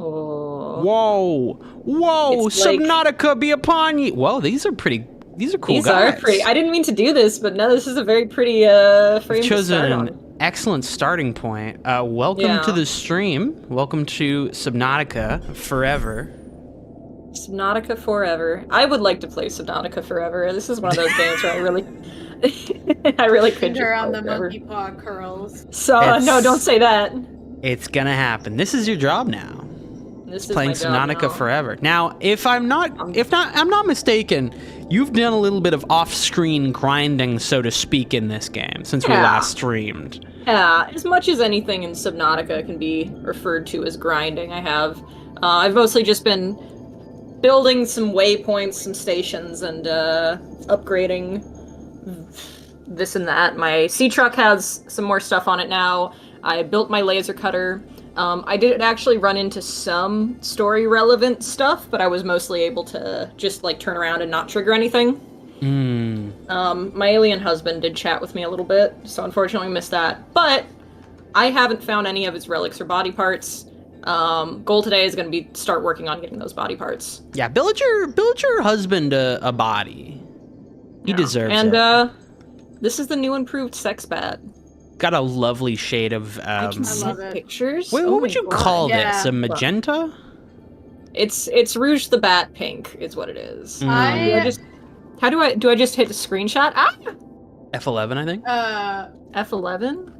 Oh. Whoa! It's like- Subnautica be upon ye! Whoa, these are cool These guys. are pretty. I didn't mean to do this, but no, this is a very pretty frame You've to chosen start an on. excellent starting point. Welcome to the stream. Welcome to Subnautica Forever. Subnautica Forever. I would like to play Subnautica Forever. This is one of those games where I really, I really could Her on the monkey paw curls. So no, don't say that. It's gonna happen. This is your job now. This is Playing my job Subnautica now. Forever. Now, I'm not mistaken, you've done a little bit of off-screen grinding, so to speak, in this game since we last streamed. Yeah, as much as anything in Subnautica can be referred to as grinding, I have. I've mostly just been building some waypoints, some stations, and upgrading this and that. My sea truck has some more stuff on it now. I built my laser cutter. I did actually run into some story relevant stuff, but I was mostly able to just like turn around and not trigger anything. My alien husband did chat with me a little bit, so unfortunately missed that. But I haven't found any of his relics or body parts. Goal today is going to be start working on getting those body parts. Yeah, build your husband a body. He deserves it. And this is the new improved sex bat. Got a lovely shade of. I can send pictures. Wait, what would you call this? A magenta? It's Rouge the Bat pink is what it is. Do I just hit the screenshot? Ah! F11, I think. F11.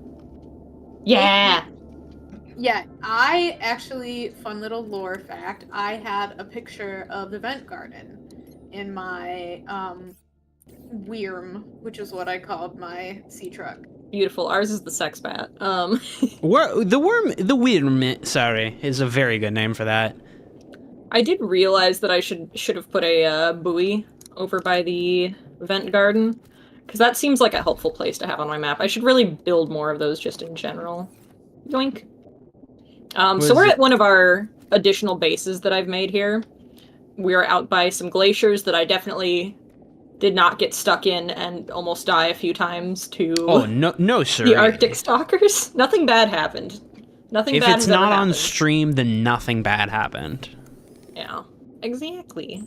Yeah. Yeah, I actually, fun little lore fact, I had a picture of the vent garden in my Wyrm, which is what I called my sea truck. Beautiful. Ours is the sex bat. The Wyrm, sorry, is a very good name for that. I did realize that I should have put a buoy over by the vent garden, because that seems like a helpful place to have on my map. I should really build more of those just in general. Yoink. So we're at one of our additional bases that I've made here. We are out by some glaciers that I definitely did not get stuck in and almost die a few times to no, sir. The Arctic stalkers. Nothing bad happened. Nothing if bad it's has ever not on happened. stream, then nothing bad happened. Yeah, exactly.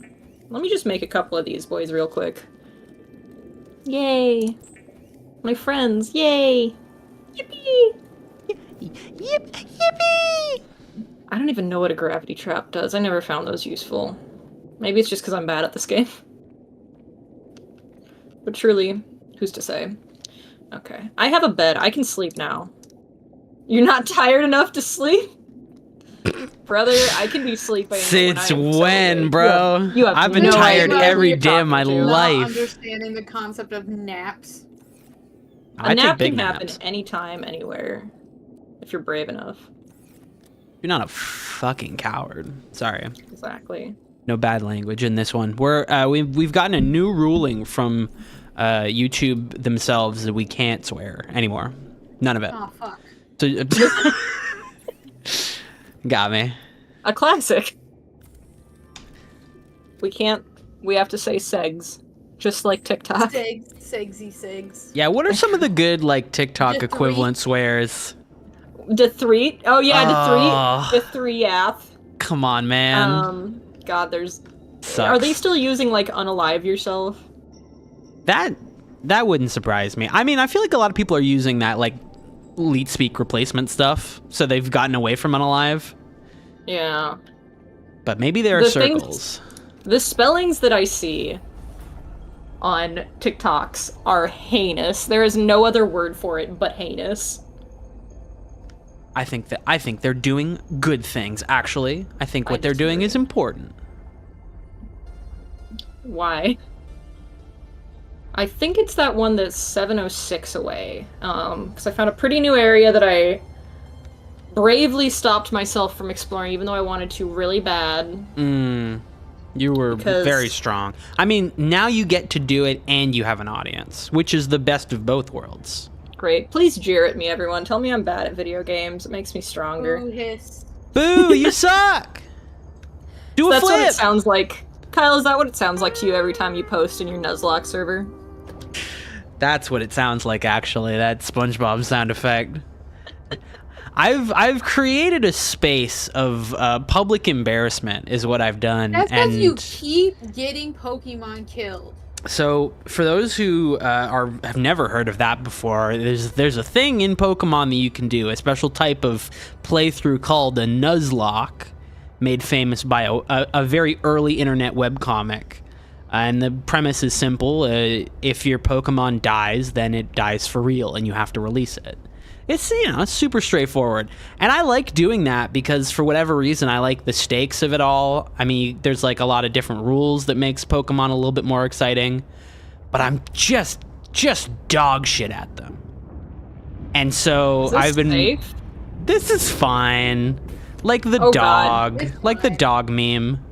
Let me just make a couple of these boys real quick. Yay. My friends, yay. Yippee! Yippee! I don't even know what a gravity trap does. I never found those useful. Maybe it's just because I'm bad at this game. But truly, who's to say? Okay. I have a bed. I can sleep now. You're not tired enough to sleep? Brother, I can be sleeping. Since when, bro? You have I've been no tired idea every who you're day of my talking to. life. Not understanding the concept of naps. A nap can happen anytime, anywhere. If you're brave enough. You're not a fucking coward. Sorry. Exactly. No bad language in this one. We've gotten a new ruling from YouTube themselves that we can't swear anymore. None of it. Oh fuck. So, got me. A classic. We have to say segs. Just like TikTok. Segsy. Yeah, what are some of the good like TikTok equivalent swears? Dethrete. Oh yeah, Dethrete. Come on, man. God, there's. Sucks. Are they still using like unalive yourself? That wouldn't surprise me. I mean, I feel like a lot of people are using that like leet speak replacement stuff, so they've gotten away from unalive. Yeah. But maybe there are circles. The spellings that I see on TikToks are heinous. There is no other word for it but heinous. I think they're doing good things, actually. I think what they're doing is important. Why? I think it's that one that's 706 away. Because I found a pretty new area that I bravely stopped myself from exploring, even though I wanted to really bad. You were very strong. I mean, now you get to do it and you have an audience, which is the best of both worlds. Great. Please jeer at me, everyone. Tell me I'm bad at video games. It makes me stronger. Ooh, hiss. Boo, you suck! Do a That's flip! what it sounds like. Kyle, is that what it sounds like to you every time you post in your Nuzlocke server? That's what it sounds like, actually, that SpongeBob sound effect. I've created a space of public embarrassment is what I've done. That's because and you keep getting Pokemon killed. So for those who have never heard of that before, there's a thing in Pokemon that you can do, a special type of playthrough called a Nuzlocke, made famous by a very early internet webcomic. And the premise is simple. If your Pokemon dies, then it dies for real, and you have to release it. It's, it's super straightforward. And I like doing that because for whatever reason, I like the stakes of it all. I mean, there's like a lot of different rules that makes Pokemon a little bit more exciting. But I'm just dog shit at them. And so I've been... safe? This is fine. Like the dog. Like the dog meme.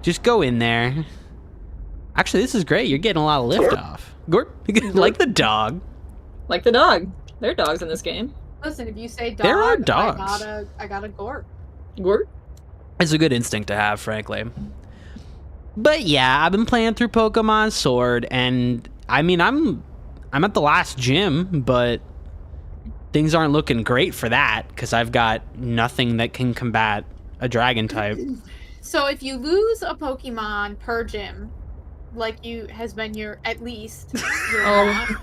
Just go in there. Actually, this is great. You're getting a lot of lift off. Like the dog. Like the dog. There are dogs in this game. Listen, if you say dog, there are dogs. I got a Gort. Gort? It's a good instinct to have, frankly. But yeah, I've been playing through Pokemon Sword, and I mean, I'm at the last gym, but things aren't looking great for that because I've got nothing that can combat a dragon type. So if you lose a Pokemon per gym, like has been your at least. He's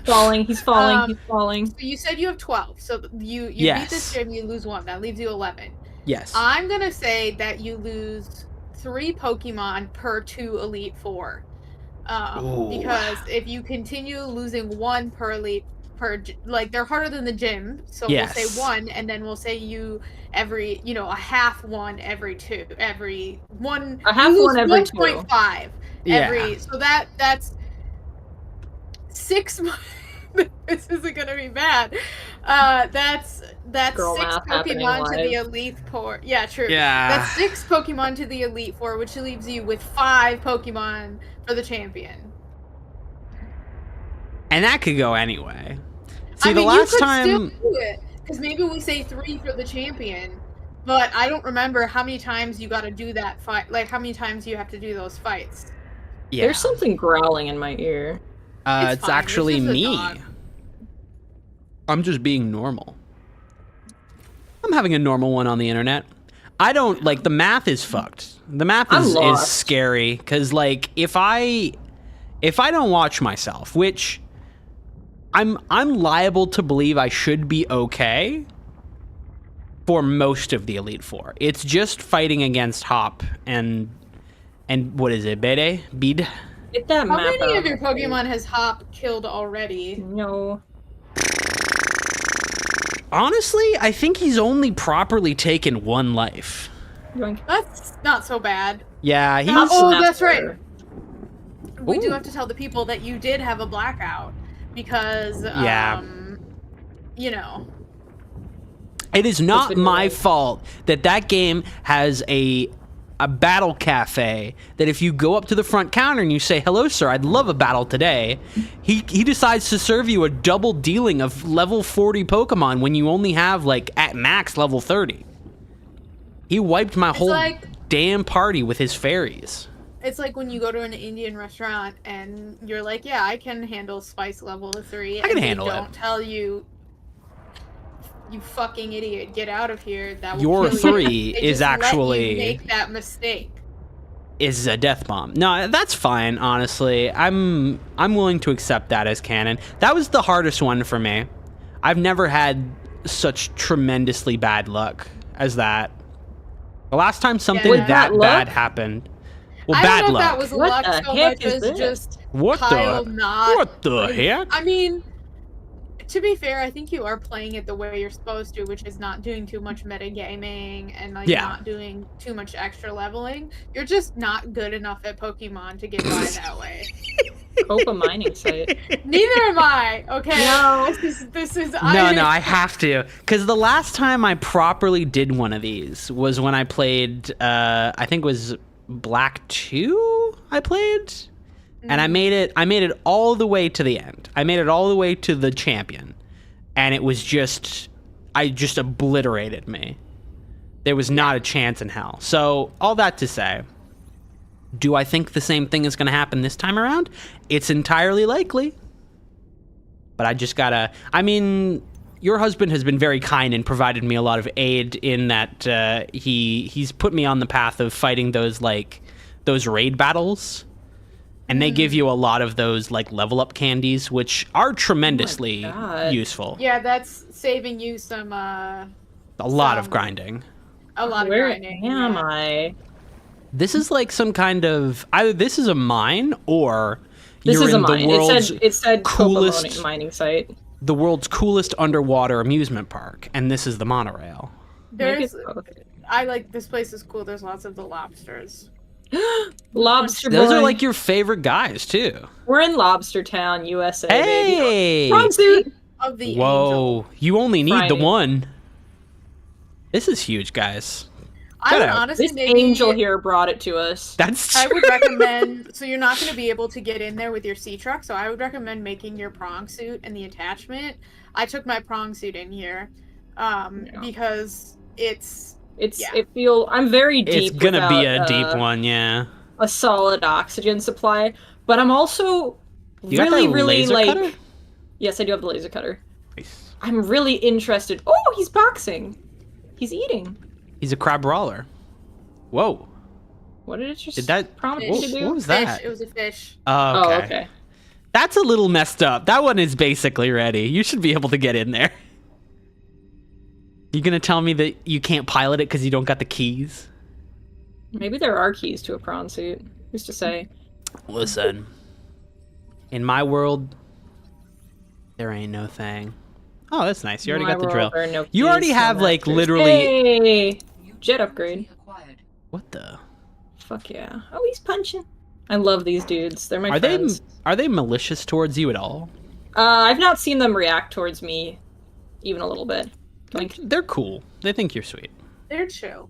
falling. He's falling. So you said you have 12. So you yes. beat this gym, you lose 1. That leaves you 11. Yes. I'm gonna say that you lose 3 Pokemon per 2 Elite Four. Because if you continue losing 1 per Elite like they're harder than the gym, so yes. we'll say 1, and then we'll say you every a half 1 every 2 every 1 a half 1 every 1.5 every so that's 6 this isn't gonna be bad. That's Girl 6 Pokemon to the live. Elite Four. Yeah, true. Yeah. That's 6 Pokemon to the Elite Four, which leaves you with 5 Pokemon for the champion. And that could go anyway. See, I mean, the last you could time still do it, because maybe we say 3 for the champion, but I don't remember how many times you got to do that fight. Like how many times you have to do those fights. yeah. There's something growling in my ear. It's fine. actually It's just a me. dog. I'm just being normal. I'm having a normal one on the internet. I don't like the math is fucked. The math is scary because like if I don't watch myself, which I'm liable to believe I should be okay for most of the Elite Four. It's just fighting against Hop and what is it, Bede? Bede? Get that How map many out of your Pokemon has Hop killed already? No. Honestly, I think he's only properly taken 1 life. Yoink. That's not so bad. Yeah, he's... That's right. We do Ooh. have to tell the people that you did have a blackout because, Yeah. It is not my fault that game has a battle cafe that if you go up to the front counter and you say, "Hello, sir, I'd love a battle today," he decides to serve you a double dealing of level 40 Pokemon when you only have, like, at max level 30. He wiped my whole damn party with his fairies. It's like when you go to an Indian restaurant and you're like, "Yeah, I can handle spice level 3." I can handle it. Don't tell you, "You fucking idiot, get out of here." That will Your kill 3 you. They is just let actually you make that mistake. Is a death bomb. No, that's fine, honestly. I'm willing to accept that as canon. That was the hardest one for me. I've never had such tremendously bad luck as that. The last time something that bad happened. Well, I bad don't know luck. if that was luck so much as this? just What Kyle the? not. What the heck? I mean, to be fair, I think you are playing it the way you're supposed to, which is not doing too much metagaming and not doing too much extra leveling. You're just not good enough at Pokemon to get by that way. Copa mining site. Neither am I. Okay. No. This is. No, I have to. Because the last time I properly did one of these was when I played, I think it was Black 2 I played? And I made it all the way to the end. I made it all the way to the champion. And it was just obliterated me. There was not a chance in hell. So, all that to say, do I think the same thing is going to happen this time around? It's entirely likely. But I just gotta... I mean, your husband has been very kind and provided me a lot of aid in that he's put me on the path of fighting those raid battles. And they give you a lot of those like level up candies, which are tremendously useful. Yeah, that's saving you some a lot of grinding. A lot Where of grinding. am I? This is like some kind of either this is a mine or This you're is a in the mine. world's It said coolest mining site. the world's coolest underwater amusement park, and this is the monorail. I like this place is cool. There's lots of the lobsters. Lobster boy. Those are like your favorite guys too. We're in Lobster Town, USA. Hey! Baby. Prawn suit. Of the Whoa! angel. You only need the Friday. one. This is huge, guys. I would out. honestly This maybe angel here brought it to us. That's I true. would recommend. So you're not going to be able to get in there with your sea truck. So I would recommend making your prong suit and the attachment. I took my prong suit in here, because I'm very deep. It's gonna be a without, deep one, yeah. A solid oxygen supply, but I'm also You got really, that really laser like. cutter? Yes, I do have the laser cutter. Nice. I'm really interested. Oh, he's boxing. He's eating. He's a crab brawler. Whoa. What did it just Did that prompt Fish. me to do? What was fish. that? It was a fish. Oh, okay. Oh, okay. That's a little messed up. That one is basically ready. You should be able to get in there. You gonna tell me that you can't pilot it because you don't got the keys? Maybe there are keys to a prawn suit. Who's to say? Listen. In my world, there ain't no thing. Oh, that's nice. You already My got the world, drill. there are no You keys, already no have like masters. literally. Hey! Jet upgrade. What the? Fuck yeah. Oh, he's punching. I love these dudes. They're my Are friends. they malicious towards you at all? I've not seen them react towards me even a little bit. Like, They're cool. They think you're sweet. They're chill.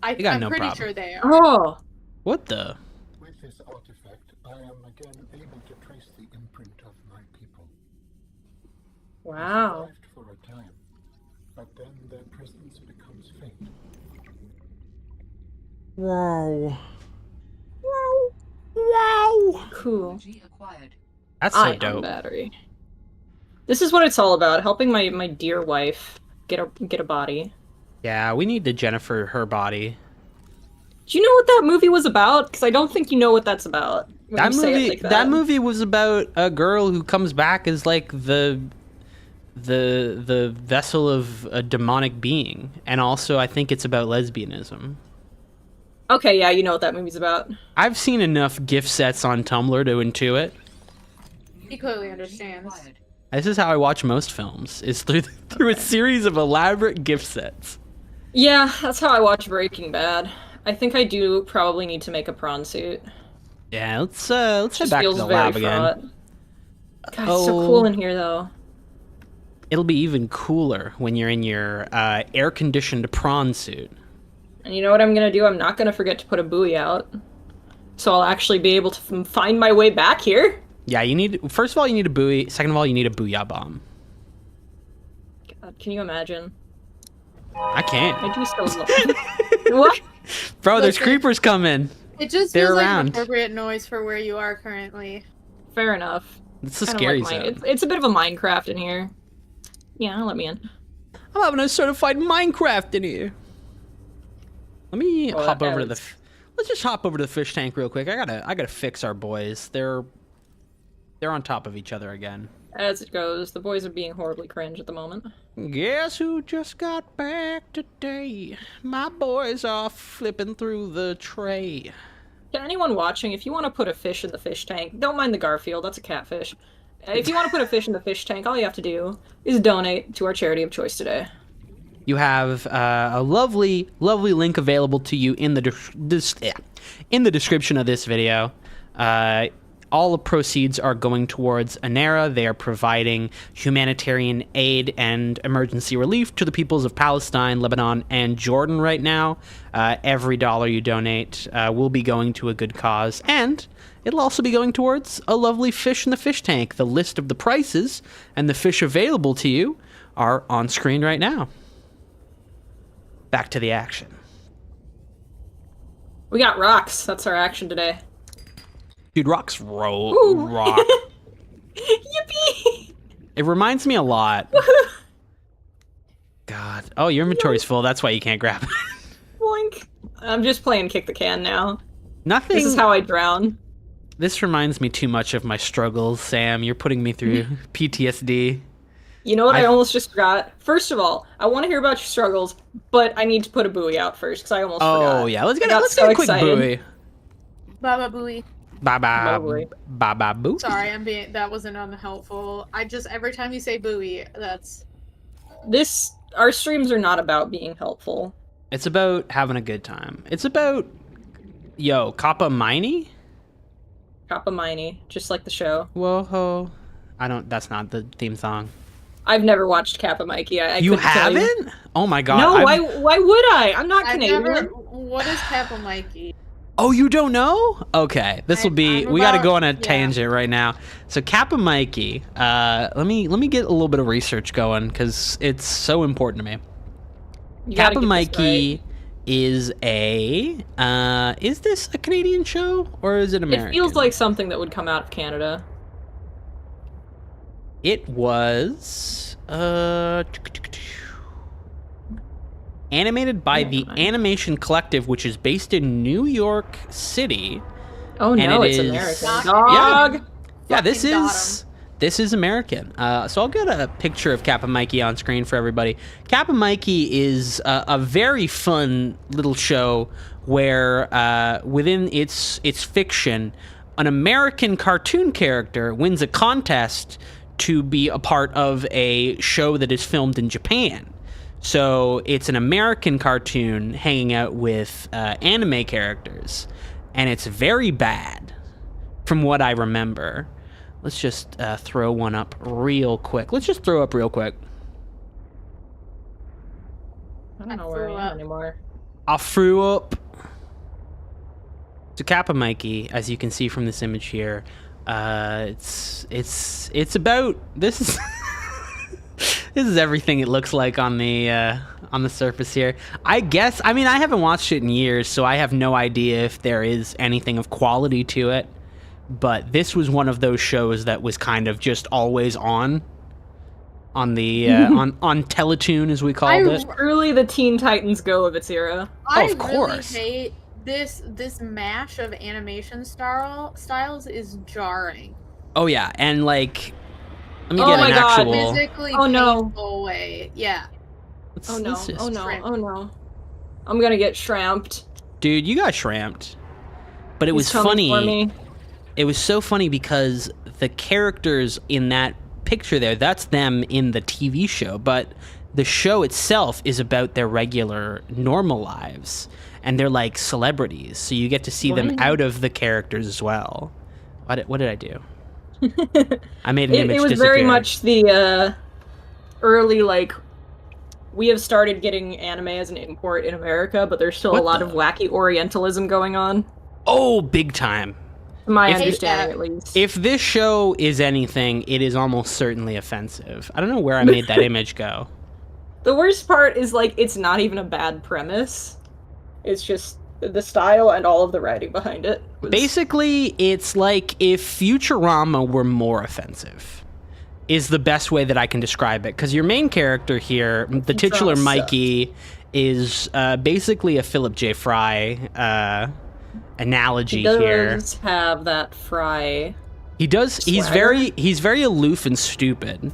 got I'm no pretty problem. sure they are. oh, What the? With this artifact, I am again able to trace the imprint of my people. wow. Survived for a time, but then their presence becomes faint. Whoa. Wow. Cool. That's so Ion dope. battery. This is what it's all about, helping my dear wife get a body. Yeah, we need to Jennifer her body. Do you know what that movie was about? Because I don't think you know what that's about. when That you say it movie like that movie was about a girl who comes back as like the vessel of a demonic being, and also I think it's about lesbianism. Okay, yeah, you know what that movie's about. I've seen enough gift sets on Tumblr to intuit. He clearly understands. This is how I watch most films, is through a series of elaborate gift sets. Yeah, that's how I watch Breaking Bad. I think I do probably need to make a prawn suit. Yeah, let's head Just back to feels the very lab again. fraught. God, it's so cool in here, though. It'll be even cooler when you're in your air-conditioned prawn suit. And you know what I'm gonna do? I'm not gonna forget to put a buoy out. So I'll actually be able to find my way back here. Yeah, first of all, you need a buoy. Second of all, you need a booyah bomb. God, can you imagine? I can't. I do so love What? Bro, there's Listen. creepers coming. It just They're feels like around. an appropriate noise for where you are currently. Fair enough. It's a Kinda scary like zone. it's a bit of a Minecraft in here. Yeah, let me in. I'm having a certified Minecraft in here. Let me Oh, hop that over to the. is- Let's just hop over to the fish tank real quick. I gotta fix our boys. They're on top of each other again. As it goes, the boys are being horribly cringe at the moment. Guess who just got back today? My boys are flipping through the tray. Can anyone watching, if you want to put a fish in the fish tank, don't mind the Garfield, that's a catfish. If you want to put a fish in the fish tank, all you have to do is donate to our charity of choice today. You have a lovely link available to you in the description of this video. All the proceeds are going towards ANERA. They are providing humanitarian aid and emergency relief to the peoples of Palestine, Lebanon, and Jordan right now. Every dollar you donate will be going to a good cause, and it'll also be going towards a lovely fish in the fish tank. The list of the prices and the fish available to you are on screen right now. Back to the action. We got rocks, that's our action today. Dude, rock. Yippee! It reminds me a lot God. Oh, your inventory's full. That's why you can't grab it. Boink. I'm just playing kick the can now. Nothing. This is how I drown. This reminds me too much of my struggles, Sam. You're putting me through PTSD. You know what I almost just forgot? First of all, I want to hear about your struggles, but I need to put a buoy out first, because I almost forgot. Oh, yeah. Let's get so a quick excited. buoy. Baba Booey. Baba boo. Sorry, that wasn't unhelpful. Every time you say buoy, that's... Our streams are not about being helpful. It's about having a good time. It's about, Kappa Miney? Kappa Miney, just like the show. Whoa. That's not the theme song. I've never watched Kappa Mikey. You haven't? Oh my god. No, why would I? I'm not Canadian. What is Kappa Mikey? Oh, you don't know? Okay, we got to go on a tangent right now. So Kappa Mikey, let me get a little bit of research going because it's so important to me. Kappa Mikey is is this a Canadian show or is it American? It feels like something that would come out of Canada. It was animated by the Animation Collective, which is based in New York City. Oh no, it's American. Dog. Yeah, this is American. So I'll get a picture of Kappa Mikey on screen for everybody. Kappa Mikey is a very fun little show where within its fiction, an American cartoon character wins a contest to be a part of a show that is filmed in Japan. So it's an American cartoon hanging out with anime characters, and it's very bad from what I remember. Let's just throw one up real quick. I don't know where I am anymore. I threw up. So Kappa Mikey, as you can see from this image here, it's about this is this is everything it looks like on the surface here. I guess, I mean, I haven't watched it in years, so I have no idea if there is anything of quality to it. But this was one of those shows that was kind of just always on the on Teletoon, as we called it. Early the Teen Titans Go of its era. Of course. Really hate this mash of animation styles is jarring. Oh yeah, and like, let me get an actual. Physically painful way. Yeah. Oh no! I'm gonna get shramped. Dude, you got shramped. But it was funny. It was so funny because the characters in that picture there, that's them in the TV show, but the show itself is about their regular, normal lives. And they're like celebrities, so you get to see them out of the characters as well. What did I do? I made an image It was disappear. very much the early, like, we have started getting anime as an import in America, but there's still a lot of wacky Orientalism going on. Oh, big time. My understanding, at least. If this show is anything, it is almost certainly offensive. I don't know where I made that image go. The worst part is, like, it's not even a bad premise. It's just the style and all of the writing behind it. Basically, it's like if Futurama were more offensive, is the best way that I can describe it. Because your main character here, the titular Mikey, is basically a Philip J. Fry analogy here. He does have that Fry. He does. Swagger. He's very aloof and stupid,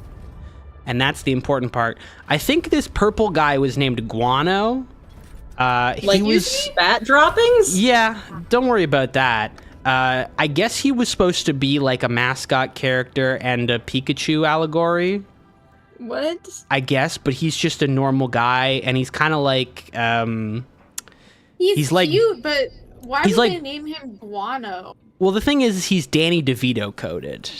and that's the important part. I think this purple guy was named Guano. Like, he was spat droppings? Yeah, don't worry about that. I guess he was supposed to be like a mascot character and a Pikachu allegory. What? I guess, but he's just a normal guy, and he's kind of like, he's like cute, but why would like, they name him Guano? Well, the thing is, he's Danny DeVito coded.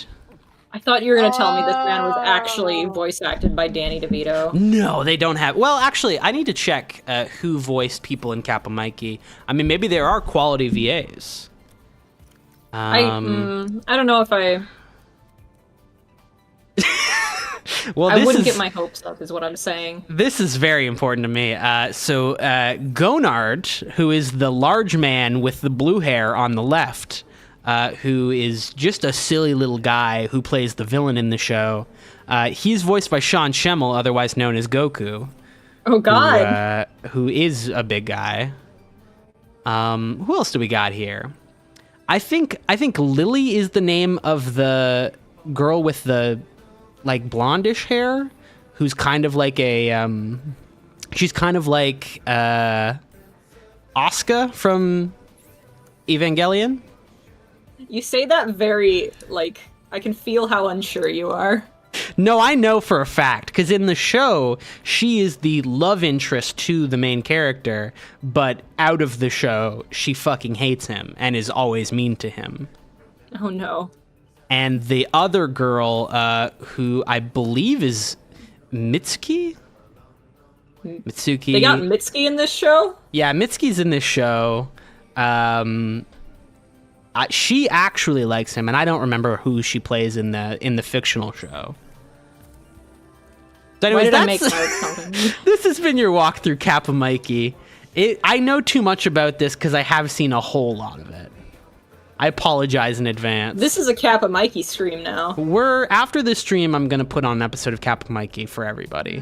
I thought you were going to tell me this man was actually voice acted by Danny DeVito. No, they don't have... Well, actually, I need to check who voiced people in Kappa Mikey. I mean, maybe there are quality VAs. I don't know if I... Well, I wouldn't get my hopes up, is what I'm saying. This is very important to me. So, Gonard, who is the large man with the blue hair on the left... who is just a silly little guy who plays the villain in the show. He's voiced by Sean Schemmel, otherwise known as Goku. Oh God. who is a big guy. Who else do we got here? I think Lily is the name of the girl with the like blondish hair, who's kind of like a she's kind of like Asuka from Evangelion. You say that very, like, I can feel how unsure you are. No, I know for a fact, because in the show, she is the love interest to the main character, but out of the show, she fucking hates him and is always mean to him. Oh no. And the other girl, who I believe is Mitsuki? Mitsuki. They got Mitsuki in this show? Yeah, Mitsuki's in this show. She actually likes him, and I don't remember who she plays in the fictional show. So anyways, Why did I make something? This has been your walk through Kappa Mikey. I know too much about this because I have seen a whole lot of it. I apologize in advance. This is a Kappa Mikey stream now. After this stream, I'm gonna put on an episode of Kappa Mikey for everybody.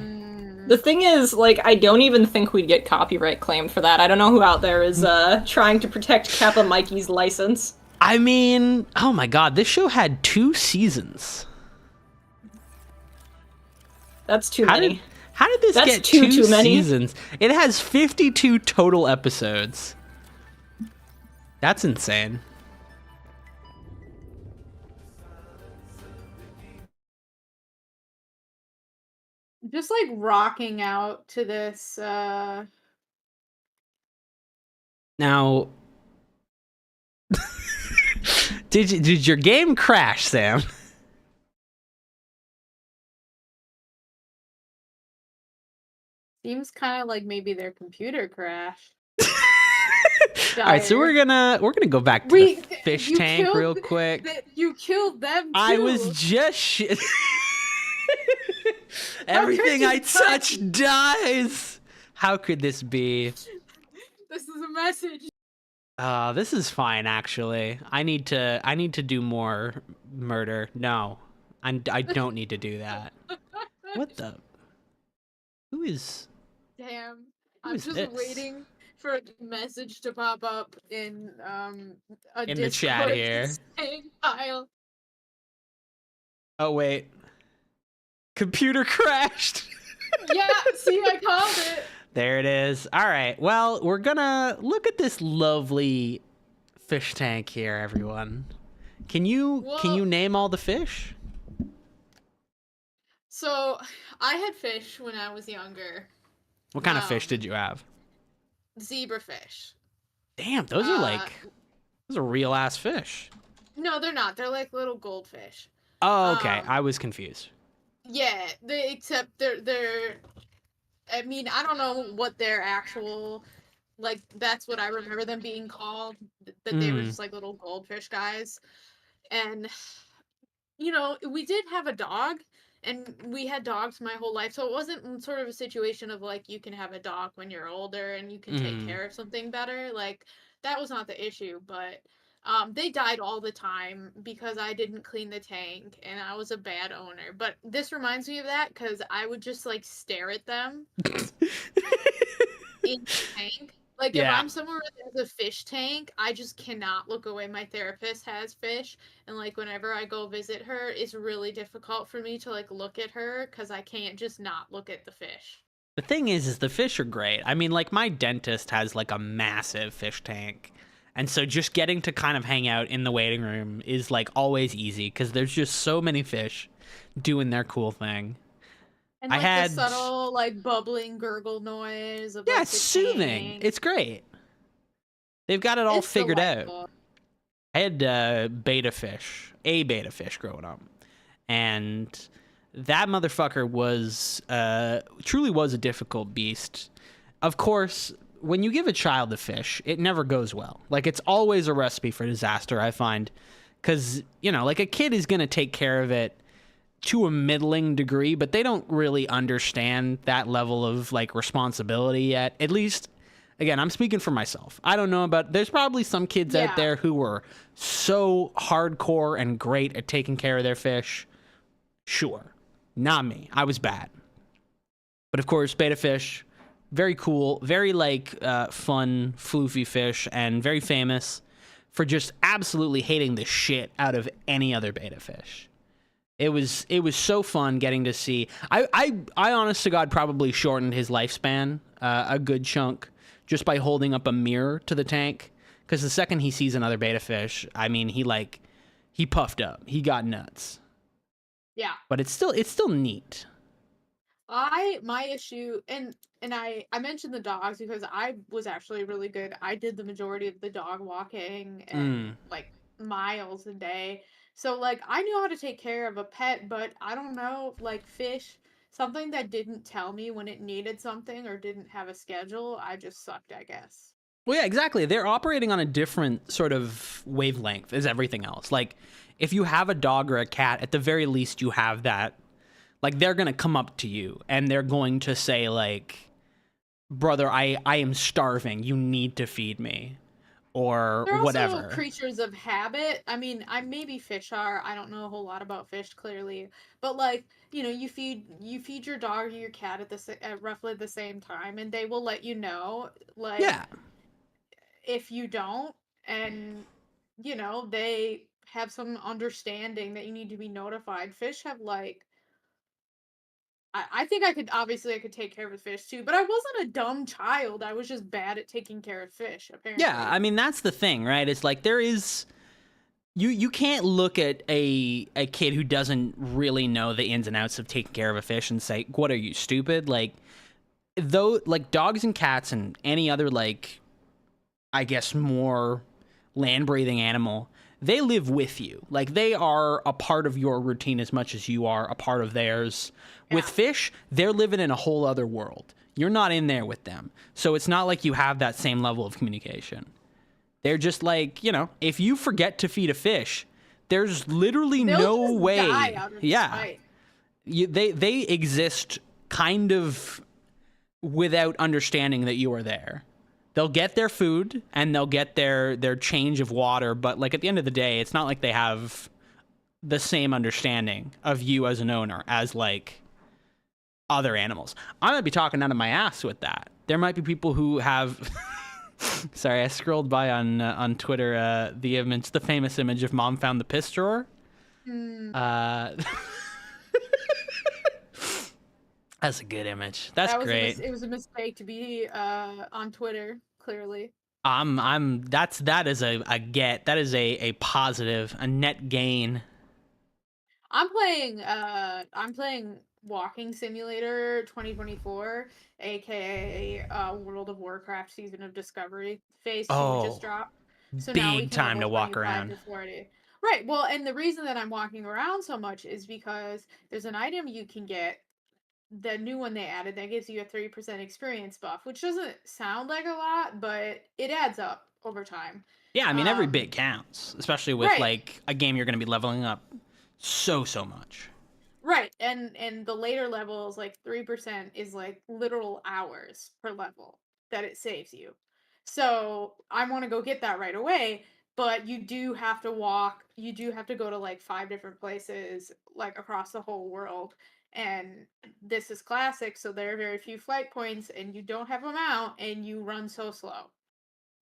The thing is, like, I don't even think we'd get copyright claimed for that. I don't know who out there is trying to protect Kappa Mikey's license. I mean, oh my god, this show had 2 seasons. That's too many. How did this get too many seasons? It has 52 total episodes. That's insane. Just like rocking out to this Now did your game crash, Sam? seems kind of like maybe their computer crashed. All right, so we're gonna go back to the fish tank real quick. You killed them too. I was just everything I touch dies. How could this be? This is a message. This is fine actually. I need to do more murder. No, I don't need to do that. What the? Who is? Damn, I'm just waiting for a message to pop up in in the chat here. File. Oh wait, computer crashed. Yeah, see, I called it. There it is. All right. Well, we're gonna look at this lovely fish tank here, everyone. Can you name all the fish? So, I had fish when I was younger. What kind of fish did you have? Zebrafish. Damn, those are real ass fish. No, they're not. They're like little goldfish. Oh, okay. I was confused. Yeah, except they're I mean, I don't know what their actual, like, that's what I remember them being called, that they were just like little goldfish guys. And, you know, we did have a dog, and we had dogs my whole life, so it wasn't sort of a situation of like, you can have a dog when you're older and you can take care of something better. Like, that was not the issue, but they died all the time because I didn't clean the tank and I was a bad owner. But this reminds me of that because I would just like stare at them in the tank. Like if I'm somewhere where there's a fish tank, I just cannot look away. My therapist has fish, and like whenever I go visit her, it's really difficult for me to like look at her because I can't just not look at the fish. The thing is the fish are great. I mean, like my dentist has like a massive fish tank. And so just getting to kind of hang out in the waiting room is like always easy because there's just so many fish doing their cool thing. And like the subtle like bubbling gurgle noise of it's soothing. Tank. It's great. They've got it all figured out. I had a beta fish growing up. And that motherfucker was truly was a difficult beast. Of course, when you give a child a fish, it never goes well. Like, it's always a recipe for disaster, I find. Because, you know, like, a kid is going to take care of it to a middling degree, but they don't really understand that level of, like, responsibility yet. At least, again, I'm speaking for myself. I don't know about... There's probably some kids out there who were so hardcore and great at taking care of their fish. Sure. Not me. I was bad. But, of course, beta fish... very cool, very like fun, floofy fish, and very famous for just absolutely hating the shit out of any other betta fish. It was so fun getting to see. I honest to God probably shortened his lifespan a good chunk just by holding up a mirror to the tank. Because the second he sees another betta fish, I mean, he puffed up. He got nuts. Yeah. But it's still neat. My issue, and I mentioned the dogs because I was actually really good. I did the majority of the dog walking and like miles a day. So like I knew how to take care of a pet, but I don't know, like fish, something that didn't tell me when it needed something or didn't have a schedule, I just sucked, I guess. Well, yeah, exactly. They're operating on a different sort of wavelength as everything else. Like if you have a dog or a cat, at the very least you have that. Like, they're going to come up to you, and they're going to say, like, brother, I am starving. You need to feed me. Or They're whatever. also creatures of habit. I mean, maybe fish are. I don't know a whole lot about fish, clearly. But, like, you know, you feed your dog or your cat at roughly the same time, and they will let you know, like, yeah. if you don't. And, you know, they have some understanding that you need to be notified. Fish have, like, I think I could take care of a fish too, but I wasn't a dumb child. I was just bad at taking care of fish, apparently. Yeah, I mean, that's the thing, right? It's like there is... You can't look at a kid who doesn't really know the ins and outs of taking care of a fish and say, what are you, stupid? Like, though, like, dogs and cats and any other, like, I guess more land-breathing animal, they live with you. Like, they are a part of your routine as much as you are a part of theirs. Yeah. With fish, they're living in a whole other world. You're not in there with them. So it's not like you have that same level of communication. They're just like, you know, if you forget to feed a fish, there's literally no way. Die out of they exist kind of without understanding that you are there. They'll get their food and they'll get their change of water, but like at the end of the day, it's not like they have the same understanding of you as an owner as like other animals. I might be talking out of my ass with that. There might be people who have sorry, I scrolled by on Twitter the famous image of Mom found the piss drawer. That's a good image. That's great. It was a mistake to be on Twitter, clearly. That is a get. That is a positive, a net gain. I'm playing Walking Simulator 2024, aka World of Warcraft Season of Discovery. Phase 2 just dropped. So now we can time to walk around. Right. Well, and the reason that I'm walking around so much is because there's an item you can get, the new one they added, that gives you a 3% experience buff, which doesn't sound like a lot, but it adds up over time. Yeah, I mean, every bit counts, especially with like a game you're going to be leveling up so much. Right, and the later levels, like 3% is like literal hours per level that it saves you. So I want to go get that right away, but you do have to walk. You do have to go to like 5 different places, like across the whole world. And this is classic, so there are very few flight points, and you don't have them out, and you run so slow.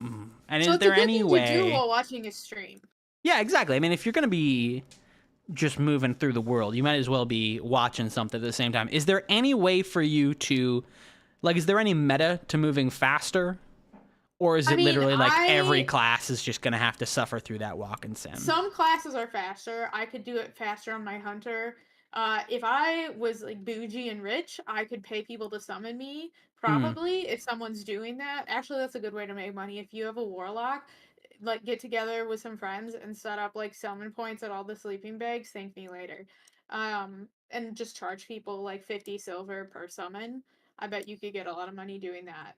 And so is there any way to do while watching a stream? Yeah, exactly. I mean, if you're going to be just moving through the world, you might as well be watching something at the same time. Is there any way for you to, like, is there any meta to moving faster? Or is it literally like every class is just going to have to suffer through that walking sim? Some classes are faster. I could do it faster on my hunter. If I was like bougie and rich, I could pay people to summon me. Probably if someone's doing that. Actually, that's a good way to make money. If you have a warlock, like get together with some friends and set up like summon points at all the sleeping bags. Thank me later. And just charge people like 50 silver per summon. I bet you could get a lot of money doing that.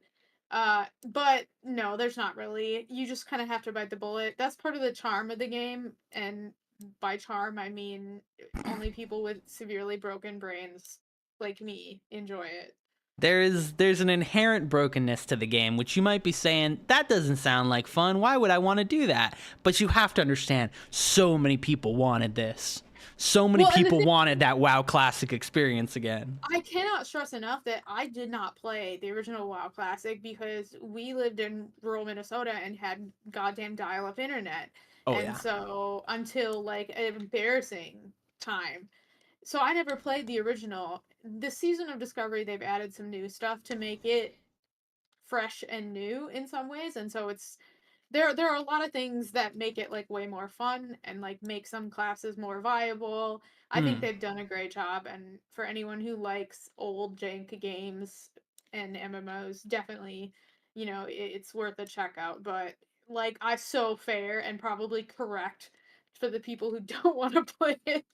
But no, there's not really. You just kind of have to bite the bullet. That's part of the charm of the game, and by charm I mean only people with severely broken brains like me enjoy it. There's an inherent brokenness to the game, which you might be saying, that doesn't sound like fun. Why would I want to do that? But you have to understand, so many people wanted this. so many Well, and the people thing- wanted that WoW Classic experience again. I cannot stress enough that I did not play the original WoW Classic because we lived in rural Minnesota and had goddamn dial-up internet. Oh, and yeah. so until like an embarrassing time. So I never played the original. This season of Discovery, they've added some new stuff to make it fresh and new in some ways, and so it's there are a lot of things that make it like way more fun and like make some classes more viable. I think they've done a great job, and for anyone who likes old jank games and MMOs, definitely, it's worth a check out. But like, I so fair and probably correct for the people who don't want to play it.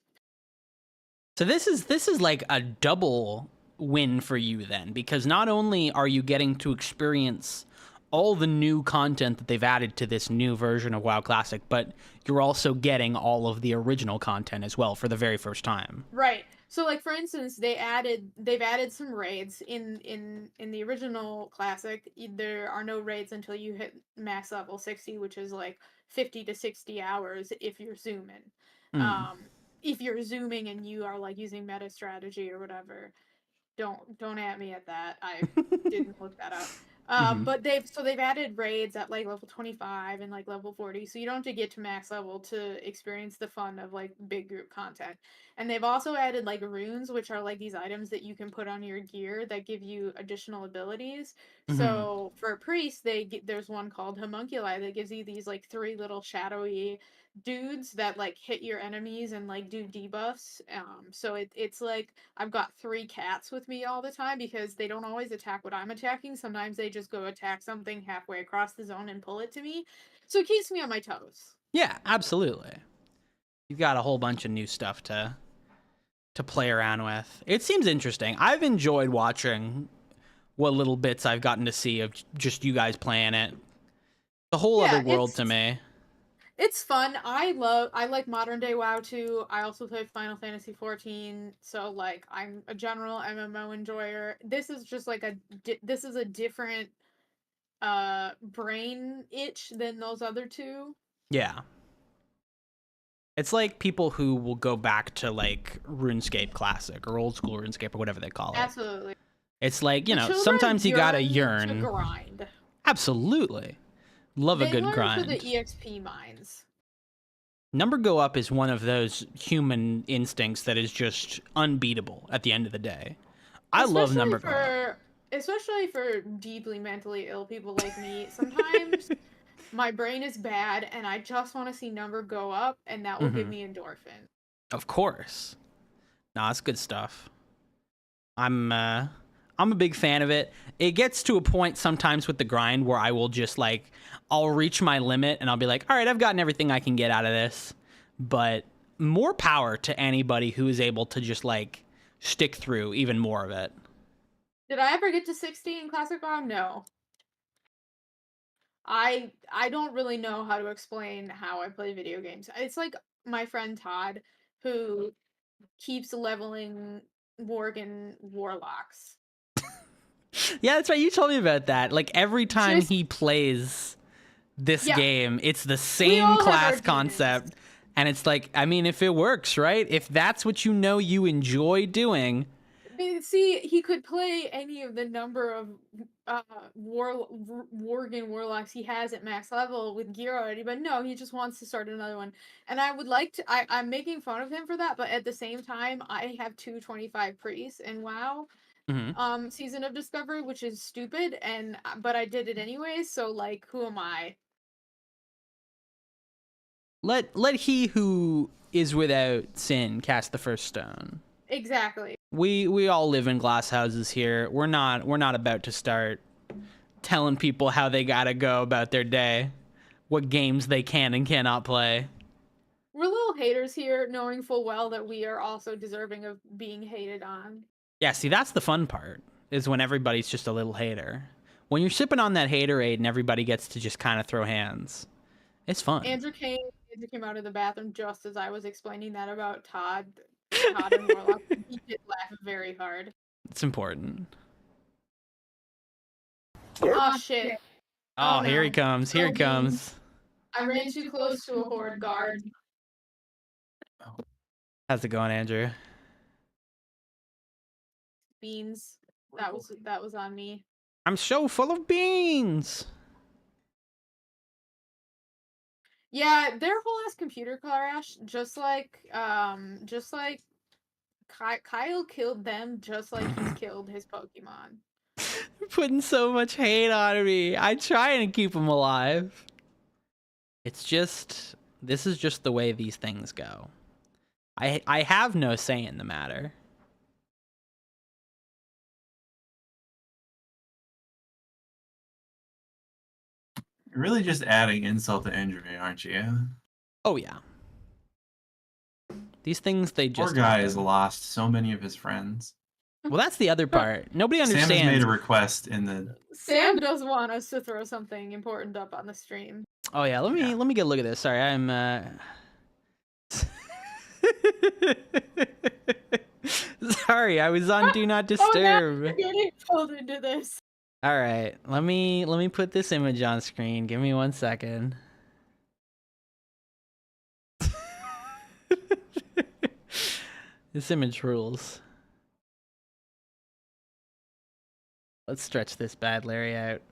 So this is like a double win for you then, because not only are you getting to experience all the new content that they've added to this new version of WoW Classic, but you're also getting all of the original content as well for the very first time. Right. So like for instance, they've added some raids in the original classic. There are no raids until you hit max level 60, which is like 50 to 60 hours if you're zooming. If you're zooming and you are like using meta strategy or whatever, don't at me at that. I didn't look that up. But they've added raids at like level 25 and like level 40, so you don't have to get to max level to experience the fun of like big group content. And they've also added like runes, which are like these items that you can put on your gear that give you additional abilities. So for a priest, there's one called homunculi that gives you these like 3 little shadowy dudes that like hit your enemies and like do debuffs. So it's like I've got 3 cats with me all the time because they don't always attack what I'm attacking. Sometimes they just go attack something halfway across the zone and pull it to me. So it keeps me on my toes. Yeah, absolutely. You've got a whole bunch of new stuff to play around with. It seems interesting. I've enjoyed watching what little bits I've gotten to see of just you guys playing it. The whole other world to me. It's fun. I like modern day WoW too. I also play Final Fantasy 14, so like I'm a general MMO enjoyer. This is just like this is a different brain itch than those other two. Yeah. It's like people who will go back to like RuneScape Classic or old school RuneScape or whatever they call it. Absolutely. It's like, The children sometimes you gotta yearn yearn. to grind. Absolutely. Love a good grind. For the EXP mines. Number go up is one of those human instincts that is just unbeatable at the end of the day. I love number go up. Especially for deeply mentally ill people like me. Sometimes my brain is bad and I just want to see number go up, and that will give me endorphin. Of course. No, that's good stuff. I'm a big fan of it. It gets to a point sometimes with the grind where I will just like, I'll reach my limit and I'll be like, all right, I've gotten everything I can get out of this. But more power to anybody who is able to just like stick through even more of it. Did I ever get to 60 in Classic WoW? No. I don't really know how to explain how I play video games. It's like my friend Todd, who keeps leveling Worgen warlocks. Yeah, that's right. You told me about that. Like every time he plays this game, it's the same class concept. And it's like, I mean, if it works, right? If that's what you enjoy doing. See, he could play any of the number of Worgen warlocks he has at max level with gear already, but no, he just wants to start another one. And I would like to, I'm making fun of him for that, but at the same time, I have 225 priests in WoW. Season of Discovery, which is stupid, but I did it anyway, so like, who am I? Let he who is without sin cast the first stone. Exactly. We all live in glass houses here. We're not about to start telling people how they gotta go about their day, what games they can and cannot play. We're little haters here, knowing full well that we are also deserving of being hated on. Yeah, see, that's the fun part, is when everybody's just a little hater. When you're sipping on that haterade and everybody gets to just kind of throw hands, it's fun. Andrew came out of the bathroom just as I was explaining that about Todd and Warlock. He did laugh very hard. It's important. Oh, shit. Oh, here he comes. Here he comes. I ran too close to a horde guard. How's it going, Andrew? Beans. That was on me. I'm so full of beans. Yeah, their whole ass computer crash, just like Kyle killed them, just like he's killed his Pokemon. You're putting so much hate on me. I try and keep them alive. It's just, this is just the way these things go. I have no say in the matter. You're really just adding insult to injury, aren't you? Oh yeah. These things, they just... Poor guy has lost so many of his friends. Well, that's the other part. Nobody Sam has made understands. a request in the... Sam does want us to throw something important up on the stream. Oh yeah, let me get a look at this. Sorry, I'm sorry, I was on Do Not Disturb. Oh, now you're getting pulled into this. All right, let me put this image on screen. Give me 1 second. This image rules. Let's stretch this bad Larry out.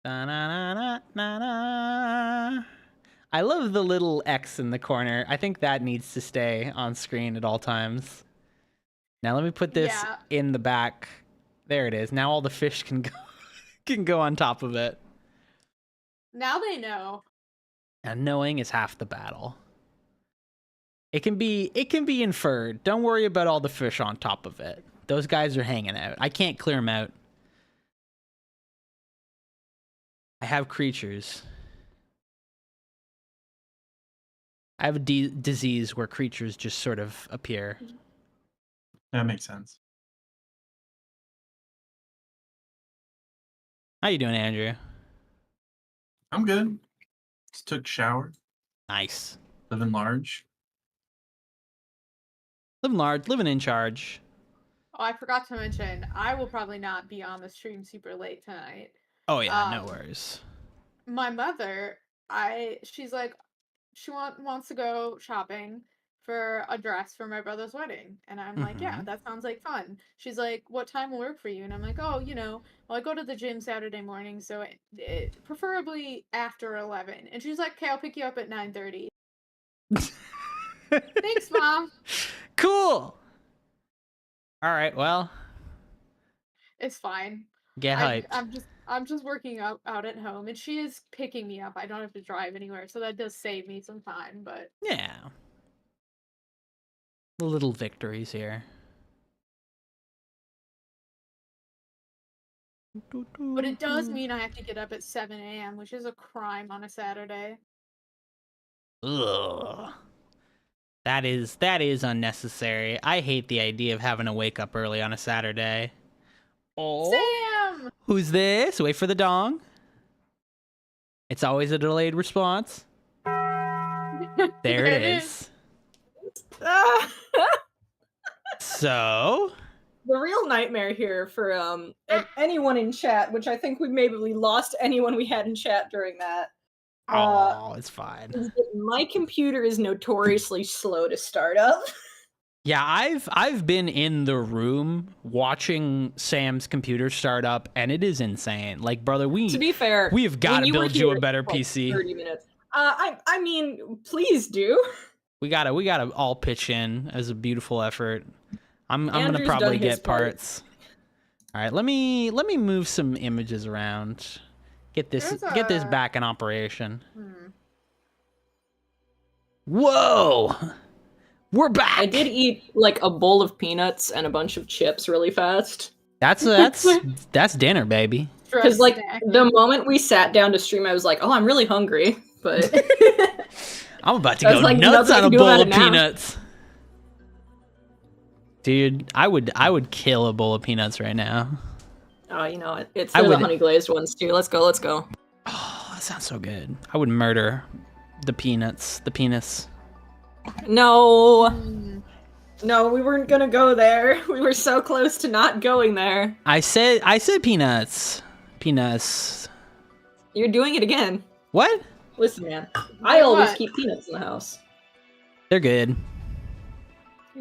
Da-na-na-na-na-na. I love the little X in the corner. I think that needs to stay on screen at all times. Now let me put this in the back. There it is. Now all the fish can go on top of it. Now they know. And knowing is half the battle. It can be inferred. Don't worry about all the fish on top of it. Those guys are hanging out. I can't clear them out. I have creatures. I have a disease where creatures just sort of appear. That makes sense. How you doing, Andrew? I'm good. Just took a shower. Nice. Living large. Living large, living in charge. Oh, I forgot to mention, I will probably not be on the stream super late tonight. Oh yeah, no worries. My mother, she's like, she wants to go shopping for a dress for my brother's wedding. And I'm like, yeah, that sounds like fun. She's like, what time will work for you? And I'm like, oh, well, I go to the gym Saturday morning, so it preferably after 11. And she's like, okay, I'll pick you up at 9:30. Thanks, Mom. Cool. All right, well. It's fine. Get hyped. I'm just working out at home, and she is picking me up. I don't have to drive anywhere, so that does save me some time, but... Yeah. The little victories here. But it does mean I have to get up at 7 a.m., which is a crime on a Saturday. Ugh. That is unnecessary. I hate the idea of having to wake up early on a Saturday. Oh. Sam! Who's this? Wait for the dong. It's always a delayed response. There it is. So, the real nightmare here for anyone in chat, which I think we lost anyone we had in chat during that. Oh, it's fine. My computer is notoriously slow to start up. Yeah, I've been in the room watching Sam's computer start up, and it is insane. Like, brother, to be fair, we have got to build you a better PC. 30 minutes. I mean, please do. We gotta all pitch in as a beautiful effort. I'm gonna probably get parts. All right, let me move some images around. Get this back in operation. Whoa! We're back. I did eat like a bowl of peanuts and a bunch of chips really fast. That's dinner, baby. Because like the moment we sat down to stream, I was like, "Oh, I'm really hungry," but I'm about to go nuts on a bowl of peanuts. Dude, I would kill a bowl of peanuts right now. Oh, you know it. It's the honey glazed ones too. Let's go. Oh, that sounds so good. I would murder the peanuts, the penis. No, we weren't gonna go there. We were so close to not going there. I said peanuts. Peanuts. You're doing it again. What? Listen, man. I always keep peanuts in the house. They're good.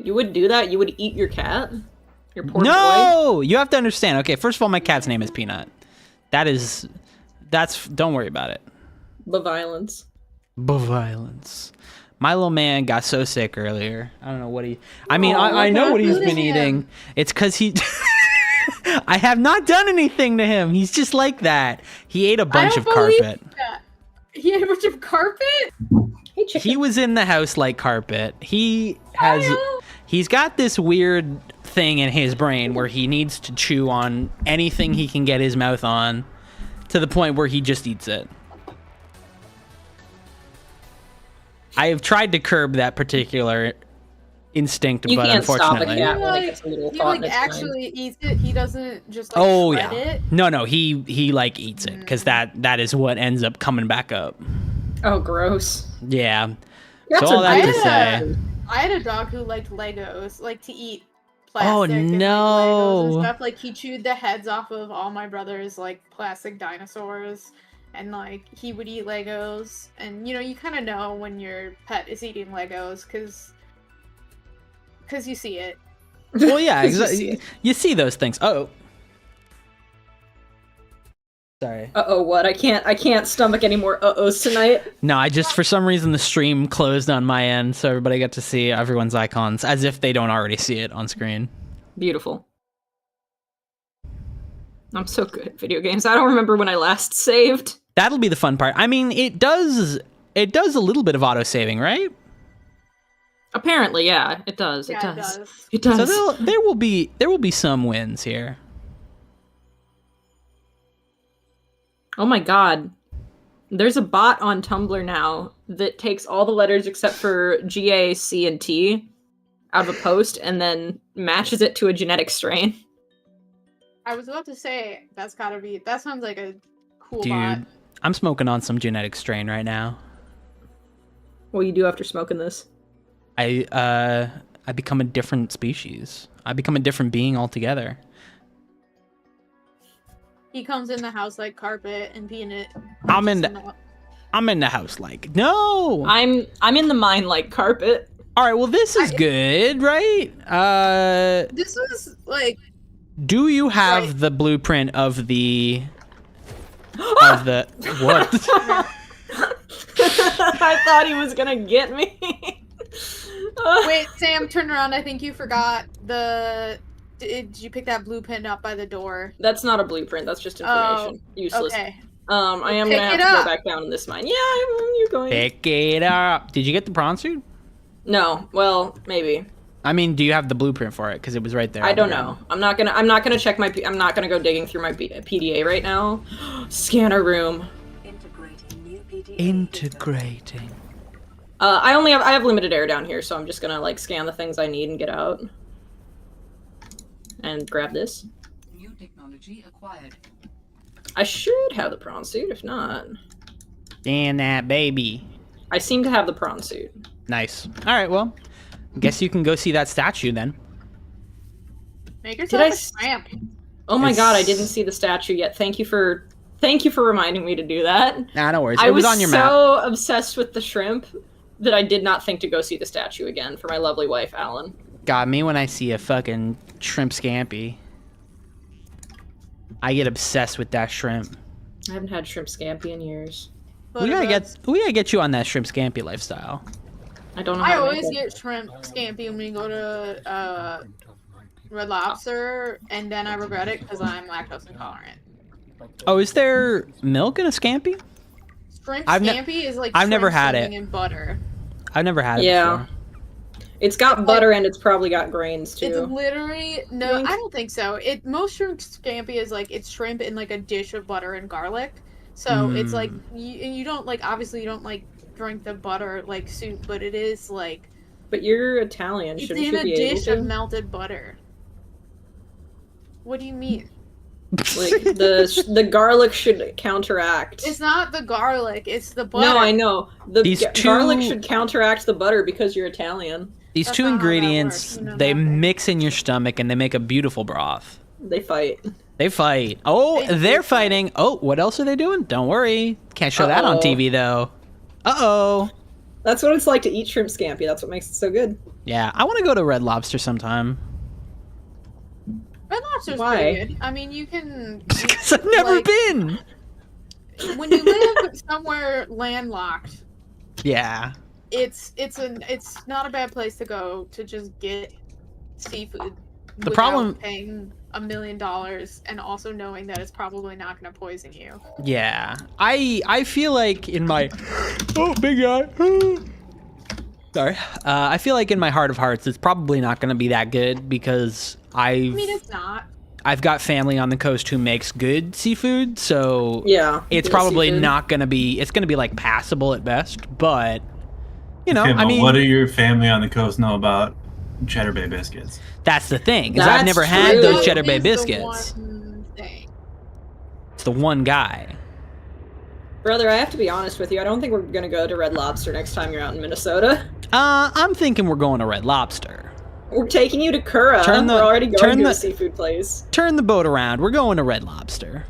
You would do that? You would eat your cat? Your poor boy? No! You have to understand. Okay, first of all, my cat's name is Peanut. That's, don't worry about it. The violence. Violence. My little man got so sick earlier. I don't know what he... I mean, I know what he's been eating. It's because he... I have not done anything to him. He's just like that. He ate a bunch of carpet. He ate a bunch of carpet? Hey, chicken. He was in the house like carpet. He's got this weird thing in his brain where he needs to chew on anything he can get his mouth on to the point where he just eats it. I have tried to curb that particular instinct, You but can't stop a unfortunately, cat when it gets a little He thought in like its actually eats it. He doesn't just like oh shred yeah, it. no, he like eats it because that is what ends up coming back up. mind. Oh, gross. Yeah. That's So all a that to bad- say, I had a dog who liked Legos, like to eat Oh, plastic and, like, no. Legos and stuff. Like he chewed the heads off of all my brother's like plastic dinosaurs, and like he would eat Legos. And you kind of know when your pet is eating Legos because you see it. well, yeah, You see exactly. it. You see those things. Oh, sorry. Uh-oh, what? I can't stomach any more uh-ohs tonight. No, I just for some reason the stream closed on my end, so everybody got to see everyone's icons as if they don't already see it on screen. Beautiful. I'm so good at video games. I don't remember when I last saved. That'll be the fun part. I mean, it does a little bit of auto saving, right? Apparently, yeah, it does. Yeah, it does. it does. It does. So there will be some wins here. Oh my god. There's a bot on Tumblr now that takes all the letters except for G, A, C, and T out of a post and then matches it to a genetic strain. I was about to say that sounds like a cool Dude, bot. I'm smoking on some genetic strain right now. What do you do after smoking this? I become a different species. I become a different being altogether. He comes in the house like carpet and Peanut. I'm in the house like no. I'm in the mine like carpet. All right, well this is good, right? This was like Do you have Right. the blueprint of the what? I thought he was gonna get me. Wait, Sam, turn around. I think you forgot the. Did you pick that blueprint up by the door? That's not a blueprint. That's just information. Useless. Okay. I am Pick gonna have it to go up. back down in this mine. Yeah, you're going. Pick it up. Did you get the prawn suit? No. Well, maybe. I mean, do you have the blueprint for it? Because it was right there. I on the don't ground. know. I'm not gonna check my. I'm not gonna go digging through my PDA right now. Scanner room. Integrating. I have limited air down here, so I'm just gonna like scan the things I need and get out. And grab this. New technology acquired. I should have the prawn suit. If not, Damn that baby. I seem to have the prawn suit. Nice. All right, well, guess you can go see that statue then. Make Did yourself I a s- tramp. Oh my It's- god, I didn't see the statue yet. Thank you for reminding me to do that. Nah, no worries. I It was was on your so map. obsessed with the shrimp that I did not think to go see the statue again for my lovely wife, Alan. Got me when I see a fucking shrimp scampi. I get obsessed with that shrimp. I haven't had shrimp scampi in years. We gotta get you on that shrimp scampi lifestyle. I don't know I how to always make it. get shrimp scampi when we go to Blueprint of my people. Red Lobster, and then I regret it because I'm lactose intolerant. Oh, is there milk in a scampi? Shrimp I've ne- scampi is like I've never shrimp had swimming it. in butter. I've never had it Yeah. before. It's got butter and it's probably got grains It's too. literally no, Think- I don't think so. Most shrimp scampi is like it's shrimp in like a dish of butter and garlic. So it's like you don't like obviously you don't like drink the butter like soup, but it is like But you're Italian, it's shouldn't in you a be able dish to? of melted butter. What do you mean? Like the garlic should counteract. It's not the garlic, it's the butter. No, I know. The These garlic two- should counteract the butter because you're Italian. These That's two not how that ingredients, works. You know they that. mix in your stomach and they make a beautiful broth. They fight. They fight. Oh, They they're do fight. fighting. Oh, what else are they doing? Don't worry. Can't show that on Uh-oh. TV though. Uh-oh. That's what it's like to eat shrimp scampi. That's what makes it so good. Yeah, I want to go to Red Lobster sometime. Red Lobster's Why? pretty good. I mean, you can. Because I've never been. When you live somewhere landlocked, Yeah. it's not a bad place to go to just get seafood. The problem, paying $1 million and also knowing that it's probably not going to poison you. yeah, I feel like in my big guy. Sorry. I feel like in my heart of hearts, it's probably not going to be that good because I mean, it's not. I've got family on the coast who makes good seafood, so Yeah, it's good probably seafood. not going to be. It's going to be like passable at best, but you know, Okay, I but mean, what do your family on the coast know about Cheddar Bay biscuits? that's the thing. Is That's I've never true. had those Cheddar That Bay is the biscuits. one thing. It's the one guy. Brother, I have to be honest with you. I don't think we're gonna go to Red Lobster next time you're out in Minnesota. I'm thinking we're going to Red Lobster. We're taking you to Kura. Turn the- We're already going turn to the- a seafood place. Turn the boat around. We're going to Red Lobster.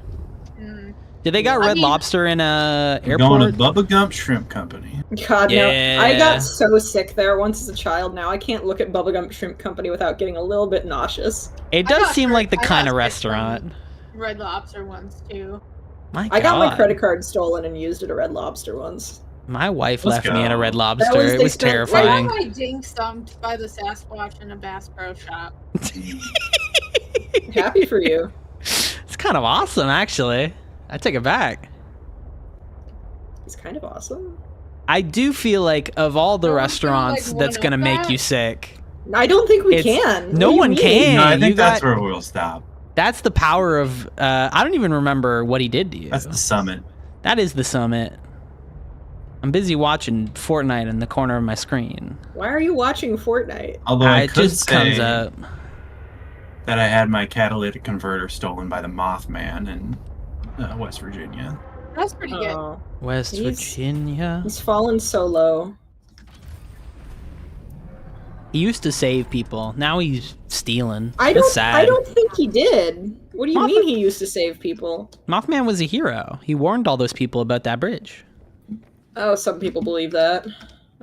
Did they got I Red mean- Lobster in We're airport? going to Bubba Gump Shrimp Company. God, Yeah. no. I got so sick there once as a child. Now I can't look at Bubblegum Shrimp Company without getting a little bit nauseous. It I does got seem hurt- like the I got kind of sick restaurant. from Red Lobster once too. My I got my God. credit card stolen and used at a Red Lobster once. My wife Let's left me at a go. Red Lobster. was- It they was spent- I terrifying. got my ding stumped by the Sasquatch in a Bass Pro Shop. Happy for you. It's kind of awesome, actually. I take it back. It's kind of awesome. I do feel like of all the No one's gonna, restaurants like, that's one-up gonna make that? you sick, I don't think we It's- can. no What do you one mean? can. No, I you think that's got- where we'll stop. that's the power of. I don't even remember what he did to you. That's the summit. That is the summit. I'm busy watching Fortnite in the corner of my screen. Why are you watching Fortnite? Although I It could just comes say up. that I had my catalytic converter stolen by the Mothman in West Virginia. That's pretty good. Oh, West He's- Virginia. he's fallen so low. He used to save people. Now he's stealing. I It's don't. sad. I don't think he did. What do you Mothman- mean he used to save people? Mothman was a hero. He warned all those people about that bridge. Oh, some people believe that.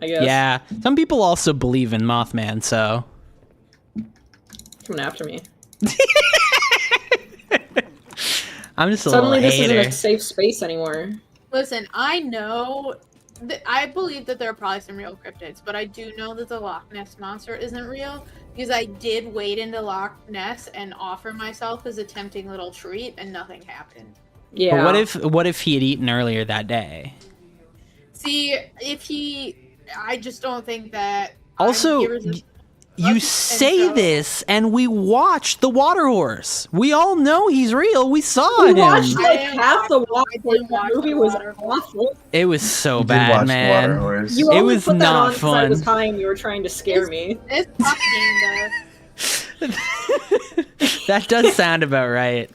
I guess. Yeah. Some people also believe in Mothman, so. Coming after me. I'm just a Suddenly, little this isn't hater. a safe space anymore. Listen, I know I believe that there are probably some real cryptids, but I do know that the Loch Ness monster isn't real because I did wade into Loch Ness and offer myself as a tempting little treat, and nothing happened. Yeah. But what if he had eaten earlier that day? See, I just don't think that. Also, you say this, and we watched the water horse. We all know he's real. We saw we him. watched like I didn't half the watch- water. I didn't That watch movie the was Water awful. It was so We did bad, watch man. The Water Horse. You It only was put that not on 'cause I was fun. high and you were trying to scare me. It's propaganda. That does sound about right.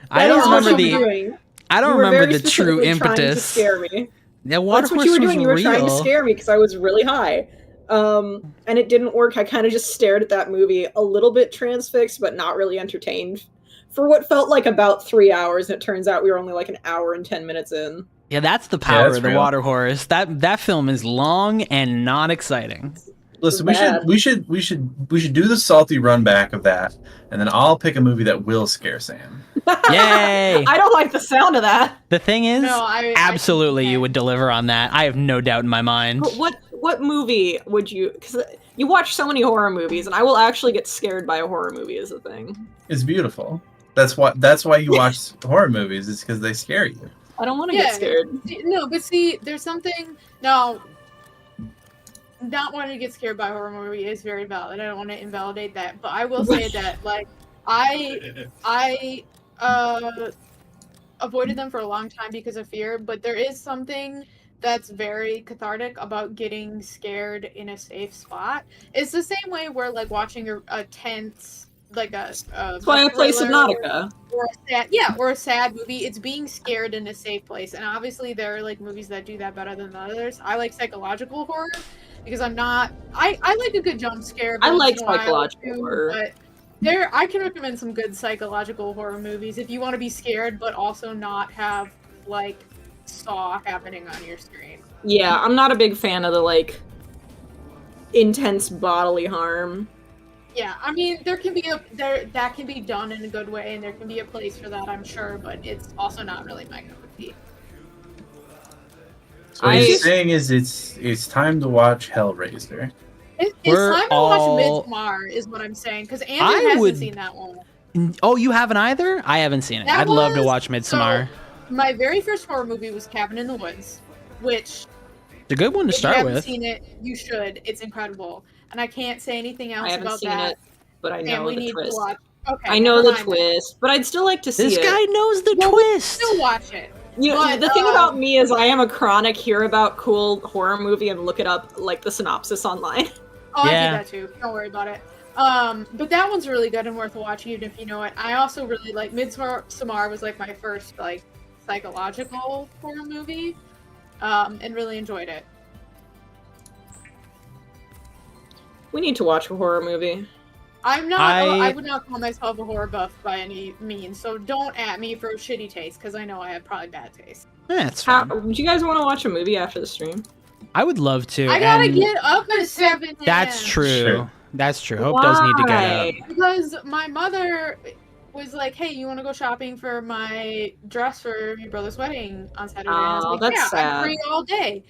I That don't is what remember you were the. doing. I don't You were remember very the true specifically trying to impetus. scare me. The water That's what horse you were was doing. You were trying to real. scare me because I was really high. And it didn't work. I kind of just stared at that movie, a little bit transfixed, but not really entertained, for what felt like about 3 hours. And it turns out we were only like an hour and 10 minutes in. Yeah, that's the power that's of the real. water horse. That film is long and not exciting. Listen, Bad. we should do the salty run back of that, and then I'll pick a movie that will scare Sam. Yay! I don't like the sound of that. The thing is, No, I absolutely, think you that- would deliver on that. I have no doubt in my mind. But what movie would you? Because you watch so many horror movies, and I will actually get scared by a horror movie as a thing. It's beautiful. That's why you watch horror movies. It's because they scare you. I don't want to Yeah. get scared. No, but see, there's something. No, not wanting to get scared by a horror movie is very valid. I don't want to invalidate that, but I will say that, like, I avoided them for a long time because of fear. But there is something that's very cathartic about getting scared in a safe spot. It's the same way where, like, watching a tense, like That's why I play Subnautica. or a sad movie. It's being scared in a safe place, and obviously there are like movies that do that better than others. I like psychological horror because I like a good jump scare. I once like in a while, psychological too, horror. But I can recommend some good psychological horror movies if you want to be scared but also not have like Saw happening on your screen. Yeah, I'm not a big fan of the like intense bodily harm. Yeah, I mean, there that can be done in a good way, and there can be a place for that, I'm sure, but it's also not really my cup of tea. So what he's saying is it's time to watch Hellraiser. It's time to watch Midsommar, is what I'm saying, because Andrew hasn't seen that one. Oh, you haven't either? I haven't seen it. I'd love to watch Midsommar. So, my very first horror movie was Cabin in the Woods, which... It's a good one to start with. If you haven't seen it, you should. It's incredible. And I can't say anything else about that. I haven't seen it, but I know the twist. Okay, I know the twist, but I'd still like to see it. This guy knows the twist. Still watch it. You know, the thing about me is I am a chronic hear about cool horror movie and look it up, like, the synopsis online. Oh, yeah. I do that too. Don't worry about it. But that one's really good and worth watching, even if you know it. I also really like Midsommar was like my first like psychological horror movie, and really enjoyed it. We need to watch a horror movie. I'm not. I would not call myself a horror buff by any means, so don't at me for shitty taste, because I know I have probably bad taste. That's fine. Would you guys want to watch a movie after the stream? I would love to. I gotta get up at 7 a.m. That's true. Sure. That's true. Hope does need to get up. Because my mother was like, "Hey, you want to go shopping for my dress for your brother's wedding on Saturday?" And I was like, that's sad. I'm free all day.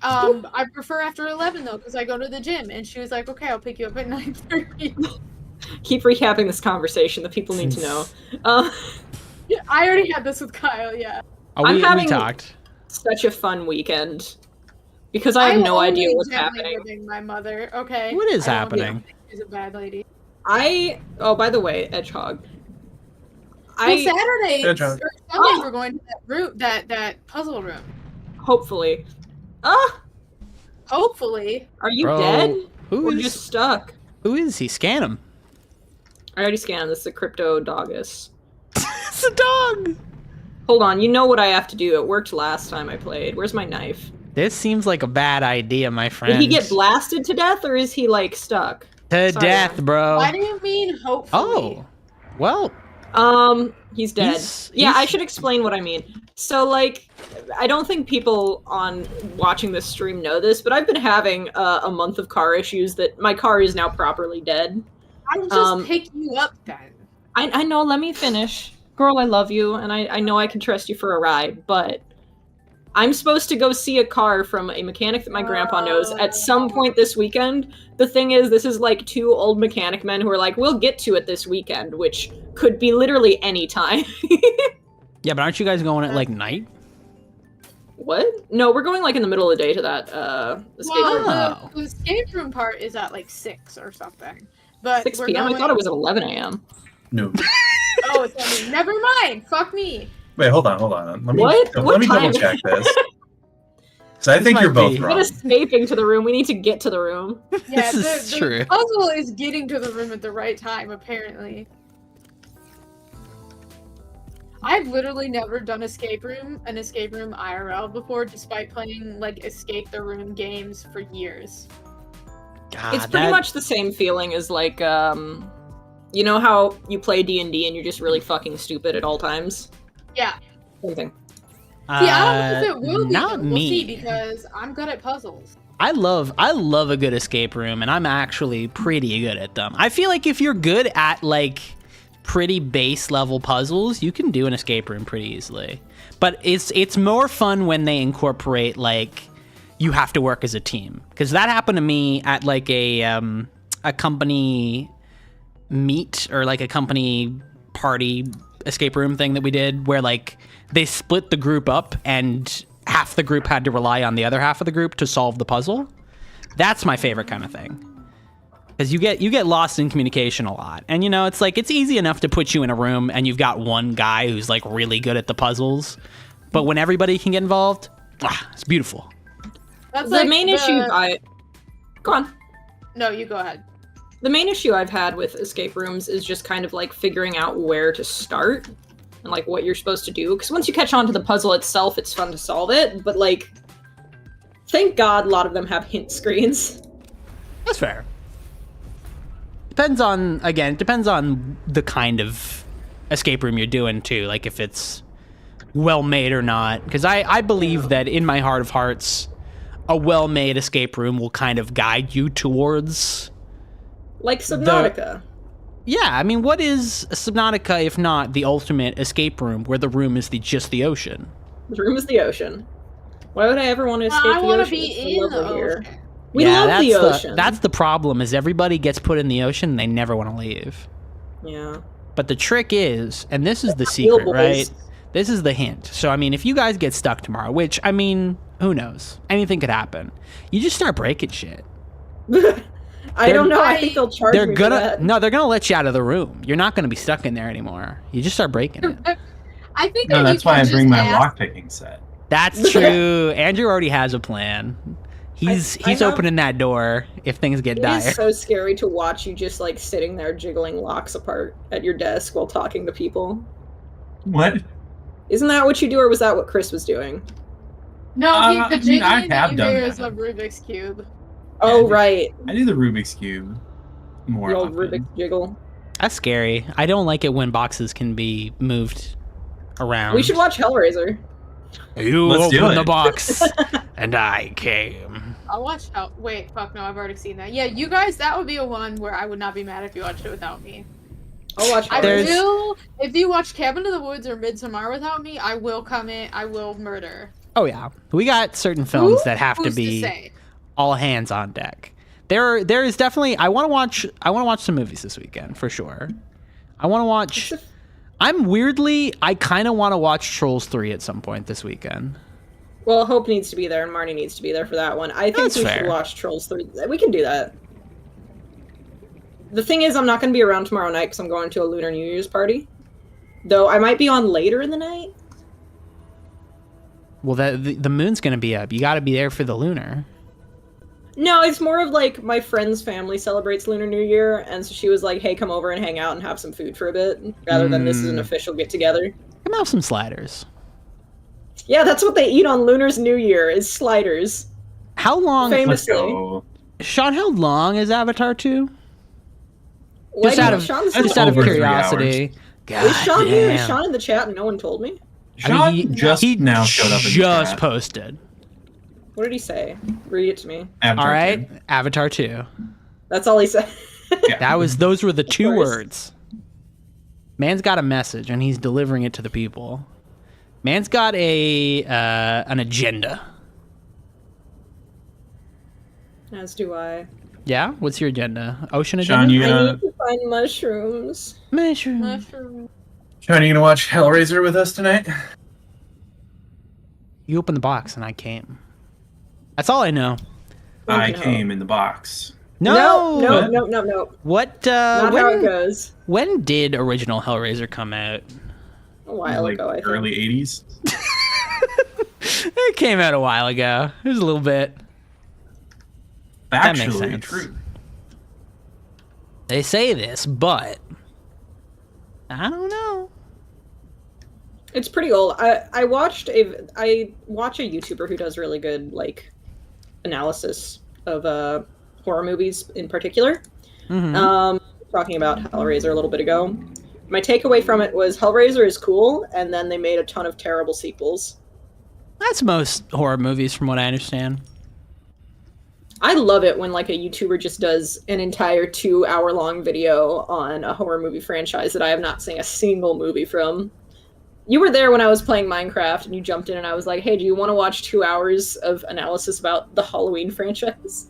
I prefer after 11 though, because I go to the gym. And she was like, "Okay, I'll pick you up at 9:30." Keep recapping this conversation. The people need to know. Yeah, I already had this with Kyle. Yeah. Oh, I'm having we talked. Such a fun weekend because I have no idea what's happening. My mother. Okay. What is happening? She's a bad lady. Oh, by the way, Edgehog. Saturday or Sunday we're going to that puzzle room. Hopefully. Hopefully. Are you dead? Who or is just stuck? Who is he? Scan him. I already scanned him. This is a crypto doggus. It's a dog. Hold on. You know what I have to do. It worked last time I played. Where's my knife? This seems like a bad idea, my friend. Did he get blasted to death, or is he, like, stuck? To death, bro. Why do you mean hopefully? Oh. Well. He's dead. I should explain what I mean. So, like, I don't think people on watching this stream know this, but I've been having a month of car issues that my car is now properly dead. I'll just pick you up then. I know, let me finish. Girl, I love you, and I know I can trust you for a ride, but I'm supposed to go see a car from a mechanic that my grandpa knows at some point this weekend. The thing is, this is like two old mechanic men who are like, we'll get to it this weekend, which could be literally any time. Yeah, but aren't you guys going at, like, night? What? No, we're going, like, in the middle of the day to that, escape room. The escape room part is at, like, 6 or something. But 6 p.m.? I thought it was at 11 a.m. No. Oh, it's never mind. Fuck me. Wait, hold on. Let me double check this. So I think you're both wrong. We're escaping to the room. We need to get to the room. Yeah, this is true. The puzzle is getting to the room at the right time, apparently. I've literally never done an escape room IRL before, despite playing, like, escape the room games for years. God, it's pretty much the same feeling as, like, you know how you play D&D and you're just really fucking stupid at all times? Yeah. Same thing. See, I don't know if it will be. Not we'll me. see, because I'm good at puzzles. I love a good escape room, and I'm actually pretty good at them. I feel like if you're good at, like, pretty base level puzzles, you can do an escape room pretty easily. But it's more fun when they incorporate, like, you have to work as a team, because that happened to me at, like, a company meet, or like a company party escape room thing that we did, where, like, they split the group up and half the group had to rely on the other half of the group to solve the puzzle. That's my favorite kind of thing, because you get lost in communication a lot. And, you know, it's like, it's easy enough to put you in a room and you've got one guy who's, like, really good at the puzzles, but when everybody can get involved, it's beautiful. That's the like main issue go on. No, you go ahead. The main issue I've had with escape rooms is just kind of, like, figuring out where to start and, like, what you're supposed to do. Because once you catch on to the puzzle itself, it's fun to solve it. But, like, thank God a lot of them have hint screens. That's fair. Depends on the kind of escape room you're doing, too. Like, if it's well made or not. Because I believe that in my heart of hearts, a well-made escape room will kind of guide you towards. Like Subnautica. Yeah, I mean, what is Subnautica if not the ultimate escape room where the room is just the ocean? The room is the ocean. Why would I ever want to escape the ocean? I want to It's be so in the lovely here. ocean. We love the ocean. That's the problem, is everybody gets put in the ocean and they never want to leave. Yeah. But the trick is, and this is the Real secret, boys. right? This is the hint. So, I mean, if you guys get stuck tomorrow, which, I mean, who knows? Anything could happen. You just start breaking shit. I don't know. I think they'll charge me for that. No, they're gonna let you out of the room. You're not gonna be stuck in there anymore. You just start breaking it. I think No, that that's you why I can bring just my ask- lockpicking set. That's true. Andrew already has a plan. He's I have- opening that door if things get It dire. is so scary to watch you just like sitting there jiggling locks apart at your desk while talking to people. What? Isn't that what you do, or was that what Chris was doing? No, I the mean, I jiggling have that done you do is that. a Rubik's Cube. Oh, I do- right. I do the Rubik's Cube more The old often. Rubik's jiggle. That's scary. I don't like it when boxes can be moved around. We should watch Hellraiser. You Let's do opened the it. box, and I came. I'll watch out. Wait, fuck no, I've already seen that. Yeah, you guys, that would be a one where I would not be mad if you watched it without me. I'll watch I Hellraiser. will, if you watch Cabin in the Woods or Midsommar without me, I will come in, I will murder. Oh yeah, we got certain films that have to Who's be say? all hands on deck. There is definitely. I want to watch some movies this weekend for sure. I want to watch. I kind of want to watch Trolls 3 at some point this weekend. Well, Hope needs to be there, and Marnie needs to be there for that one. I think That's we fair. should watch Trolls 3. We can do that. The thing is, I'm not going to be around tomorrow night because I'm going to a Lunar New Year's party. Though I might be on later in the night. Well, the moon's gonna be up. You got to be there for the lunar. No, it's more of like my friend's family celebrates Lunar New Year, and so she was like, hey, come over and hang out and have some food for a bit, rather than this is an official get-together. Come have some sliders. Yeah, that's what they eat on Lunar's New Year, is sliders. How long, Let's Famously. go. Sean? How long is Avatar 2? Why Just do you- out of Sean's just the- out of over 3 curiosity. God Is Sean here? Is damn. Sean in the chat and no one told me? Sean he now showed up in the just chat. posted. What did he say? Read it to me. Avatar All right, 2. Avatar 2. That's all he said. Yeah. Those were the two course. words. Man's got a message and he's delivering it to the people. Man's got an agenda. As do I. Yeah, what's your agenda? Ocean Sean, agenda. you I gonna need to find mushrooms. Mushroom. Mushroom. Sean, you gonna watch Hellraiser with us tonight? You opened the box and I came. That's all I know. I No. came in the box. No, No. What? Not how it goes. When did original Hellraiser come out? A while Like ago, I think. early 80s. It came out a while ago. It was a little bit. That makes Factually sense. true. They say this, but I don't know. It's pretty old. I watch a YouTuber who does really good like analysis of horror movies in particular. Mhm. Talking about Hellraiser a little bit ago. My takeaway from it was Hellraiser is cool, and then they made a ton of terrible sequels. That's most horror movies, from what I understand. I love it when like a YouTuber just does an entire 2-hour-long video on a horror movie franchise that I have not seen a single movie from. You were there when I was playing Minecraft, and you jumped in, and I was like, "Hey, do you want to watch 2 hours of analysis about the Halloween franchise?"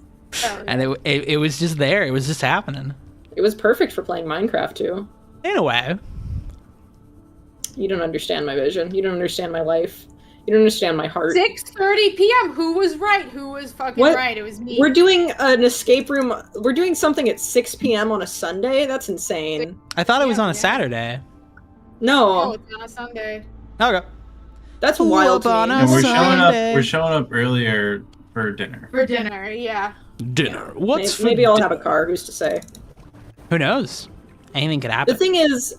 And it was just there. It was just happening. It was perfect for playing Minecraft too. In a way. You don't understand my vision. You don't understand my life. You don't understand my heart. 6:30 p.m. Who was right? Who was fucking What? right? It was me. We're doing an escape room. We're doing something at 6 p.m. on a Sunday. That's insane. I thought it was Yeah, on a yeah. Saturday. Oh, No, it's on a Sunday. Okay. that's Pull wild to up on me. a And Sunday. we're showing up earlier for dinner. For dinner, yeah. Dinner. What's for Maybe I'll have a car. Who's to say? Who knows? Anything could The happen. thing is,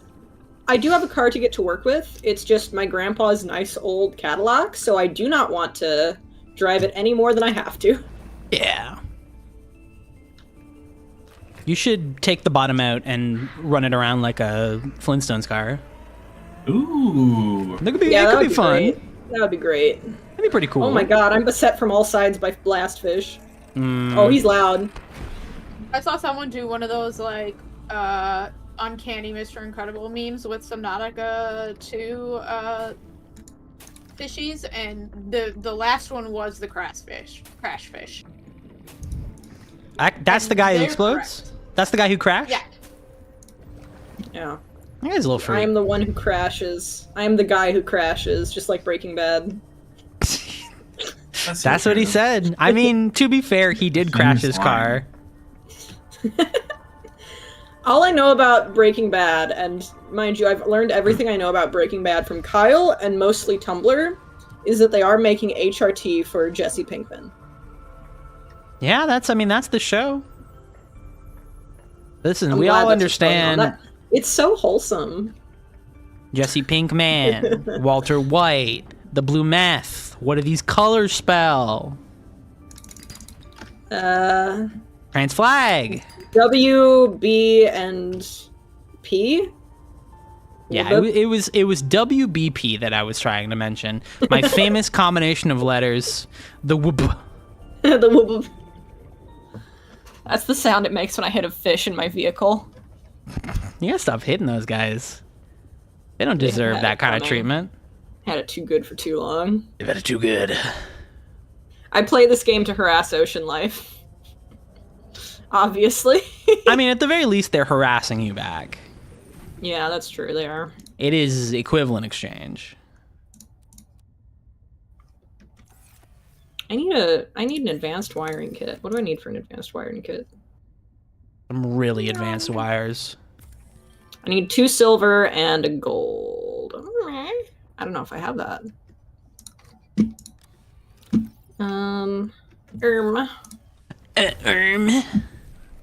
I do have a car to get to work with. It's just my grandpa's nice old Cadillac, so I do not want to drive it any more than I have to. Yeah. You should take the bottom out and run it around like a Flintstones car. Ooh. It could be, Yeah, it that could would be fun. great. That would be great. It'd be pretty cool. Oh my god, I'm beset from all sides by blastfish. Mm. Oh, he's loud. I saw someone do one of those, like, uncanny Mr. Incredible memes with Subnautica 2 fishies, and the last one was the crash fish. That's the guy who They're explodes? correct. That's the guy who crashed? Yeah. Yeah. That guy's a little I freak. am the one who crashes. I am the guy who crashes, just like Breaking Bad. That's what he said. I mean, to be fair, he did crash his car. All I know about Breaking Bad, and mind you, I've learned everything I know about Breaking Bad from Kyle and mostly Tumblr, is that they are making HRT for Jesse Pinkman. Yeah, that's the show. Listen, I'm we glad all that's what's going on. understand It's so wholesome. Jesse Pinkman, Walter White, the blue meth. What do these colors spell? Trans flag. W, B, and P? Yeah, Well, it was WBP that I was trying to mention. My famous combination of letters, the whoop. The whoop. That's the sound it makes when I hit a fish in my vehicle. You gotta stop hitting those guys. They don't deserve that kind of treatment. Had it too good for too long. They've had it too good. I play this game to harass Ocean Life. Obviously. I mean, at the very least, they're harassing you back. Yeah, that's true, they are. It is equivalent exchange. I need an advanced wiring kit. What do I need for an advanced wiring kit? Some really advanced wires. I need 2 silver and a gold. I don't know if I have that. I'm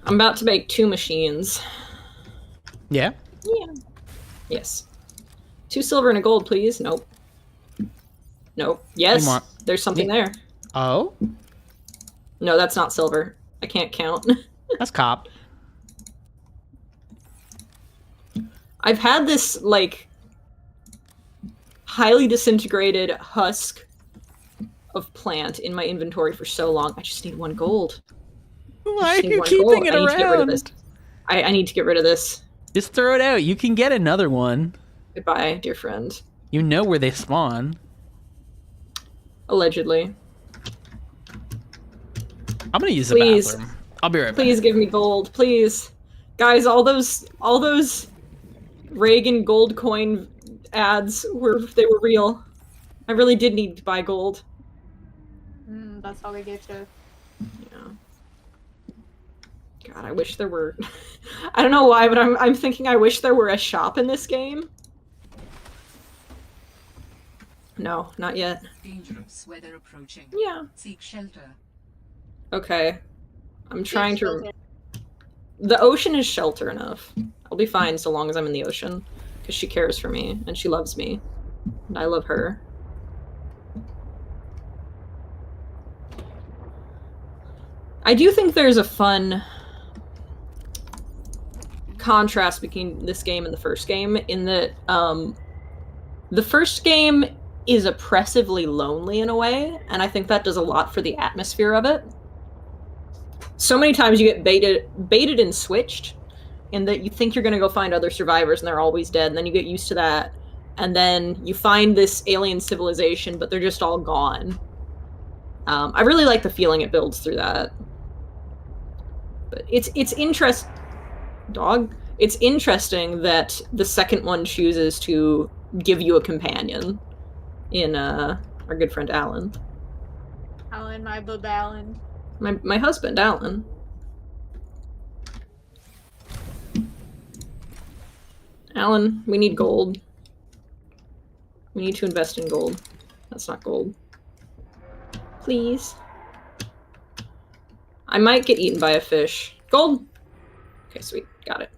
about to make 2 machines. Yeah? Yeah. Yes. 2 silver and a gold, please. Nope. Nope. Yes. want? There's something there. Oh? No, that's not silver. I can't count. That's cop. I've had this, like, highly disintegrated husk of plant in my inventory for so long. I just need 1 gold. Why are you keeping it I need to get rid of around? this. I need to get rid of this. Just throw it out. You can get another one. Goodbye, dear friend. You know where they spawn. Allegedly. I'm gonna use the Please. bathroom. I'll be right back. Please give me gold, please. Guys, all those Reagan gold coin ads were real. I really did need to buy gold. That's how they get you. Yeah. God, I wish there were. I don't know why, but I'm thinking I wish there were a shop in this game. No, not yet. Dangerous weather approaching. Yeah. Seek shelter. Okay. I'm trying to. The ocean is shelter enough. I'll be fine so long as I'm in the ocean, because she cares for me and she loves me, and I love her. I do think there's a fun contrast between this game and the first game, in that the first game is oppressively lonely in a way, and I think that does a lot for the atmosphere of it. So many times you get baited and switched, in that you think you're going to go find other survivors and they're always dead, and then you get used to that, and then you find this alien civilization, but they're just all gone. I really like the feeling it builds through that. But it's interesting that the second one chooses to give you a companion in our good friend Alan. Alan, my bub Alan. My husband, Alan. Alan, we need gold. We need to invest in gold. That's not gold. Please. I might get eaten by a fish. Gold! Okay, sweet. Got it.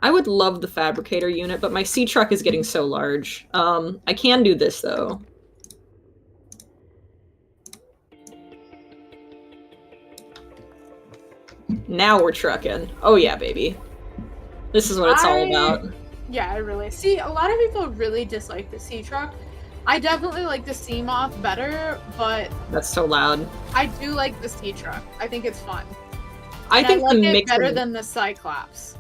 I would love the fabricator unit, but my sea truck is getting so large. I can do this, though. Now we're trucking. Oh yeah, baby. This is what it's all about. Yeah, I really see. A lot of people really dislike the sea truck, I definitely like the sea moth better, but That's so loud. I do like the sea truck. I think it's fun. I think like the it mix better of- than the Cyclops.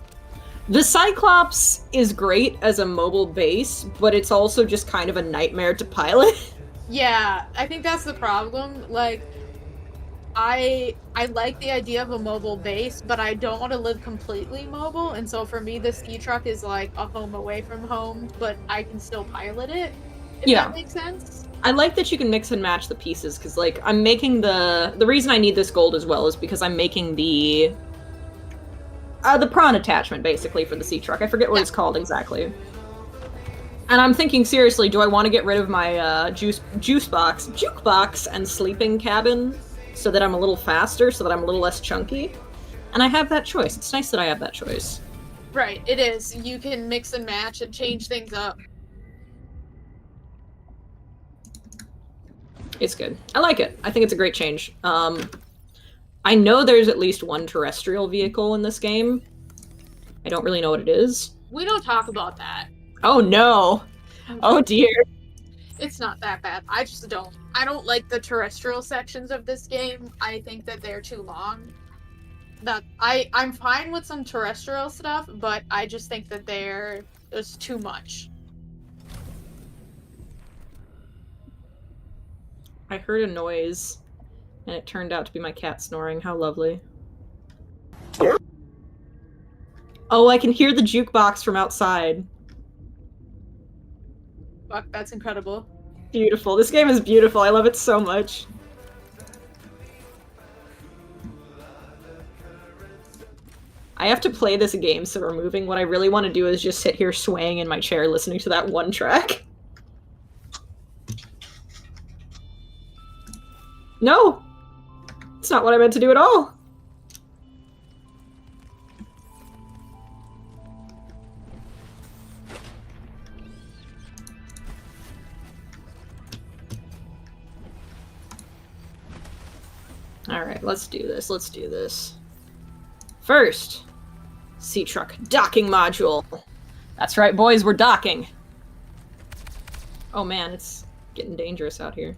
The Cyclops is great as a mobile base, but it's also just kind of a nightmare to pilot. Yeah, I think that's the problem. Like, I like the idea of a mobile base, but I don't want to live completely mobile, and so for me, the ski truck is like a home away from home, but I can still pilot it. If Yeah. that makes sense. I like that you can mix and match the pieces, because, like, I'm making the reason I need this gold as well is because I'm making the prawn attachment, basically, for the sea truck. I forget what it's called exactly. And I'm thinking seriously, do I want to get rid of my jukebox and sleeping cabin so that I'm a little faster, so that I'm a little less chunky? And I have that choice. It's nice that I have that choice. Right, it is. You can mix and match and change things up. It's good. I like it. I think it's a great change. I know there's at least one terrestrial vehicle in this game. I don't really know what it is. We don't talk about that. Oh no! Oh dear. It's not that bad. I just don't. I don't like the terrestrial sections of this game. I think that they're too long. I'm fine with some terrestrial stuff, but I just think that there's too much. I heard a noise, and it turned out to be my cat snoring. How lovely. Oh, I can hear the jukebox from outside. Fuck, that's incredible. Beautiful. This game is beautiful. I love it so much. I have to play this game so we're moving. What I really want to do is just sit here swaying in my chair listening to that one track. No! It's not what I meant to do at all! Alright, let's do this, let's do this. First, sea truck docking module. That's right, boys, we're docking. Oh man, it's getting dangerous out here.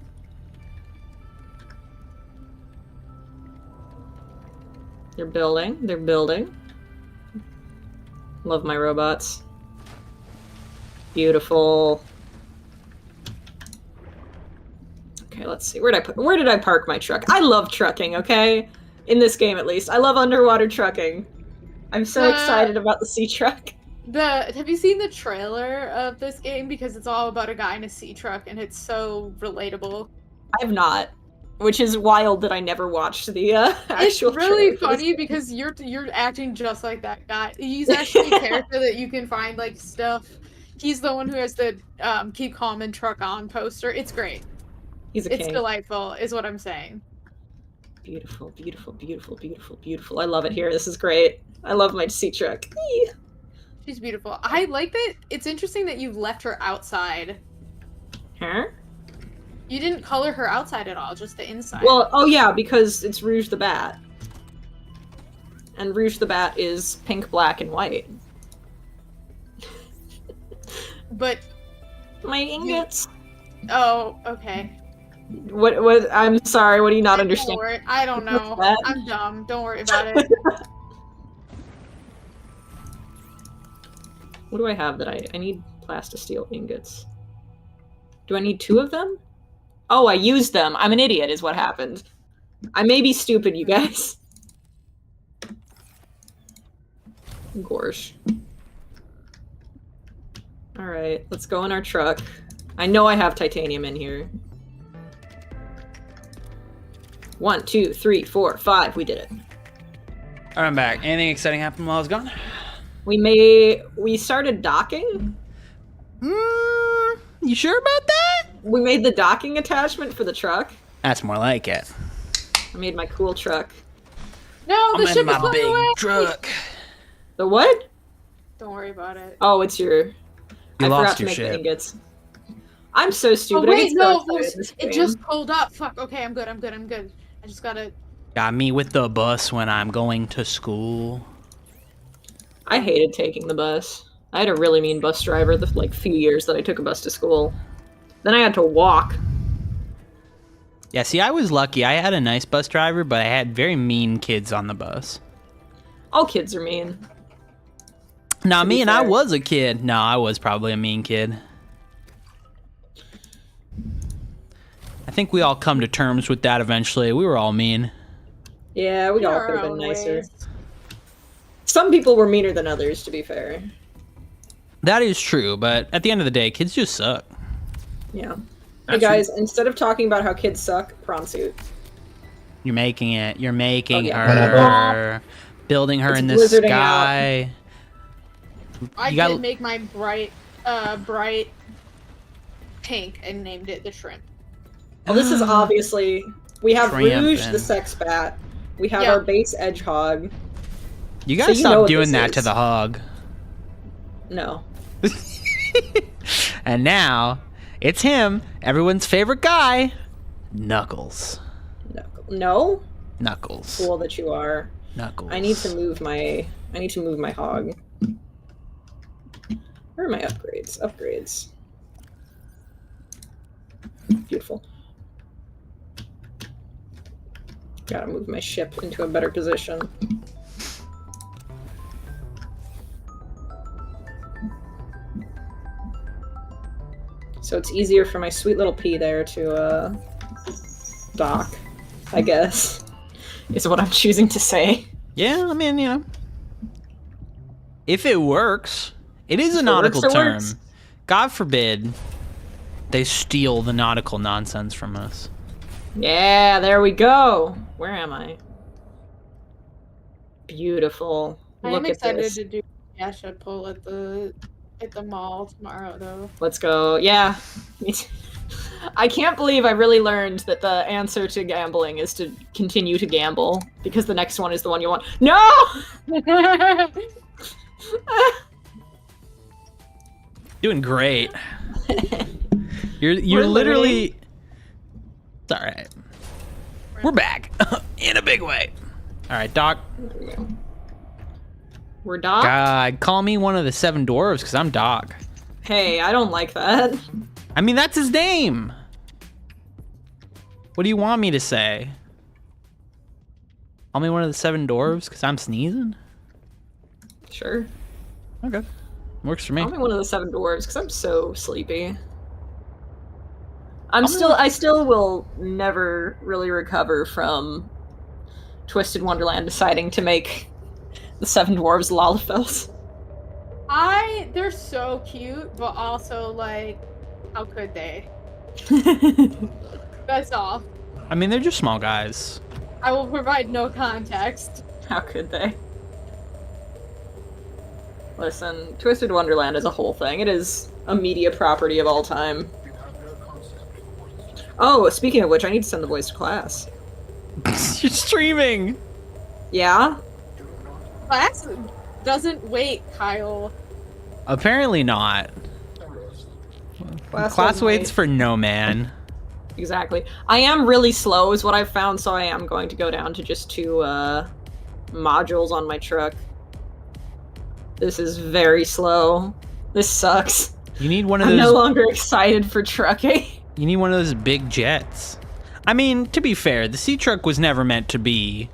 They're building, they're building. Love my robots. Beautiful. Okay, let's see. Where did I park my truck? I love trucking, okay? In this game, at least. I love underwater trucking. I'm so excited about the sea truck. Have you seen the trailer of this game? Because it's all about a guy in a sea truck, and it's so relatable. I have not. Which is wild that I never watched the actual It's really trailer. funny because you're acting just like that guy. He's actually a character that you can find, like, stuff. He's the one who has the Keep Calm and Truck On poster. It's great. He's a king. It's delightful, is what I'm saying. Beautiful, beautiful, beautiful, beautiful, beautiful. I love it here. This is great. I love my sea truck. Eee. She's beautiful. I like that. It's interesting that you left her outside. Huh? You didn't color her outside at all, just the inside. Well, oh yeah, because it's Rouge the Bat. And Rouge the Bat is pink, black, and white. But My ingots. oh, okay. What, I'm sorry, what do you not understand? I don't know. What's that? I'm dumb. Don't worry about it. What do I have that I need plastisteel ingots? Do I need 2 of them? Oh, I used them. I'm an idiot is what happened. I may be stupid, you guys. Gorsh. Alright, let's go in our truck. I know I have titanium in here. 1, 2, 3, 4, 5. We did it. All right, I'm back. Anything exciting happened while I was gone? We started docking? You sure about that? We made the docking attachment for the truck. That's more like it. I made my cool truck. No, the I'm ship in is my flying big away. truck. The what? Don't worry about it. Oh, it's your... I forgot lost to your make the ship. ingots. I'm so Oh stupid. I wait, get so no, excited in this it game. just pulled up. Fuck. Okay, I'm good. I just gotta. Got me with the bus when I'm going to school. I hated taking the bus. I had a really mean bus driver the few years that I took a bus to school. Then I had to walk. Yeah, see, I was lucky. I had a nice bus driver, but I had very mean kids on the bus. All kids are mean. Nah, To be me and I fair. was a kid. No, I was probably a mean kid. I think we all come to terms with that eventually. We were all mean. Yeah, we In all our could have been own nicer. ways. Some people were meaner than others, to be fair. That is true, but at the end of the day, kids just suck. Yeah. Hey That's guys, instead of talking about how kids suck, prom suit. You're making it. You're making yeah. her. Building her It's in the blizzarding sky. I You got- did make my bright pink and named it the shrimp. Well, this is obviously... We have Rouge, the Shrimping. sex bat. We have Yeah. our base edgehog. You So gotta you know stop what doing this that to is. the hog. No. And now, it's him, everyone's favorite guy, Knuckles. No? Knuckles. Fool that you are. Knuckles. I need to move my hog. Where are my upgrades? Upgrades. Beautiful. Gotta move my ship into a better position. So it's easier for my sweet little pea there to dock, I guess. Is what I'm choosing to say. Yeah, I mean, you know. If it works, it is a If it nautical works, it term. works. God forbid they steal the nautical nonsense from us. Yeah, there we go. Where am I? Beautiful. I Look am at excited this. to do Yasha pull at the mall tomorrow though. Let's go. Yeah. Me too. I can't believe I really learned that the answer to gambling is to continue to gamble because the next one is the one you want. No! Doing great. You're We're literally. It's all right. We're back in a big way. All right, Doc. We're Doc? God, call me one of the 7 dwarves because I'm Doc. Hey, I don't like that. I mean, that's his name. What do you want me to say? Call me one of the 7 dwarves because I'm sneezing? Sure. Okay. Works for me. I'll be one of the 7 dwarves because I'm so sleepy. I still will never really recover from Twisted Wonderland deciding to make the 7 dwarves Lalafels. They're so cute, but also like, how could they? That's all. I mean, they're just small guys. I will provide no context. How could they? Listen, Twisted Wonderland is a whole thing. It is a media property of all time. You have no concept for voice. Oh, speaking of which, I need to send the boys to class. You're streaming. Yeah? Do not. Class doesn't wait, Kyle. Apparently not. Arrest. Class doesn't waits wait. for no man. Exactly. I am really slow is what I've found, so I am going to go down to just 2 modules on my truck. This is very slow. This sucks. You need one of I'm those. no longer excited for trucking. You need one of those big jets. I mean, to be fair, the sea truck was never meant to be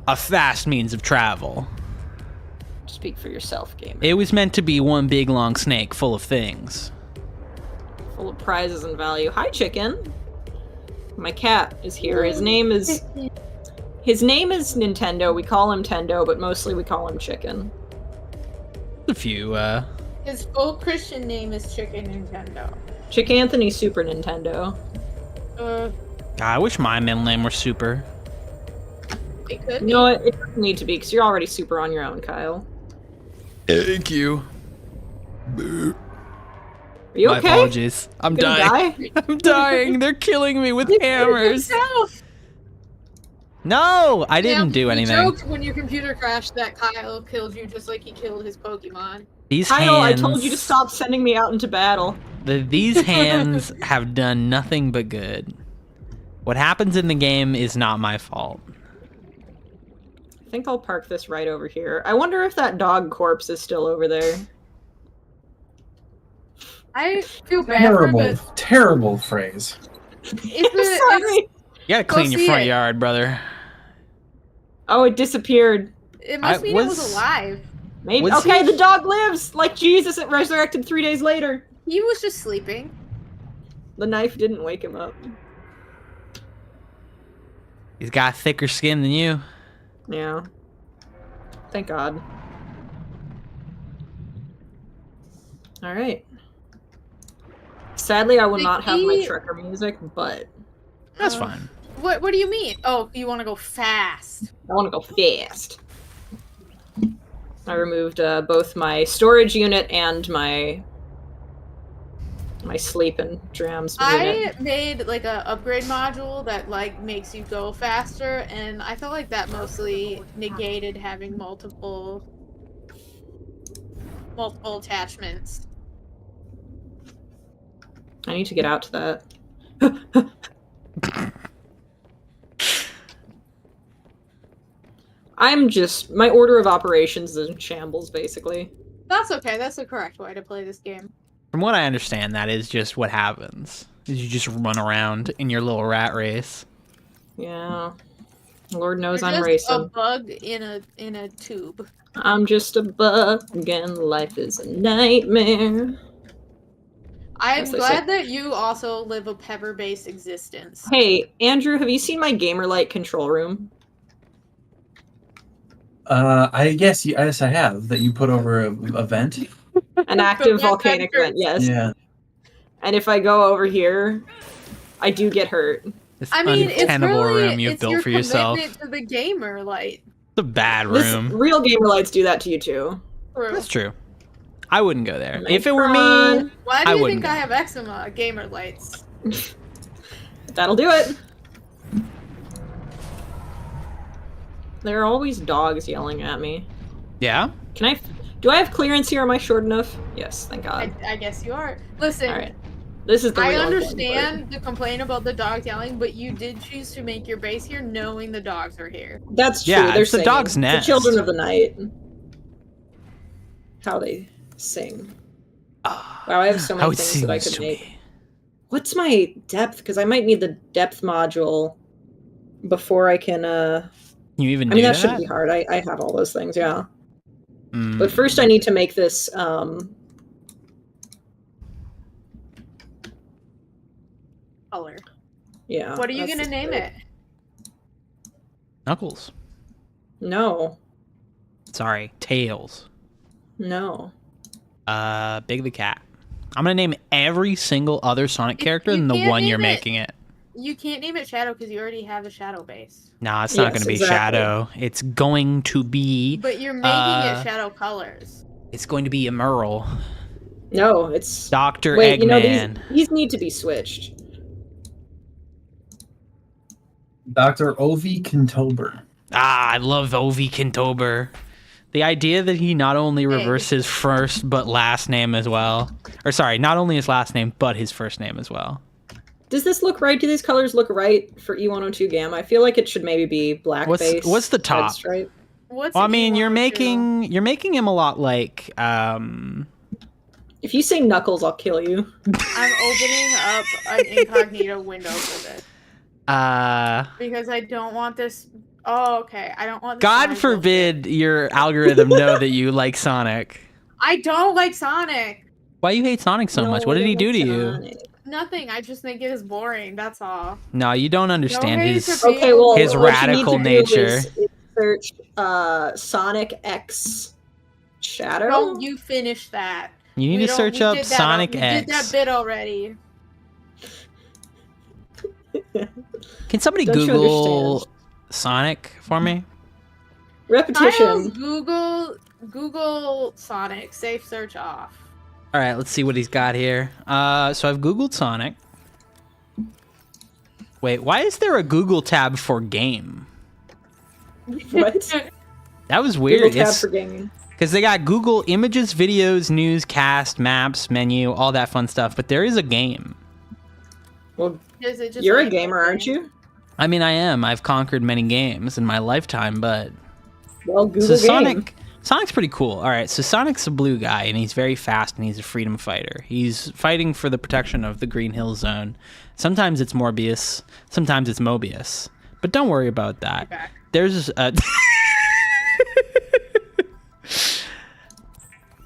a fast means of travel. Speak for yourself, gamer. It was meant to be one big long snake full of things. Full of prizes and value. Hi, chicken. My cat is here. His name is Nintendo. We call him Tendo, but mostly we call him Chicken. A few, His full Christian name is Chicken Nintendo. Chick Anthony Super Nintendo. God, I wish my middle name were Super. It could. No, it doesn't need to be, because you're already super on your own, Kyle. Thank you. Are you My okay? apologies. I'm You gonna dying. die? I'm dying. They're killing me with hammers. Yourself. No, I didn't do You anything. joked when your computer crashed that Kyle killed you just like he killed his Pokemon. These Kyle, hands. I told you to stop sending me out into battle. These hands have done nothing but good. What happens in the game is not my fault. I think I'll park this right over here. I wonder if that dog corpse is still over there. I feel bad for Terrible, it. terrible phrase. It's Sorry. You gotta clean your see front it. yard, brother. Oh, it disappeared. it must mean it was alive. Maybe. Was Okay, he- the dog lives like Jesus. It resurrected 3 days later. He was just sleeping. The knife didn't wake him up. He's got thicker skin than you. Yeah. Thank God. All right. Sadly, I will not have my trucker music, but That's fine. What do you mean? Oh, you want to go fast? I want to go fast. I removed both my storage unit and my sleep and drams unit. I made like a upgrade module that like makes you go faster, and I felt like that mostly negated having multiple attachments. I need to get out to that. My order of operations is in shambles, basically. That's okay. That's the correct way to play this game. From what I understand, that is just what happens. Is you just run around in your little rat race. Yeah. Lord knows You're I'm just racing. a bug in a tube. I'm just a bug and life is a nightmare. I'm As they glad say. that you also live a pepper-based existence. Hey, Andrew, have you seen my Gamerlight control room? Yes, I have. That you put over a vent. An active That volcanic vent vent, yes. Yeah. And if I go over here, I do get hurt. This I mean, it's untenable really room you've it's built your for yourself. commitment to the gamer light. It's a bad This, room. real Gamerlights do that to you too. True. That's true. I wouldn't go there. If it were Micron. me, Why do I you wouldn't think I go. have eczema? Gamer lights. That'll do it. There are always dogs yelling at me. yeah. Do I have clearance here? Am I short enough? Yes, thank God. I guess you are. Listen, Alright. This is the I real understand the complaint about the dogs yelling, but you did choose to make your base here knowing the dogs are here. part. That's true. Yeah, They're it's the singing. dog's nest. The children of the night. How they sing. Wow, I have so How many it things that I sings could to make. me. What's my depth? Because I might need the depth module before I can. You even I mean, do that shouldn't be hard. I have all those things, yeah. Mm. But first, I need to make this. Color. Yeah. What are you that's gonna the name thing. it? Knuckles. No. Sorry, Tails. No. Big the Cat. I'm gonna name every single other Sonic character you than the can't one you're name it- making it. You can't name it Shadow because you already have a Shadow base. Nah, it's not Yes, gonna be exactly. Shadow. It's going to be. But you're making it Shadow colors. It's going to be Emerald. No, it's. Dr. Wait, Eggman. you know, these need to be switched. Dr. Ovi Kintober. Ah, I love Ovi Kintober. The idea that he not only reversed his first but last name as well. Or sorry, not only his last name, but his first name as well. Does this look right? Do these colors look right for E102 Gamma? I feel like it should maybe be black base. What's the red top? stripe. What's Well, I mean, E102? you're making him a lot like If you say Knuckles, I'll kill you. I'm opening up an incognito window for this because I don't want this. Oh, okay. I don't want. This God Sonic forbid your algorithm know that you like Sonic. bullshit. I don't like Sonic. Why you hate Sonic so much? What did he do to you? Sonic. Nothing. I just think it is boring. That's all. No, you don't understand hate his. for Okay, well, His what you need radical to do nature. is search Sonic X Shadow. Don't you finish that? You need We to don't- search we up did that Sonic We did that X. bit already. Can somebody Don't you Google understand? Sonic for me? Repetition. Google Sonic. Safe search off. All right, let's see what he's got here. So I've Googled Sonic. Wait, why is there a Google tab for game? What? That was weird. Google tab for gaming. Because they got Google Images, Videos, News, Cast, Maps, Menu, all that fun stuff. But there is a game. Well, Is it just you're a like gamer, aren't you? I mean, I am. I've conquered many games in my lifetime, but Well, Google so game. Sonic's pretty cool. All right, so Sonic's a blue guy, and he's very fast, and he's a freedom fighter. He's fighting for the protection of the Green Hill Zone. Sometimes it's Morbius, sometimes it's Mobius. But don't worry about that. There's a...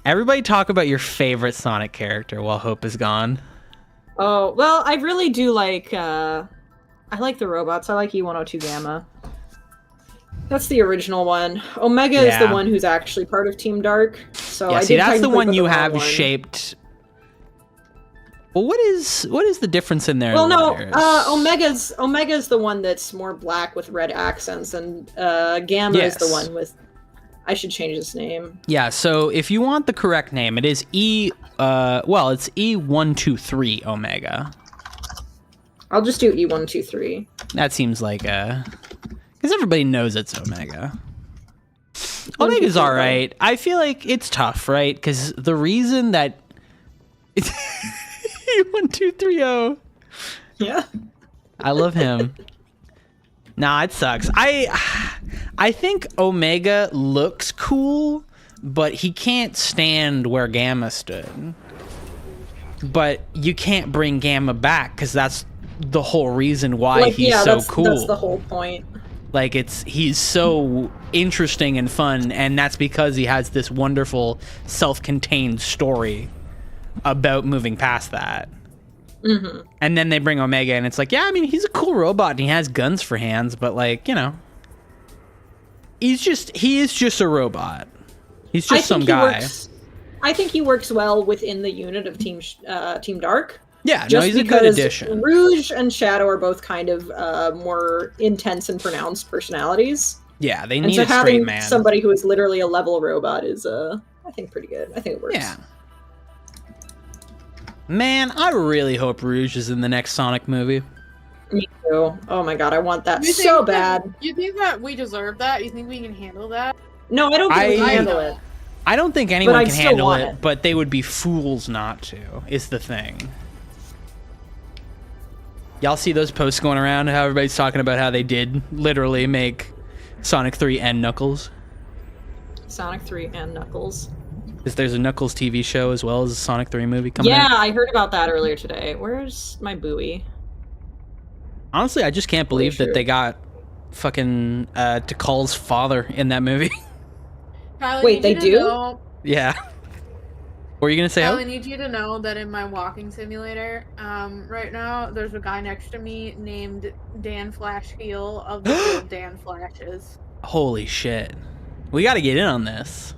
Everybody talk about your favorite Sonic character while Hope is gone. Oh, well, I really do like, I like the robots. I like E102 Gamma. That's the original one. Omega is the one who's actually part of Team Dark. So yeah, I see, did that's the one you have one. shaped. Well, what is the difference in there? Well, no, Omega's the one that's more black with red accents, and Gamma is the one with. I should change his name. Yeah, so if you want the correct name, it is it's E123 Omega. I'll just do E123. That seems like because everybody knows it's Omega. Omega's all right. I feel like it's tough, right? Because the reason that it's E1230. Yeah. I love him. Nah, it sucks. I think Omega looks cool, but he can't stand where Gamma stood. But you can't bring Gamma back because that's the whole reason why he's so cool. That's the whole point. Like he's so interesting and fun, and that's because he has this wonderful self-contained story about moving past that. Mm-hmm. And then they bring Omega, and it's like, yeah, I mean, he's a cool robot, and he has guns for hands, but like, you know, he is just a robot. He's just some guy. I think he works well within the unit of Team Dark. Yeah, no, he's a good addition. Rouge and Shadow are both kind of more intense and pronounced personalities. Yeah, they need a straight man. Somebody who is literally a level robot is, I think, pretty good. I think it works. Yeah. Man, I really hope Rouge is in the next Sonic movie. Me too. Oh my god, I want that so bad. You think that we deserve that? You think we can handle that? No, I don't think we can handle it. I don't think anyone can handle it, but they would be fools not to, is the thing. Y'all see those posts going around, how everybody's talking about how they did literally make Sonic 3 and Knuckles? Sonic 3 and Knuckles. There's a Knuckles TV show as well as a Sonic 3 movie coming out. Yeah, I heard about that earlier today. Where's my buoy? Honestly, I just can't believe that they got fucking Tikal's father in that movie. Kylie, wait, they do? Yeah. What were you gonna say? I need you to know that in my walking simulator, right now, there's a guy next to me named Dan Flashfield of the field Dan Flashes. Holy shit. We gotta get in on this.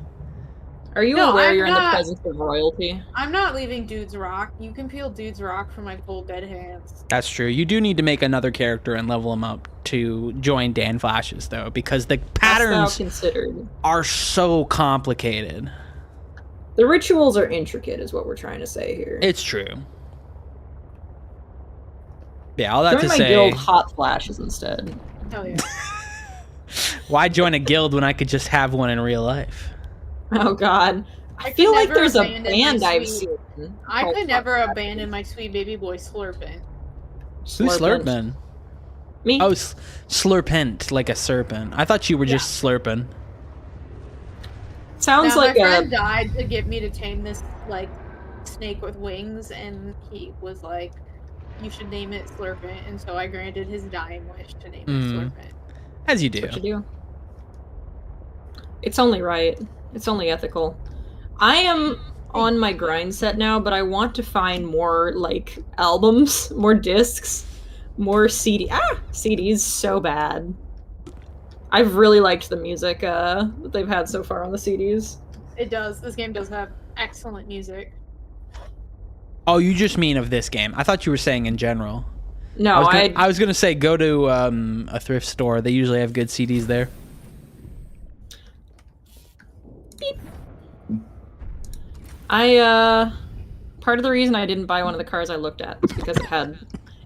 Are you aware you're in the presence of royalty? I'm not leaving Dude's Rock. You can peel Dude's Rock from my cold dead hands. That's true. You do need to make another character and level him up to join Dan Flashes, though, because the patterns are so complicated. The rituals are intricate, is what we're trying to say here. It's true. Yeah, all that to say. Join my guild Hot Flashes instead. Hell yeah. Why join a guild when I could just have one in real life? Oh god. I feel like there's a band I've seen. I could never abandon my sweet baby boy Slurpin. Who's Slurpin? Me? Oh, Slurpent, like a serpent. I thought you were just slurping. Sounds like my friend died to get me to tame this like snake with wings, and he was like, "You should name it Slurpent," and so I granted his dying wish to name it Slurpent. As you do. That's what you do. It's only right. It's only ethical. I am on my grind set now, but I want to find more like albums, more discs, more CDs so bad. I've really liked the music that they've had so far on the CDs. It does. This game does have excellent music. Oh, you just mean of this game. I thought you were saying in general. No, I was gonna say go to a thrift store. They usually have good CDs there. Beep. Part of the reason I didn't buy one of the cars I looked at was because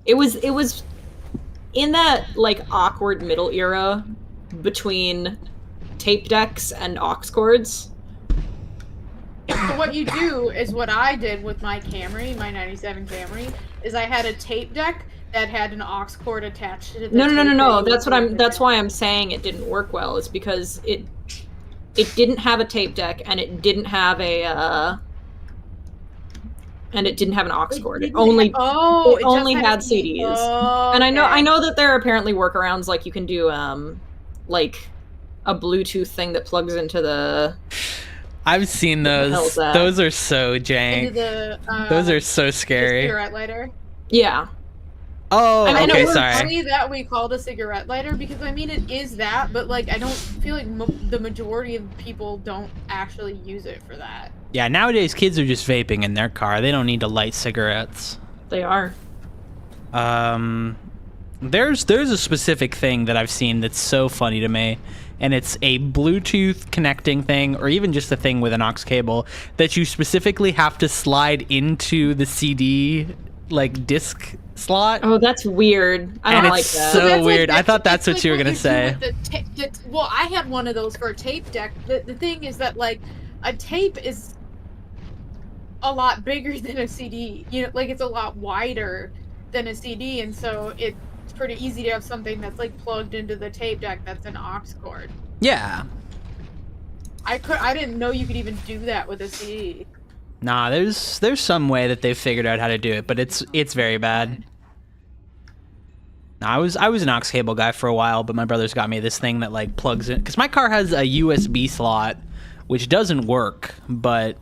it was in that like awkward middle era between tape decks and aux cords. So what you do is what I did with my Camry, my 97 Camry, is I had a tape deck that had an aux cord attached to it. No. That's why I'm saying it didn't work well. It's because it it didn't have a tape deck, and it didn't have an aux cord. It only had CDs. Oh, and okay. I know that there are apparently workarounds, like you can do like a Bluetooth thing that plugs into the. I've seen those. Those are so jank. Those are so scary. Cigarette lighter. Yeah. Oh, I mean, okay, it was sorry. funny that we called a cigarette lighter because I mean it is that, but like I don't feel like the majority of people don't actually use it for that. Yeah, nowadays kids are just vaping in their car. They don't need to light cigarettes. They are. There's a specific thing that I've seen that's so funny to me, and it's a Bluetooth connecting thing, or even just a thing with an aux cable that you specifically have to slide into the CD like disc slot. Oh, that's weird. I don't like that. So that's weird. Like, I thought that's like what you were gonna say. Well, I had one of those for a tape deck. The thing is that like a tape is a lot bigger than a CD. You know, like it's a lot wider than a CD, and so it's pretty easy to have something that's like plugged into the tape deck that's an aux cord. Yeah. I didn't know you could even do that with a CD. Nah, there's some way that they've figured out how to do it, but it's very bad. Nah, I was an aux cable guy for a while, but my brother's got me this thing that like plugs in, because my car has a USB slot, which doesn't work, but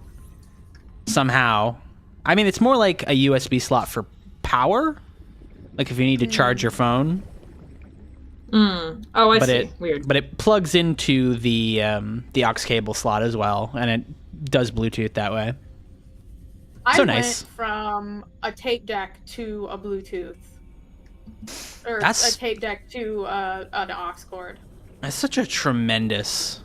somehow, I mean, it's more like a USB slot for power, like if you need to charge your phone. Oh, I see. Weird. But it plugs into the aux cable slot as well, and it does Bluetooth that way. I nice. went from a tape deck to a Bluetooth, or a tape deck to an aux cord. That's such a tremendous.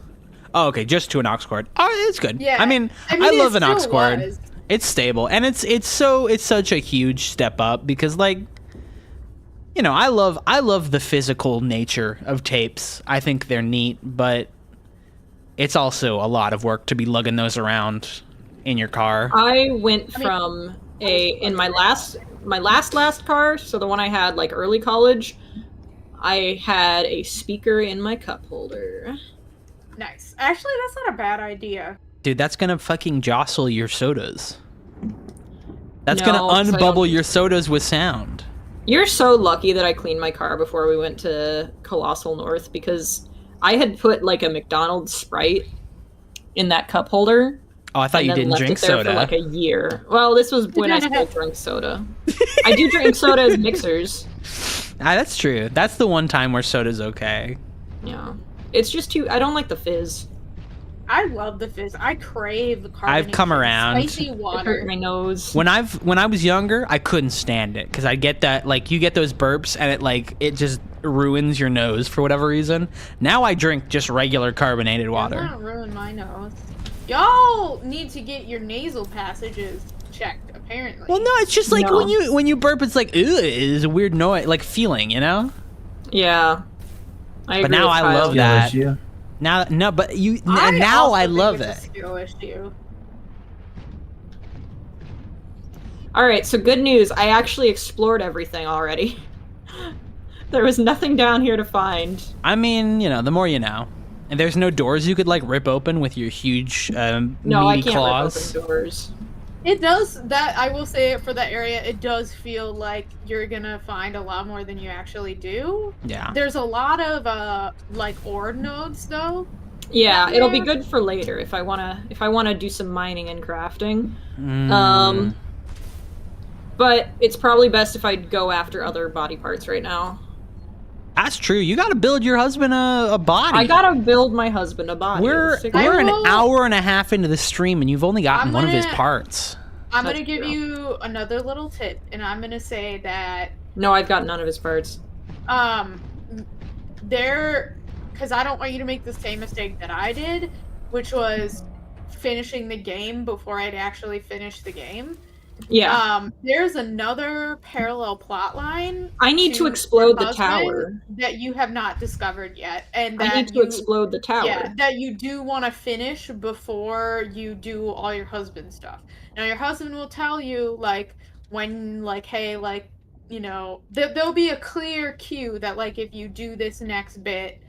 Oh, okay, just to an aux cord. Oh, it's good. Yeah. I mean I love an aux cord. It's stable, and it's such a huge step up because, like, you know, I love the physical nature of tapes. I think they're neat, but it's also a lot of work to be lugging those around in your car. I went from in my last car, so the one I had like early college, I had a speaker in my cup holder. Nice. Actually, that's not a bad idea. Dude, that's gonna fucking jostle your sodas. That's gonna unbubble your sodas with sound. You're so lucky that I cleaned my car before we went to Colossal North, because I had put like a McDonald's Sprite in that cup holder. Oh, I thought you didn't drink soda. For like a year. Well, this was when I still drank soda. I do drink soda as mixers. That's true. That's the one time where soda's okay. Yeah. It's just too... I don't like the fizz. I love the fizz. I crave the carbonated I've come around. spicy water. It hurt my nose. When I was younger, I couldn't stand it because I get that, like, you get those burps and it just ruins your nose for whatever reason. Now I drink just regular carbonated water. It won't ruin my nose. Y'all need to get your nasal passages checked, apparently. Well, no, it's just like when you burp, it's like, ugh, it's a weird noise, like feeling, you know? Yeah. But now I love that. Now, no, but now I love it. It's a skill issue. All right, so good news. I actually explored everything already. There was nothing down here to find. I mean, you know, the more you know. And there's no doors you could like rip open with your huge no, I can't claws. rip open doors. It does that. I will say it for that area. It does feel like you're gonna find a lot more than you actually do. Yeah. There's a lot of like ore nodes though. Yeah, it'll be good for later if I wanna do some mining and crafting. But it's probably best if I go after other body parts right now. That's true. You got to build your husband a body. I gotta build my husband a body. We're an hour and a half into the stream, and you've only gotten one of his parts. I'm gonna give you another little tip, and I'm gonna say that. No, I've got none of his parts. Because I don't want you to make the same mistake that I did, which was finishing the game before I'd actually finished the game. Yeah. There's another parallel plot line. I need to explode the tower that you have not discovered yet, and that I need to explode the tower. Yeah, that you do want to finish before you do all your husband stuff. Now, your husband will tell you when hey, you know, there'll be a clear cue that if you do this next bit,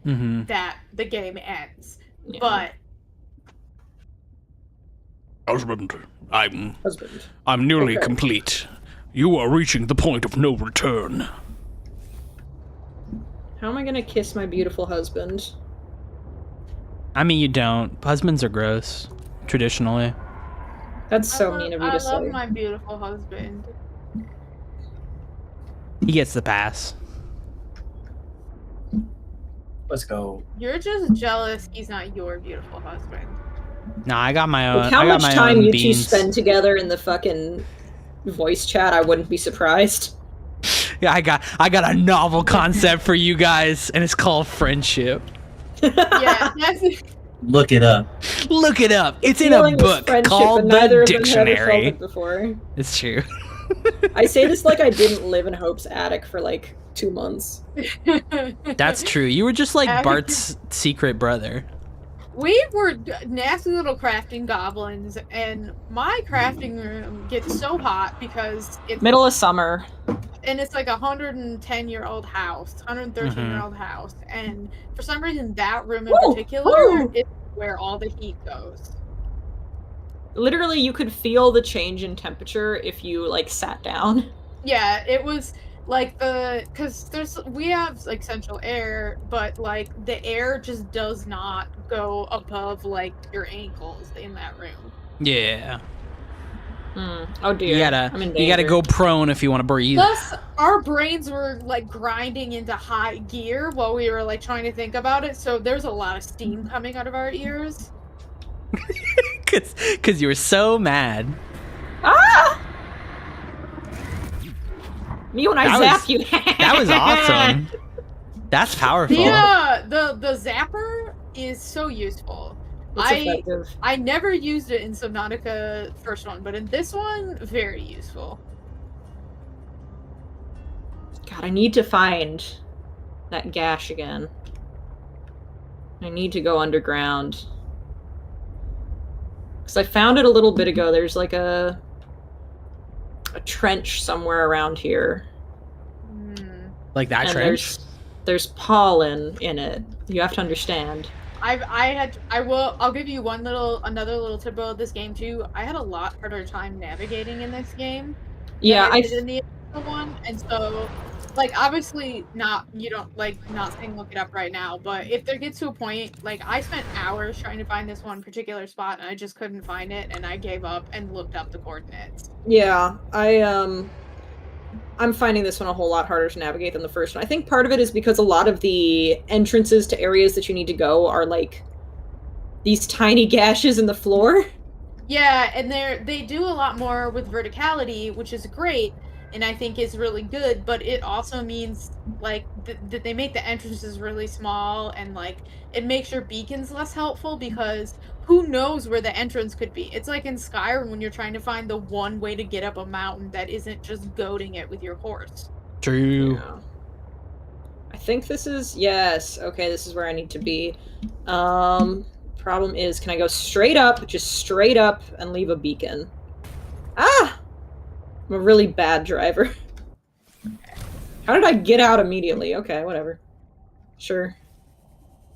that the game ends. Yeah. But Husband, Husband. I'm nearly Okay. complete. You are reaching the point of no return. How am I gonna kiss my beautiful husband? I mean, you don't. Husbands are gross, traditionally. That's so mean of you to I love say. my beautiful husband. He gets the pass. Let's go. You're just jealous he's not your beautiful husband. No, I got my own. With how I got much my time own you beans. two spend together in the fucking voice chat, I wouldn't be surprised. Yeah, I got a novel concept for you guys, and it's called friendship. Yeah, that's Look it up. Look it up. It's in a Feeling was book friendship, called but neither the of them had ever felt dictionary. it before. It's true. I say this like I didn't live in Hope's attic for like 2 months. That's true. You were just like Abby- Bart's secret brother. We were nasty little crafting goblins, and my crafting room gets so hot because it's Middle of summer. and it's like a 110-year-old house, 113-year-old house, and for some reason that room in Woo! particular Woo! is where all the heat goes. Literally, you could feel the change in temperature if you like sat down. Yeah, it was like because we have like central air, but like the air just does not go above like your ankles in that room. Yeah. Oh dear. I'm in You gotta danger. go prone if you want to breathe. Plus, our brains were like grinding into high gear while we were like trying to think about it, so there's a lot of steam coming out of our ears. Cause you were so mad. Ah! Me when I That zap was- you. That was awesome. That's powerful. The zapper is so useful. It's effective. I never used it in Subnautica first one, but in this one, very useful. God, I need to find that gash again. I need to go underground. Because I found it a little bit ago. There's like a trench somewhere around here. Like that And trench. there's pollen in it. You have to understand. I'll give you another little tip about this game too. I had a lot harder time navigating in this game. Yeah, than I I did in the other one, and so like obviously not saying look it up right now, but if there gets to a point like I spent hours trying to find this one particular spot and I just couldn't find it and I gave up and looked up the coordinates. Yeah, I'm finding this one a whole lot harder to navigate than the first one. I think part of it is because a lot of the entrances to areas that you need to go are like these tiny gashes in the floor. Yeah, and they do a lot more with verticality, which is great, and I think is really good, but it also means like that they make the entrances really small, and like it makes your beacons less helpful because who knows where the entrance could be. It's like in Skyrim when you're trying to find the one way to get up a mountain that isn't just goading it with your horse. True. Yeah. I think this is yes. Okay, this is where I need to be. Problem is, can I go straight up, just straight up, and leave a beacon? Ah! I'm a really bad driver. How did I get out immediately? Okay, whatever. Sure.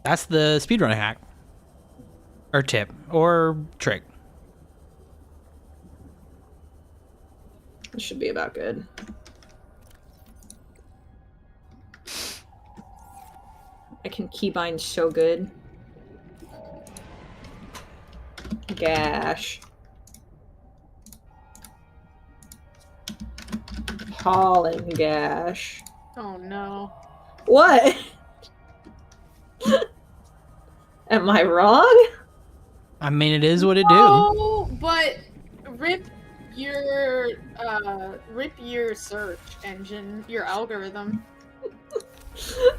That's the speedrunner hack. Or tip. Or trick. This should be about good. I can keybind so good. Gash. Pollen gash. Oh no. What? Am I wrong? I mean, it is what it do. Oh, but rip your search engine, your algorithm.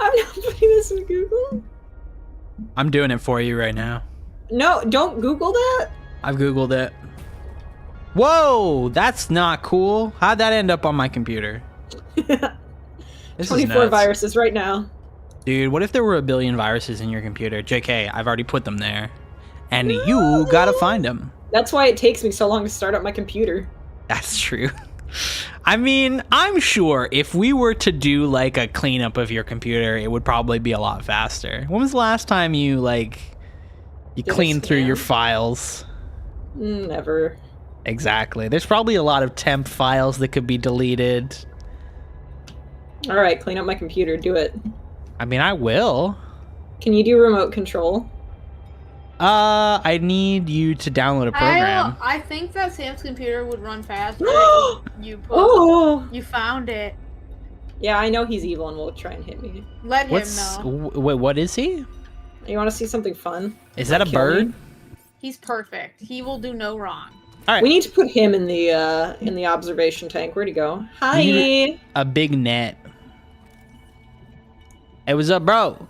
I'm not putting this in Google. I'm doing it for you right now. No, don't Google that. I've Googled it. Whoa, that's not cool. How'd that end up on my computer? This is 24 nuts. viruses right now. Dude, what if there were a billion viruses in your computer? JK, I've already put them there. And you gotta find them. That's why it takes me so long to start up my computer. That's true. I mean, I'm sure if we were to do like a cleanup of your computer, it would probably be a lot faster. When was the last time you like You Did a clean through your scan? files. Never. Exactly. There's probably a lot of temp files that could be deleted. All right, clean up my computer. Do it. I mean, I will. Can you do remote control? I need you to download a program. I think that Sam's computer would run faster. You put. Oh. You found it. Yeah, I know he's evil and will try and hit me. Let him What's know. wait? What is he? You want to see something fun? Is that a Kill bird? me? He's perfect. He will do no wrong. All right. We need to put him in the observation tank. Where'd he go? Hi. You need a big net. Hey, what's up, bro?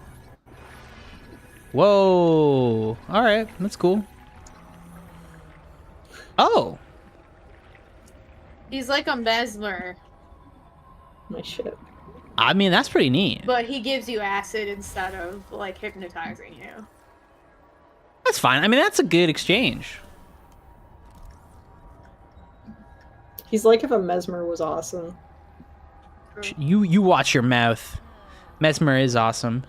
Whoa. All right, that's cool. Oh. He's like a mesmer, My shit. I mean, that's pretty neat. but he gives you acid instead of like hypnotizing you. That's fine. I mean, that's a good exchange. He's like if a mesmer was awesome. You watch your mouth. Mesmer is awesome.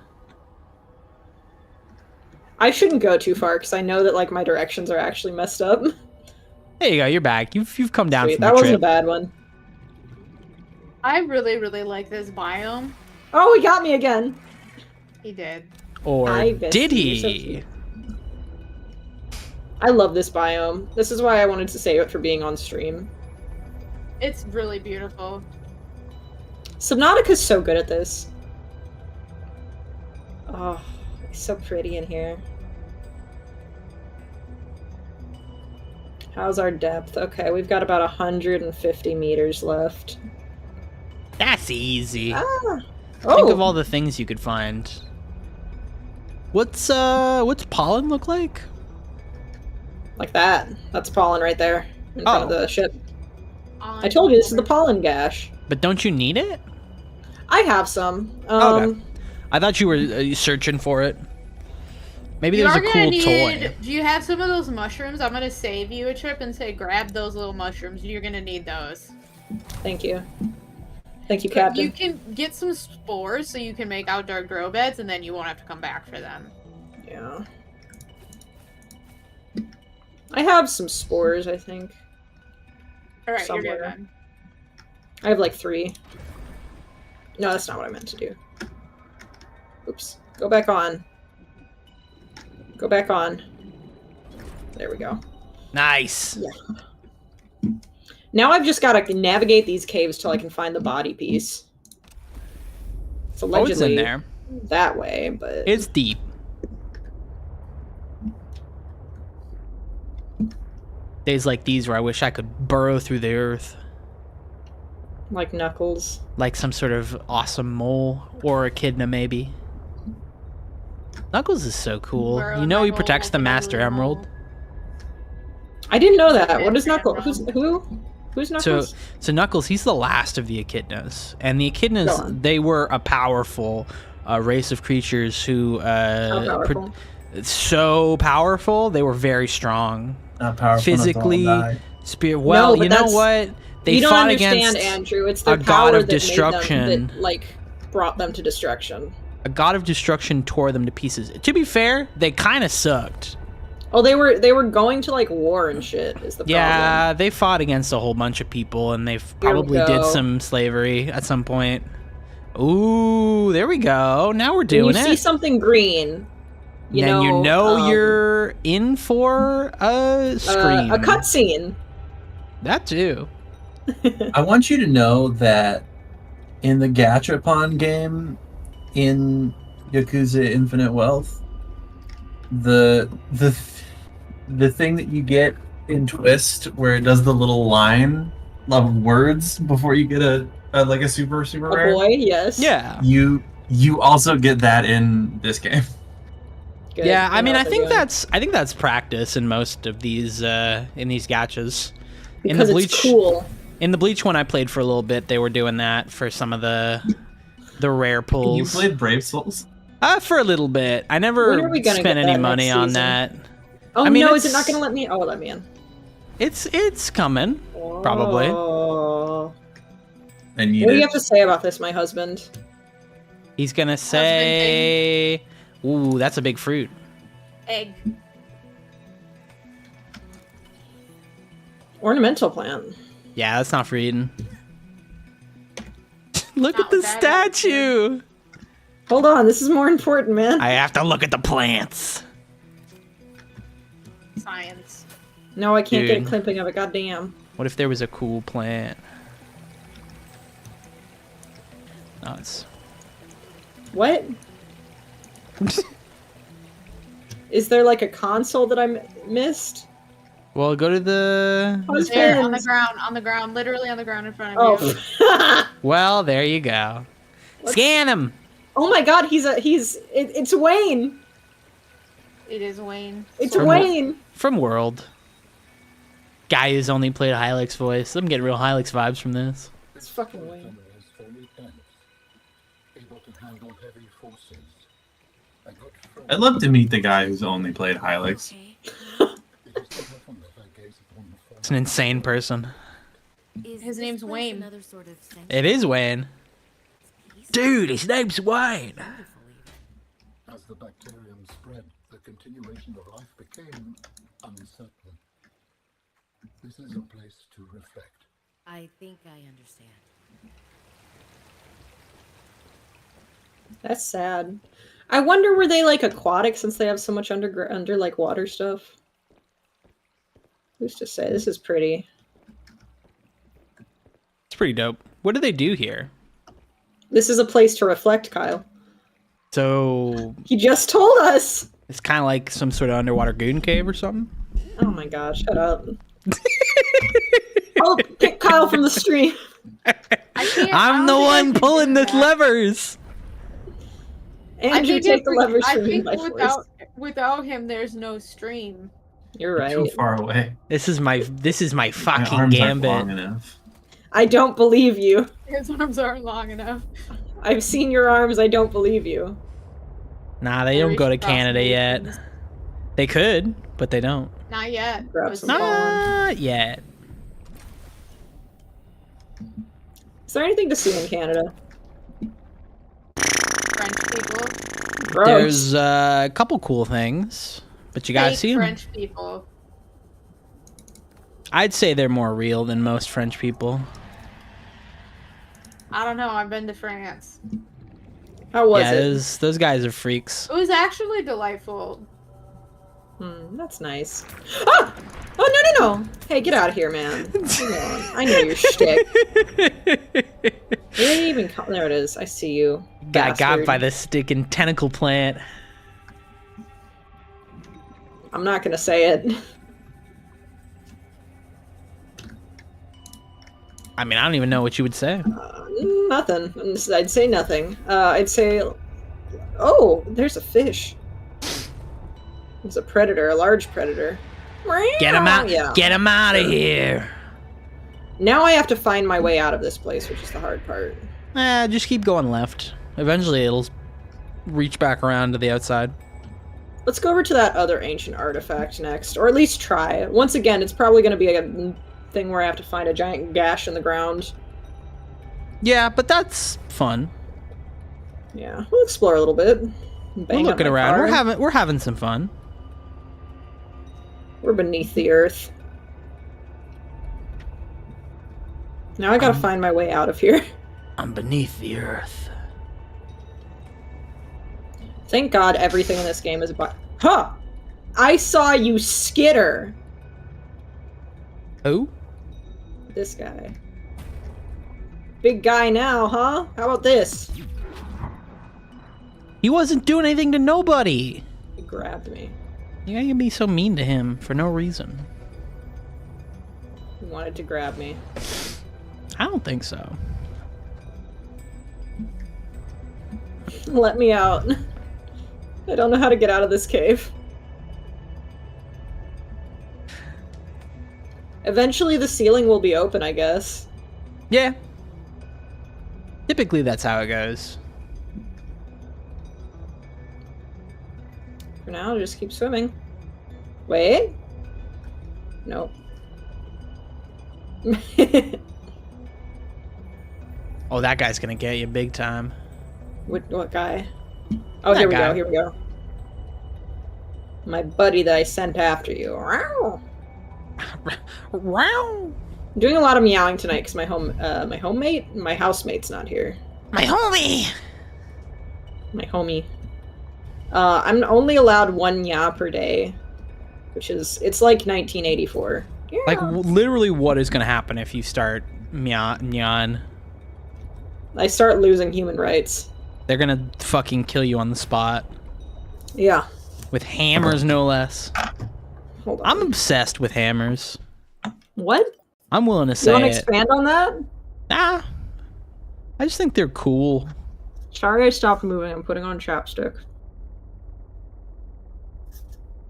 I shouldn't go too far because I know that like my directions are actually messed up. There you go. You're back. You've come down Sweet, from that the wasn't a trip. bad one. I really, really like this biome. Oh, he got me again. He did. Or I missed did you, you're so he? cute. I love this biome. This is why I wanted to save it for being on stream. It's really beautiful. Subnautica's so good at this. Oh, it's so pretty in here. How's our depth? Okay, we've got about 150 meters left. That's easy. Ah! Think of Oh! all the things you could find. What's pollen look like? Like that. That's pollen right there in front of Oh. the ship. I told you, this is the pollen gash. But don't you need it? I have some. Okay. I thought you were searching for it. Maybe You there's are a gonna cool need. toy. Do you have some of those mushrooms? I'm gonna save you a trip and say grab those little mushrooms. You're gonna need those. Thank you. Thank you, You Captain. can get some spores so you can make outdoor grow beds, and then you won't have to come back for them. Yeah. I have some spores, I think. All right, you're good Somewhere. then. I have like 3. No, that's not what I meant to do. Oops. Go back on. Go back on. There we go. Nice. Yeah. Now I've just got to navigate these caves till I can find the body piece. It's Oh, allegedly it's in there. that way, but It's deep. Days like these where I wish I could burrow through the earth like Knuckles. like some sort of awesome mole or echidna maybe. Knuckles is so cool. Burrow You know my he hole protects the like a Master little Emerald. mole. I didn't know that. Okay, What is fair Knuckles? Who's enough. who? Who's So, Knuckles? so Knuckles, he's the last of the echidnas, and the Go echidnas on. they were a powerful race of creatures who How powerful? so powerful. They were very strong, Not powerful physically, enough to all die. spirit. Well, but you know that's- what? They you don't fought understand, against Andrew. It's their a god power of that made destruction. them, that like brought them to destruction. a god of destruction tore them to pieces. To be fair, they kind of sucked. Oh, they were going to like war and shit. Is the problem? Yeah, they fought against a whole bunch of people, and they probably did go. some slavery at some point. Ooh, there we go. Now we're When doing you it. see something green, you then know, you know you're in for a scream. a cutscene. That too. I want you to know that in the Gachapon game in Yakuza Infinite Wealth, the thing that you get in Twist where it does the little line of words before you get a like a super A rare, boy, yes. Yeah. you also get that in this game. Good. Yeah, They I know mean, what I they're think doing. that's practice in most of these gachas. Because it's cool. In the Bleach one I played for a little bit, they were doing that for some of the rare You pulls. played Brave Souls? For a little bit. I When never are we gonna spent get any that money next on season? that. Oh I mean, no, is it it's- not going to let me? Oh, let me in. It's coming. Probably. Oh. And you What do you did. have to say about this, my husband? He's gonna say, "Ooh, that's a big fruit." Egg. Ornamental plant. Yeah, that's not for eating. Look Not at the with that attitude. statue. Hold on, this is more important, man. I have to look at the plants. Science. No, I can't get a Dude. clipping of it. Goddamn. What if there was a cool plant? No, it's... What? Is there like a console that I missed? Well, go to the... How's There, Fins? on the ground, literally on the ground in front of you. Oh. Well, there you go. Scan him! Oh my god, it's Wayne. It is Wayne. It's From- Wayne. From World. Guy who's only played Hylix voice. I'm getting real Hylix vibes from this. It's fucking Wayne. Thunder is very dense, able to handle heavy forces. A good friend. I'd love to meet the guy who's only played Hylix. Okay. It is so often that I gaze upon the It's an insane person. His name's Wayne. It is Wayne. Dude, his name's Wayne. As the bacterium spread, the continuation of life became uncertain. This is a place to reflect. I think I understand. That's sad. I wonder were they like aquatic since they have so much under like water stuff. Who's to say? This is pretty. It's pretty dope. What do they do here? This is a place to reflect, Kyle. So He just told us. it's kind of like some sort of underwater goon cave or something? Oh my god, shut up. Oh, kick Kyle from the stream. I'm the one pulling the levers. Andrew, take the leverage I from me think by force. without him, there's no stream. You're right. Too far away. This is my My fucking arms aren't long gambit. enough. I don't believe you. His arms aren't long enough. I've seen your arms. I don't believe you. Nah, they don't go to Reach across Canada yet. nations. They could, but they don't. Not yet. Grab But some soon. Not yet. Is there anything to see in Canada? French people. Gross. There's a couple cool things, but you gotta Fake see them. French people. I'd say they're more real than most French people. I don't know. I've been to France. How was Yeah, it? those guys are freaks. It was actually delightful. That's nice. Ah! Oh, no. Hey, get out of here, man. Come on. I know your shtick. Where even there it is. I see you. Got bastard. by the sticking tentacle plant. I'm not gonna say it. I mean, I don't even know what you would say. Nothing. I'd say nothing. I'd say... Oh, there's a fish. There's a predator, a large predator. Get him out! Yeah. Get him out of here! Now I have to find my way out of this place, which is the hard part. Just keep going left. Eventually, it'll reach back around to the outside. Let's go over to that other ancient artifact next, or at least try it. Once again, it's probably going to be a thing where I have to find a giant gash in the ground. Yeah, but that's fun. Yeah, we'll explore a little bit. We're Bang up looking my around. car. We're having some fun. We're beneath the earth. Now I gotta find my way out of here. I'm beneath the earth. Thank God everything in this game is about. Huh! I saw you skitter! Who? This guy. Big guy now, huh? How about this? He wasn't doing anything to nobody. He grabbed me. You gotta be so mean to him for no reason. He wanted to grab me. I don't think so. Let me out. I don't know how to get out of this cave. Eventually the ceiling will be open, I guess. Yeah. Typically, that's how it goes. For now, just keep swimming. Wait. Nope. Oh, that guy's gonna get you big time. What guy? Oh, That here we guy. go, here we go. My buddy that I sent after you. Wow. Wow. I'm doing a lot of meowing tonight because my housemate's not here. My homie. My homie. I'm only allowed 1 meow per day, it's like 1984. Yeah. Like, literally, what is going to happen if you start meowing? I start losing human rights. They're going to fucking kill you on the spot. Yeah. With hammers, no less. Hold on. I'm obsessed with hammers. What? I'm willing to You say want to it. expand on that? Nah. I just think they're cool. Sorry I stopped moving. I'm putting on chapstick.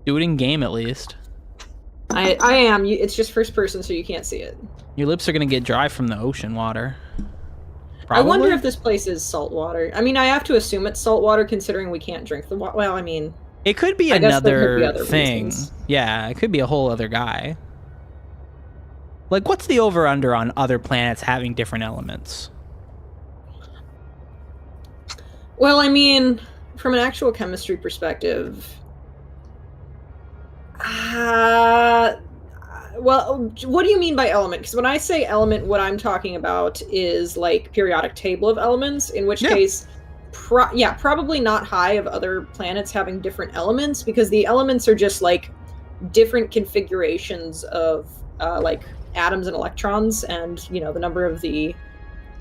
Do it in game, at least. I am. It's just first person, so you can't see it. Your lips are going to get dry from the ocean water. I wonder Probably? if this place is salt water. I mean, I have to assume it's salt water considering we can't drink the water. Well, I mean... It could be I guess there could be another other thing. reasons. Yeah, it could be a whole other guy. Like, what's the over-under on other planets having different elements? Well, I mean, from an actual chemistry perspective... well, what do you mean by element? Because when I say element, what I'm talking about is, like, periodic table of elements, in which case... probably not high of other planets having different elements, because the elements are just like different configurations of like atoms and electrons, and you know the number of the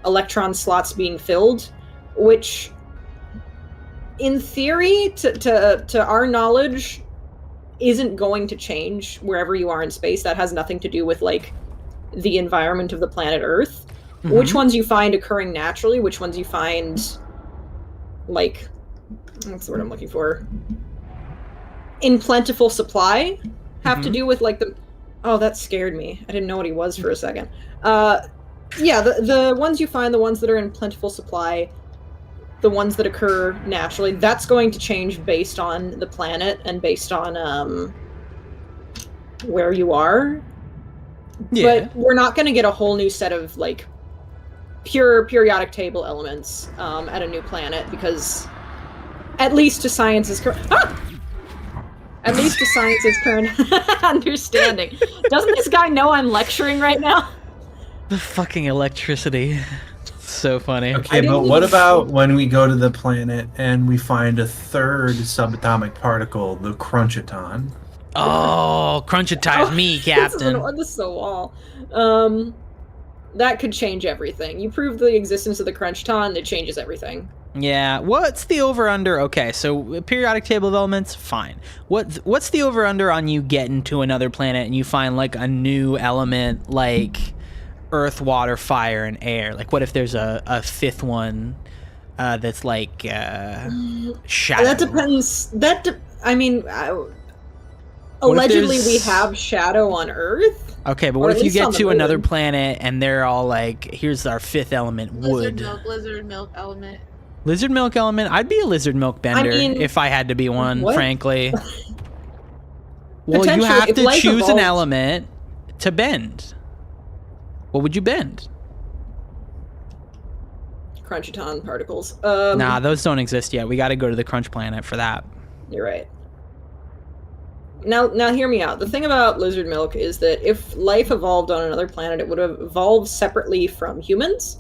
electron slots being filled, which in theory to our knowledge isn't going to change wherever you are in space. That has nothing to do with like the environment of the planet Earth. Mm-hmm. Which ones you find occurring naturally, which ones you find like, what's the word I'm looking for? In plentiful supply, have to do with like the... Oh, that scared me. I didn't know what he was for a second. Yeah, the ones you find, the ones that are in plentiful supply, the ones that occur naturally, that's going to change based on the planet and based on where you are. Yeah. But we're not going to get a whole new set of like pure periodic table elements at a new planet, because at least to science's current understanding. Doesn't this guy know I'm lecturing right now? The fucking electricity. So funny. Okay, but what about when we go to the planet and we find a third subatomic particle, the Crunchaton? Oh, Crunchitize me, Captain. This is so wall. That could change everything. You prove the existence of the Crunchton, it changes everything. Yeah, what's the over-under? Okay, so periodic table of elements, fine. What's the over-under on you getting to another planet and you find, like, a new element, like earth, water, fire, and air? Like, what if there's a fifth one that's, like, shadow? That depends. Allegedly we have shadow on Earth. Okay, but what if you get to another planet and they're all like, here's our fifth element, wood. Lizard milk element. Lizard milk element? I'd be a lizard milk bender if I had to be one, frankly. Well, you have to choose an element to bend. What would you bend? Crunchaton particles. Nah, those don't exist yet. We got to go to the crunch planet for that. You're right. Now hear me out. The thing about lizard milk is that if life evolved on another planet, it would have evolved separately from humans.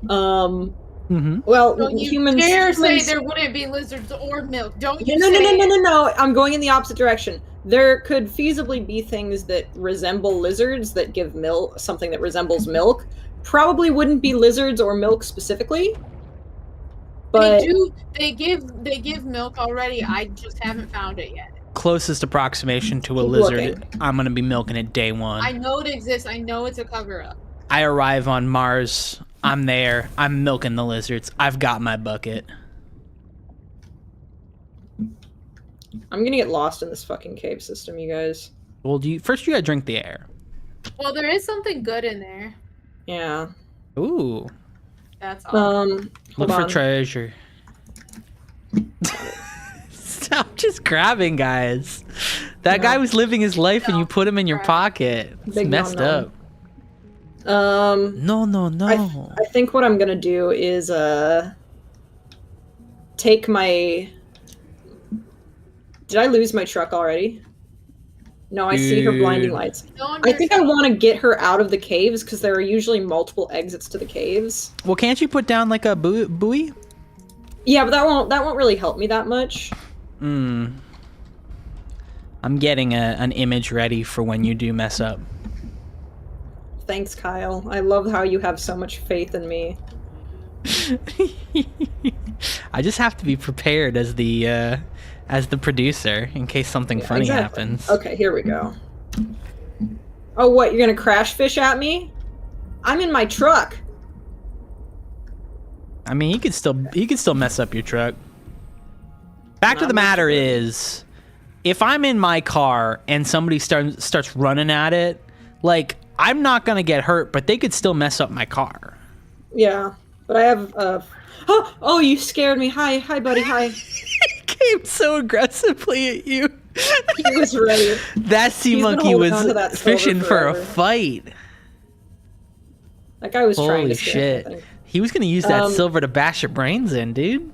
Well, Don't you humans dare say there wouldn't be lizards or milk. Don't you No. I'm going in the opposite direction. There could feasibly be things that resemble lizards that give milk, something that resembles milk. Probably wouldn't be lizards or milk specifically. But they give milk already. I just haven't found it yet. Closest approximation to a lizard, I'm going to be milking it day one. I know it exists. I know it's a cover-up. I arrive on Mars. I'm there. I'm milking the lizards. I've got my bucket. I'm gonna get lost in this fucking cave system, you guys. Well, first you gotta drink the air. Well, there is something good in there. Yeah. Ooh. That's all. Look for treasure. Stop just grabbing, guys. That guy was living his life and you put him in your pocket. It's messed up. No. I think what I'm gonna do is take my... Did I lose my truck already? No, I see her blinding lights. I think I want to get her out of the caves because there are usually multiple exits to the caves. Well, can't you put down like a buoy? Yeah, but that won't really help me that much. I'm getting an image ready for when you do mess up. Thanks, Kyle. I love how you have so much faith in me. I just have to be prepared as the producer in case something funny happens. Okay, here we go. Oh, what? You're gonna crash fish at me? I'm in my truck. I mean, he could still mess up your truck. Fact of the matter is, if I'm in my car and somebody starts running at it, like, I'm not gonna get hurt, but they could still mess up my car. Yeah, but I have oh, you scared me. Hi, buddy. Hi. He came so aggressively at you. He was ready. That sea monkey was fishing for a fight. That guy was trying to scare me, I think. He was gonna use that silver to bash your brains in, dude.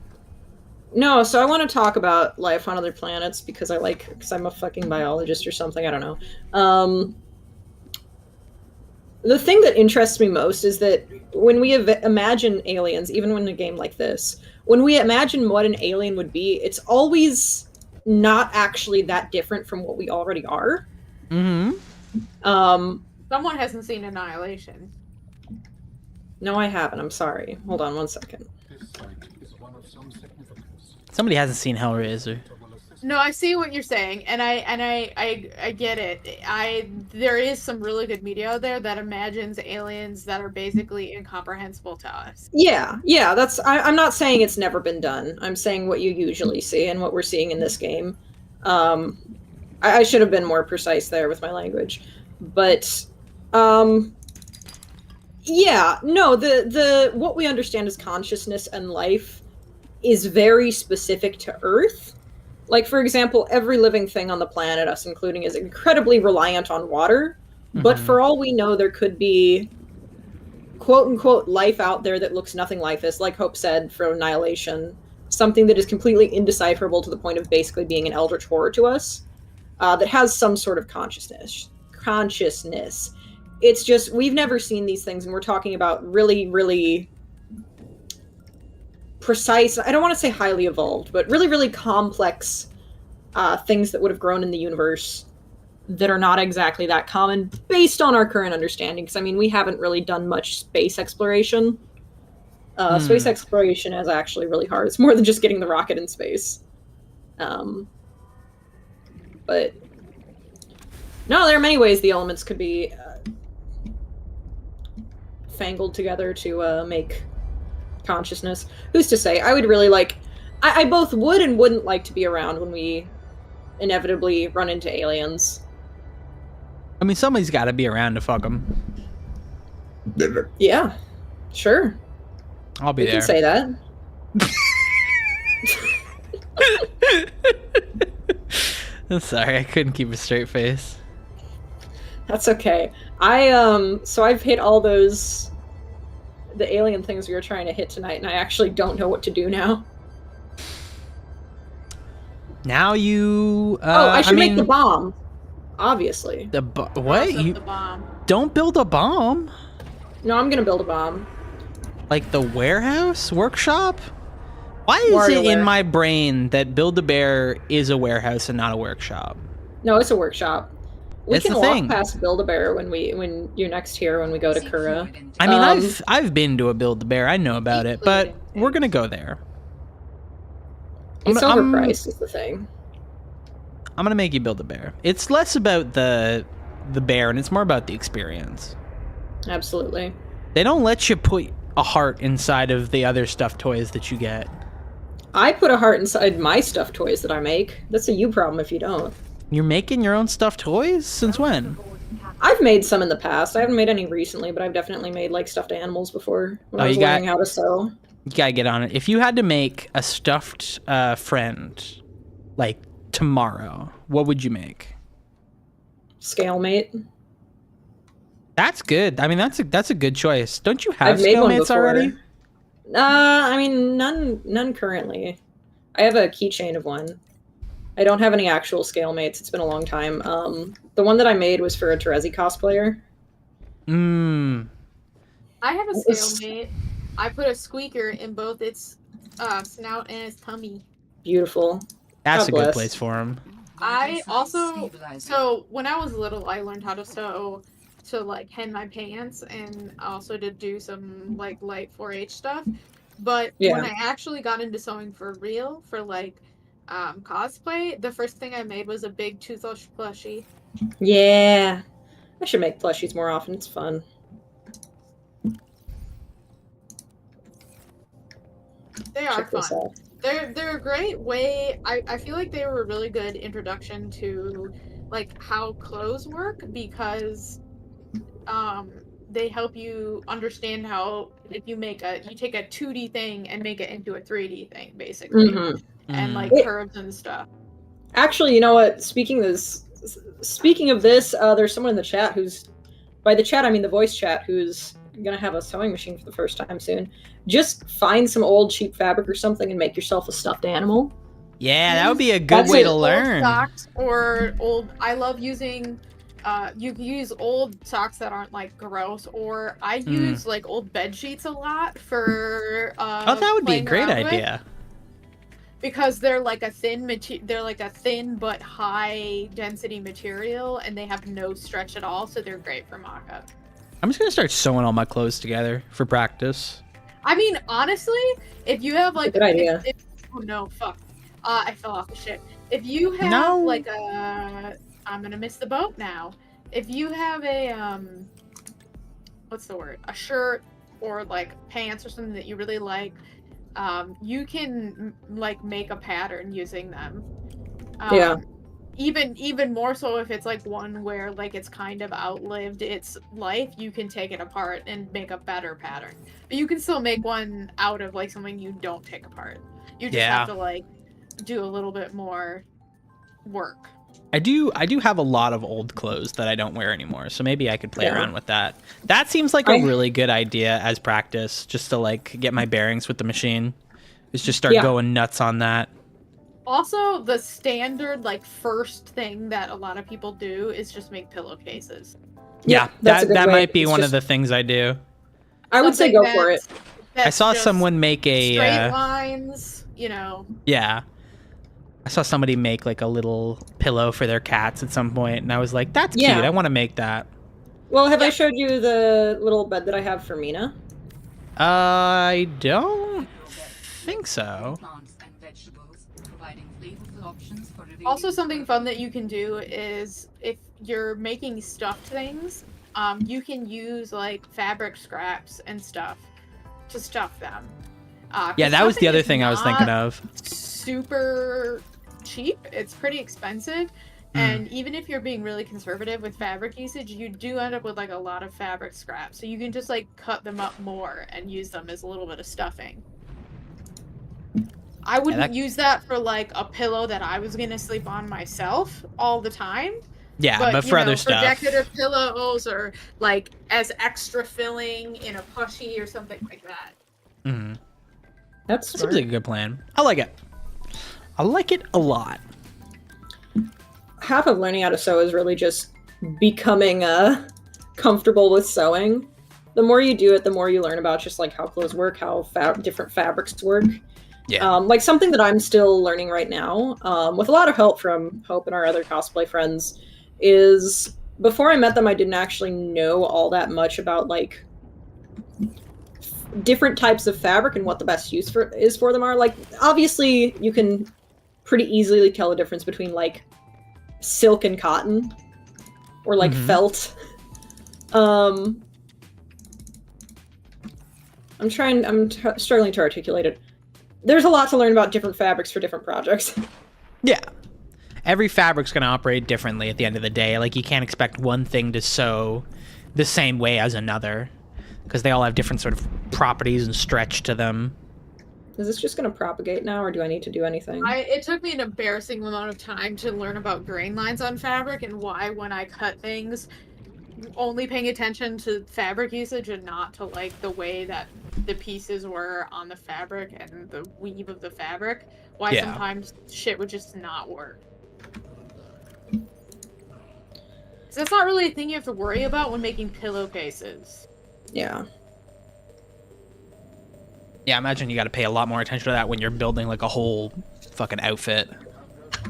No, so I want to talk about life on other planets because I'm a fucking biologist or something. I don't know. The thing that interests me most is that when we imagine aliens, even in a game like this, when we imagine what an alien would be, it's always not actually that different from what we already are. Someone hasn't seen Annihilation. No, I haven't. I'm sorry. Hold on one second. This site is one of some significance. Somebody hasn't seen Hellraiser. No, I see what you're saying, and I get it. There is some really good media out there that imagines aliens that are basically incomprehensible to us. Yeah. I'm not saying it's never been done. I'm saying what you usually see and what we're seeing in this game. I should have been more precise there with my language, but yeah, no, the what we understand as consciousness and life is very specific to Earth. Like, for example, every living thing on the planet, us including, is incredibly reliant on water. Mm-hmm. But for all we know, there could be quote-unquote life out there that looks nothing like this, like Hope said, from Annihilation. Something that is completely indecipherable to the point of basically being an eldritch horror to us, that has some sort of consciousness. It's just, we've never seen these things, and we're talking about really, really precise, I don't want to say highly evolved, but really, really complex things that would have grown in the universe that are not exactly that common based on our current understanding. Because, I mean, we haven't really done much space exploration. Space exploration is actually really hard. It's more than just getting the rocket in space. But no, there are many ways the elements could be fangled together to make consciousness. Who's to say? I would really like... I both would and wouldn't like to be around when we inevitably run into aliens. I mean, somebody's got to be around to fuck them. Yeah, sure. I'll be there. You can say that. I'm sorry, I couldn't keep a straight face. That's okay. So I've hit all the alien things we were trying to hit tonight, and I actually don't know what to do now. Now you... I should make the bomb. Obviously. What? You the bomb. Don't build a bomb? No, I'm gonna build a bomb. Like the warehouse? Workshop? Why is it in my brain that Build-A-Bear is a warehouse and not a workshop? No, it's a workshop. We can walk thing. past Build-A-Bear when you're next here when we go to Kura. I mean, I've been to a Build-A-Bear. I know about it, but we're gonna go there. It's overpriced is the thing. I'm gonna make you build a bear. It's less about the bear and it's more about the experience. Absolutely. They don't let you put a heart inside of the other stuffed toys that you get. I put a heart inside my stuffed toys that I make. That's a you problem if you don't. You're making your own stuffed toys? Since when? I've made some in the past. I haven't made any recently, but I've definitely made like stuffed animals before when I was learning how to sew. You gotta get on it. If you had to make a stuffed friend, like tomorrow, what would you make? Scalemate. That's good. I mean, that's a good choice. Don't you have scalemates already? I mean, none currently. I have a keychain of one. I don't have any actual scalemates. It's been a long time. The one that I made was for a Terezi cosplayer. I have a stalemate. I put a squeaker in both its snout and its tummy. Beautiful. That's God a bless. good place for him. I also, so when I was little, I learned how to sew to like hem my pants and also to do some like light 4-H stuff. But when I actually got into sewing for real, for like cosplay, the first thing I made was a big toothless plushie. Yeah. I should make plushies more often. It's fun. They are fun. They're a great way. I feel like they were a really good introduction to like how clothes work because they help you understand how if you take a 2D thing and make it into a 3D thing basically. And like curves and stuff. Actually, you know what? Speaking of this, there's someone in the chat who's, by the chat I mean the voice chat, who's gonna have a sewing machine for the first time soon. Just find some old cheap fabric or something and make yourself a stuffed animal. Yeah, that would be a good way to learn. Old socks or old. I love using. You can use old socks that aren't like gross, or I use like old bed sheets a lot for. Oh, that would be a great idea. Because they're like a thin but high density material, and they have no stretch at all, so they're great for mock-up. I'm just gonna start sewing all my clothes together for practice. I mean, honestly, if you have like good idea. Oh no, fuck! I fell off the ship. If you have like a, I'm gonna miss the boat now. If you have a what's the word? A shirt or like pants or something that you really like. You can like make a pattern using them. Even more so if it's like one where like it's kind of outlived its life, you can take it apart and make a better pattern. But you can still make one out of like something you don't take apart. You just have to like do a little bit more work. I do have a lot of old clothes that I don't wear anymore, so maybe I could play around with that. That seems like a really good idea as practice, just to like get my bearings with the machine. Is just start going nuts on that. Also, the standard like first thing that a lot of people do is just make pillowcases. Yeah, that might be one of the things I do. I would say go for it. I saw someone make a straight lines, you know. Yeah. I saw somebody make like a little pillow for their cats at some point, and I was like, that's cute. I want to make that. Well, have I showed you the little bed that I have for Mina? I don't think so. Also, something fun that you can do is if you're making stuffed things, you can use like fabric scraps and stuff to stuff them. Yeah, that was the other thing I was thinking of. Super cheap. It's pretty expensive. And even if you're being really conservative with fabric usage, you do end up with like a lot of fabric scraps. So you can just like cut them up more and use them as a little bit of stuffing. I wouldn't use that for like a pillow that I was gonna sleep on myself all the time. Yeah, but for other stuff. For decorative pillows or like as extra filling in a plushie or something like that. Mm-hmm. That seems like a good plan. I like it. I like it a lot. Half of learning how to sew is really just becoming comfortable with sewing. The more you do it, the more you learn about just like how clothes work, how different fabrics work. Yeah. Like something that I'm still learning right now, with a lot of help from Hope and our other cosplay friends, is before I met them, I didn't actually know all that much about like different types of fabric and what the best use is for them are. Like, obviously, you can pretty easily tell the difference between like silk and cotton, or like felt. I'm struggling to articulate it. There's a lot to learn about different fabrics for different projects. Yeah. Every fabric's going to operate differently at the end of the day. Like, you can't expect one thing to sew the same way as another, because they all have different sort of properties and stretch to them. Is this just going to propagate now, or do I need to do anything? It took me an embarrassing amount of time to learn about grain lines on fabric and why when I cut things, only paying attention to fabric usage and not to like the way that the pieces were on the fabric and the weave of the fabric, why sometimes shit would just not work. So that's not really a thing you have to worry about when making pillowcases. Yeah. Yeah, I imagine you got to pay a lot more attention to that when you're building like a whole fucking outfit.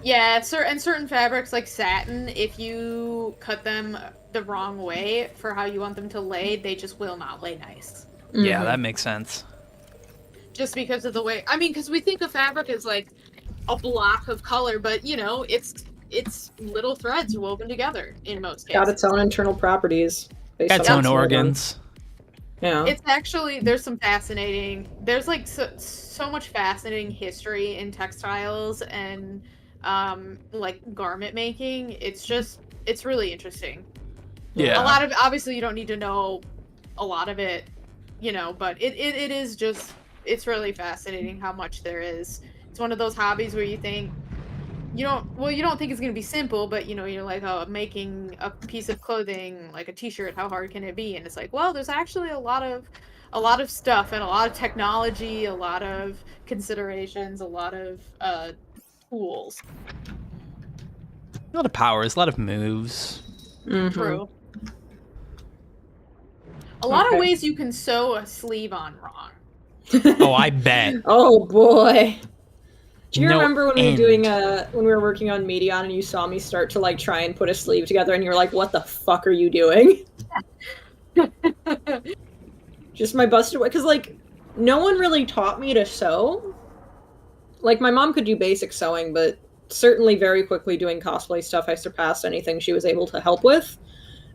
Yeah, certain fabrics like satin, if you cut them the wrong way for how you want them to lay, they just will not lay nice. Yeah, that makes sense. Just because of the way, I mean, because we think of fabric as like a block of color, but you know, it's little threads woven together in most cases. Got its own internal properties. Got its own organs. Yeah. It's actually, there's some fascinating, there's like so much fascinating history in textiles and like garment making. It's really interesting. Yeah. A lot of, obviously you don't need to know a lot of it, you know, but it is just, it's really fascinating how much there is. It's one of those hobbies where you think, you don't think it's going to be simple, but you know, you're like, oh, making a piece of clothing, like a t-shirt, how hard can it be? And it's like, well, there's actually a lot of stuff and a lot of technology, a lot of considerations, a lot of tools. A lot of powers, a lot of moves. True. A lot of ways you can sew a sleeve on wrong. Oh, I bet. Oh boy. Do you No remember when we were end. doing when we were working on Medion and you saw me start to like try and put a sleeve together and you were like, what the fuck are you doing? Just my busted away, because like no one really taught me to sew. Like my mom could do basic sewing, but certainly very quickly doing cosplay stuff, I surpassed anything she was able to help with.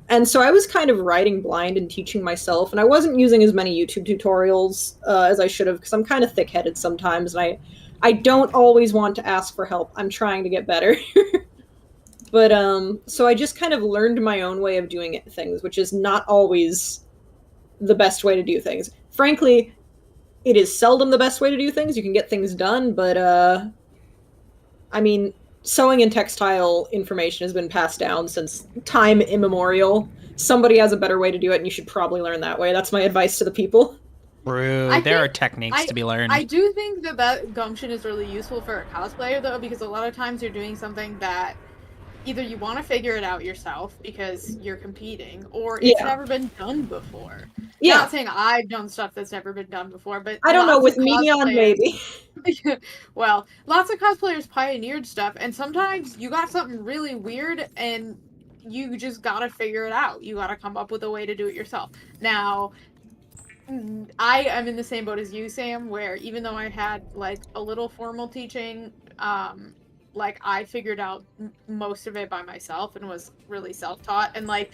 And so I was kind of writing blind and teaching myself, and I wasn't using as many YouTube tutorials as I should have, because I'm kind of thick-headed sometimes, and I don't always want to ask for help. I'm trying to get better. But, so I just kind of learned my own way of doing things, which is not always the best way to do things. Frankly, it is seldom the best way to do things. You can get things done, but, I mean, sewing and textile information has been passed down since time immemorial. Somebody has a better way to do it, and you should probably learn that way. That's my advice to the people. True. There are techniques to be learned. I do think that gumption is really useful for a cosplayer, though, because a lot of times you're doing something that either you want to figure it out yourself because you're competing, or it's never been done before. Yeah. Not saying I've done stuff that's never been done before, but I don't know, with Medion, maybe. Well, lots of cosplayers pioneered stuff, and sometimes you got something really weird, and you just gotta figure it out. You gotta come up with a way to do it yourself. Now, I am in the same boat as you, Sam, where even though I had, like, a little formal teaching, like, I figured out most of it by myself and was really self-taught, and, like,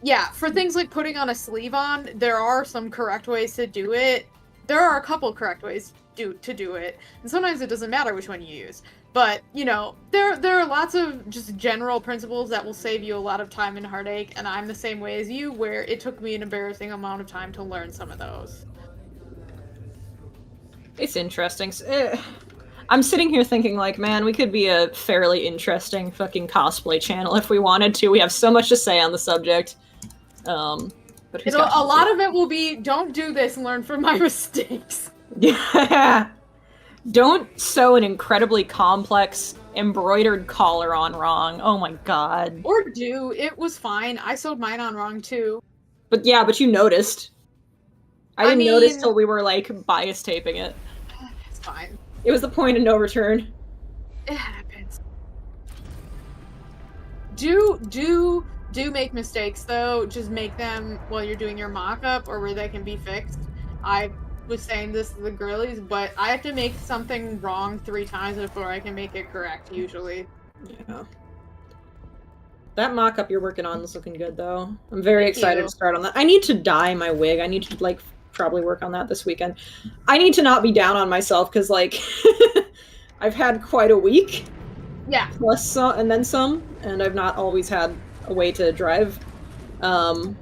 yeah, for things like putting on a sleeve on, there are some correct ways to do it. There are a couple correct ways to do it, and sometimes it doesn't matter which one you use. But, you know, there are lots of just general principles that will save you a lot of time and heartache, and I'm the same way as you, where it took me an embarrassing amount of time to learn some of those. It's interesting. I'm sitting here thinking, like, man, we could be a fairly interesting fucking cosplay channel if we wanted to. We have so much to say on the subject. But a lot of it will be, don't do this and learn from my mistakes. Yeah. Don't sew an incredibly complex embroidered collar on wrong. Oh my god. Or do. It was fine. I sewed mine on wrong too. But yeah, but you noticed. I didn't notice till we were, like, bias taping it. It's fine. It was the point of no return. It happens. Do make mistakes, though. Just make them while you're doing your mock-up or where they can be fixed. I was saying this to the girlies, but I have to make something wrong 3 times before I can make it correct, usually. Yeah. That mock-up you're working on is looking good, though. I'm very excited to start on that. I need to dye my wig. I need to, like, probably work on that this weekend. I need to not be down on myself, because, like, I've had quite a week. Yeah. Plus some, and then some, and I've not always had a way to drive. But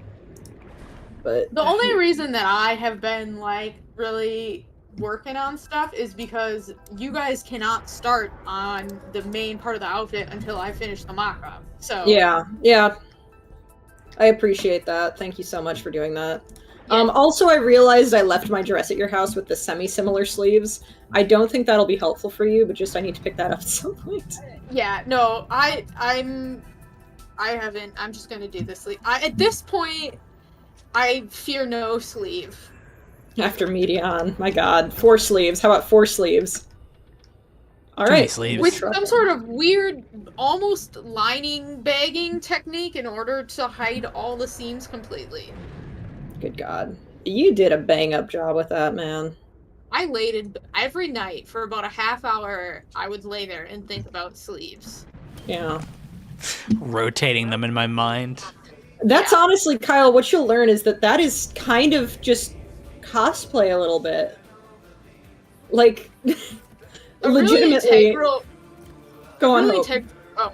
the only reason that I have been, like, really working on stuff is because you guys cannot start on the main part of the outfit until I finish the mock-up. So yeah. I appreciate that. Thank you so much for doing that. Yeah. Also, I realized I left my dress at your house with the semi-similar sleeves. I don't think that'll be helpful for you, but just I need to pick that up at some point. Yeah, no, I'm I haven't. I'm just gonna do the sleeve. At this point, I fear no sleeve. After Medion, my god. 4 sleeves. How about 4 sleeves? All Too many right. sleeves. With some sort of weird, almost lining bagging technique in order to hide all the seams completely. Good god. You did a bang-up job with that, man. I laid in every night for about a half hour. I would lay there and think about sleeves. Yeah. Rotating them in my mind. That's honestly, Kyle, what you'll learn is that is kind of just cosplay a little bit. Like, legitimately. Go on, Hope.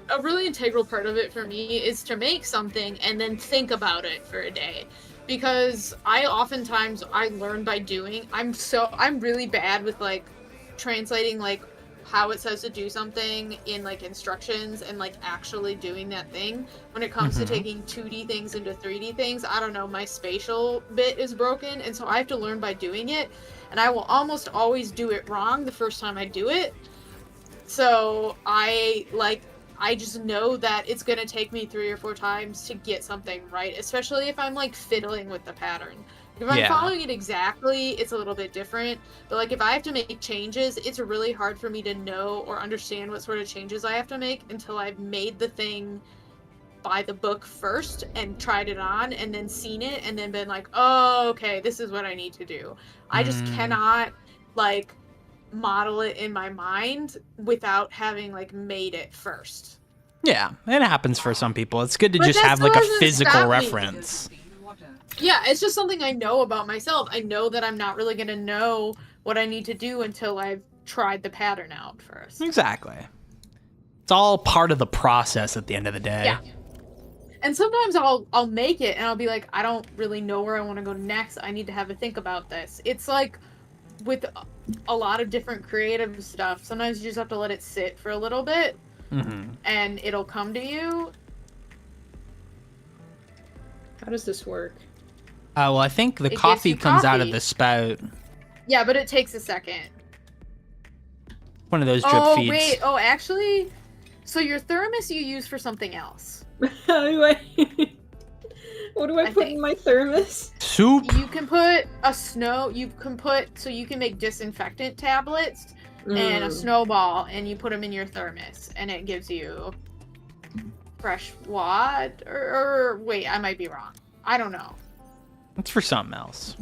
A really integral part of it for me is to make something and then think about it for a day. Because I learn by doing. I'm really bad with like translating like how it says to do something in like instructions and like actually doing that thing. When it comes to taking 2D things into 3D things, I don't know, my spatial bit is broken, and so I have to learn by doing it, and I will almost always do it wrong the first time I do it. So I just know that it's gonna take me 3 or 4 times to get something right, especially if I'm like fiddling with the pattern. If I'm following it exactly, it's a little bit different. But like if I have to make changes, it's really hard for me to know or understand what sort of changes I have to make until I've made the thing by the book first and tried it on and then seen it and then been like, oh, okay, this is what I need to do. I just cannot like model it in my mind without having like made it first. Yeah, it happens for some people. It's good to just have like a physical reference. Yeah, it's just something I know about myself. I know that I'm not really going to know what I need to do until I've tried the pattern out first. Exactly. It's all part of the process at the end of the day. Yeah. And sometimes I'll make it and I'll be like, I don't really know where I want to go next. I need to have a think about this. It's like with a lot of different creative stuff, sometimes you just have to let it sit for a little bit and it'll come to you. How does this work? Well, I think the coffee comes out of the spout. Yeah, but it takes a second. One of those drip feeds. Oh, wait. Oh, actually, so your thermos you use for something else. What do I put in my thermos? Soup. You can put so you can make disinfectant tablets and a snowball, and you put them in your thermos, and it gives you fresh water. Or wait, I might be wrong. I don't know. It's for something else.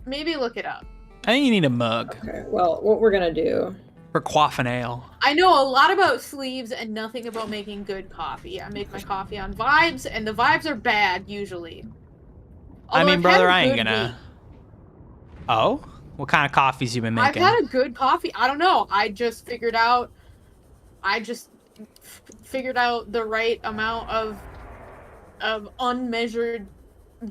Maybe look it up. I think you need a mug. Okay, well, what we're gonna do... For quaffing ale. I know a lot about sleeves and nothing about making good coffee. I make my coffee on vibes, and the vibes are bad, usually. I mean, brother, I ain't gonna... Oh? What kind of coffees you been making? I've had a good coffee. I don't know. I just figured out the right amount of unmeasured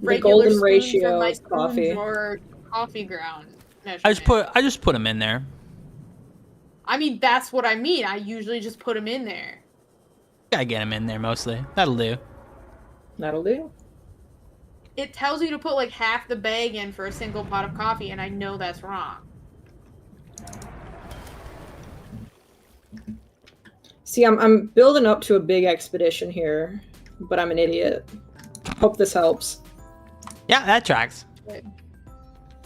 regular golden ratio from my of coffee. Or coffee ground measurement. I just put them in there. I mean, that's what I mean. I usually just put them in there. Gotta get them in there mostly. That'll do. That'll do. It tells you to put like half the bag in for a single pot of coffee, and I know that's wrong. See, I'm building up to a big expedition here, but I'm an idiot. Hope this helps. Yeah, that tracks. Good.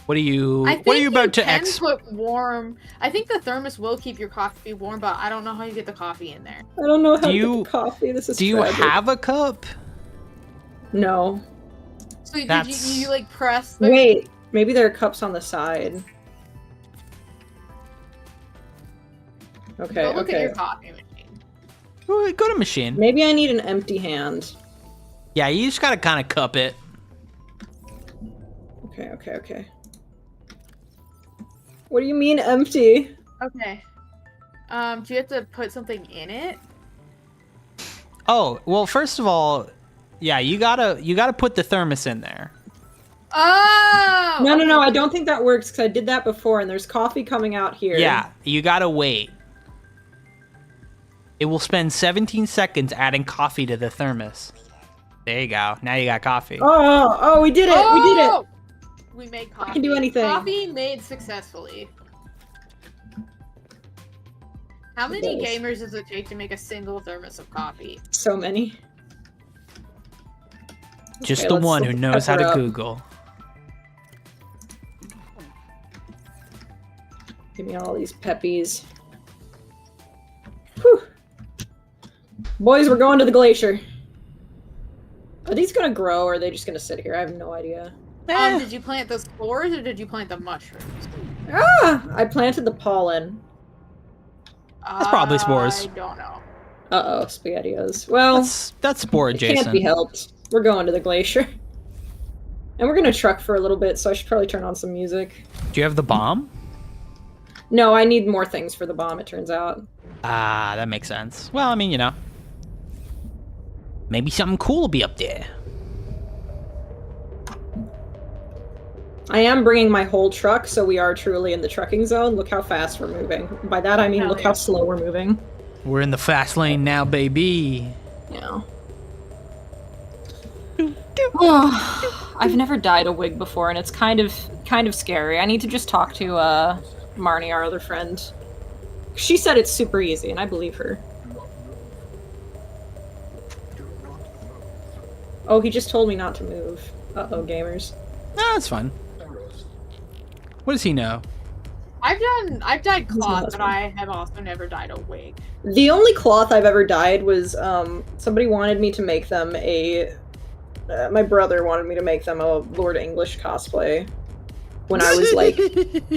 What are you about to put warm? I think the thermos will keep your coffee warm, but I don't know how you get the coffee in there. I don't know how to get the coffee. This is tragic. Do you have a cup? No. So did you like press the... Wait, maybe there are cups on the side. Okay, Go look at your coffee machine. Go to machine. Maybe I need an empty hand. Yeah, you just gotta kind of cup it. Okay. What do you mean empty? Okay. Do you have to put something in it? Oh, well, first of all, yeah, you gotta put the thermos in there. Oh! No, I don't think that works because I did that before and there's coffee coming out here. Yeah, you gotta wait. It will spend 17 seconds adding coffee to the thermos. There you go. Now you got coffee. Oh, we did it! Oh! We did it! We made coffee. I can do anything. Coffee made successfully. How many Yes. gamers does it take to make a single thermos of coffee? So many. Just Okay, the let's one look who the knows how to pepper up. Google. Give me all these peppies. Whew. Boys, we're going to the glacier. Are these gonna grow, or are they just gonna sit here? I have no idea. Did you plant the spores or did you plant the mushrooms? I planted the pollen. That's probably spores. I don't know. Uh-oh, SpaghettiOs. Well, That's spore it can't be adjacent. helped. We're going to the glacier. And we're gonna truck for a little bit, so I should probably turn on some music. Do you have the bomb? No, I need more things for the bomb, it turns out. Ah, that makes sense. Well, I mean, you know. Maybe something cool will be up there. I am bringing my whole truck, so we are truly in the trucking zone. Look how fast we're moving. By that I mean Hell look yeah. how slow we're moving. We're in the fast lane now, baby. Yeah. I've never dyed a wig before, and it's kind of scary. I need to just talk to Marnie, our other friend. She said it's super easy, and I believe her. Oh, he just told me not to move. Uh-oh, gamers. No, that's fine. What does he know? I've dyed Who's my cloth, but husband? I have also never dyed a wig. The only cloth I've ever dyed was, somebody wanted me to make them my brother wanted me to make them a Lord English cosplay when I was, like,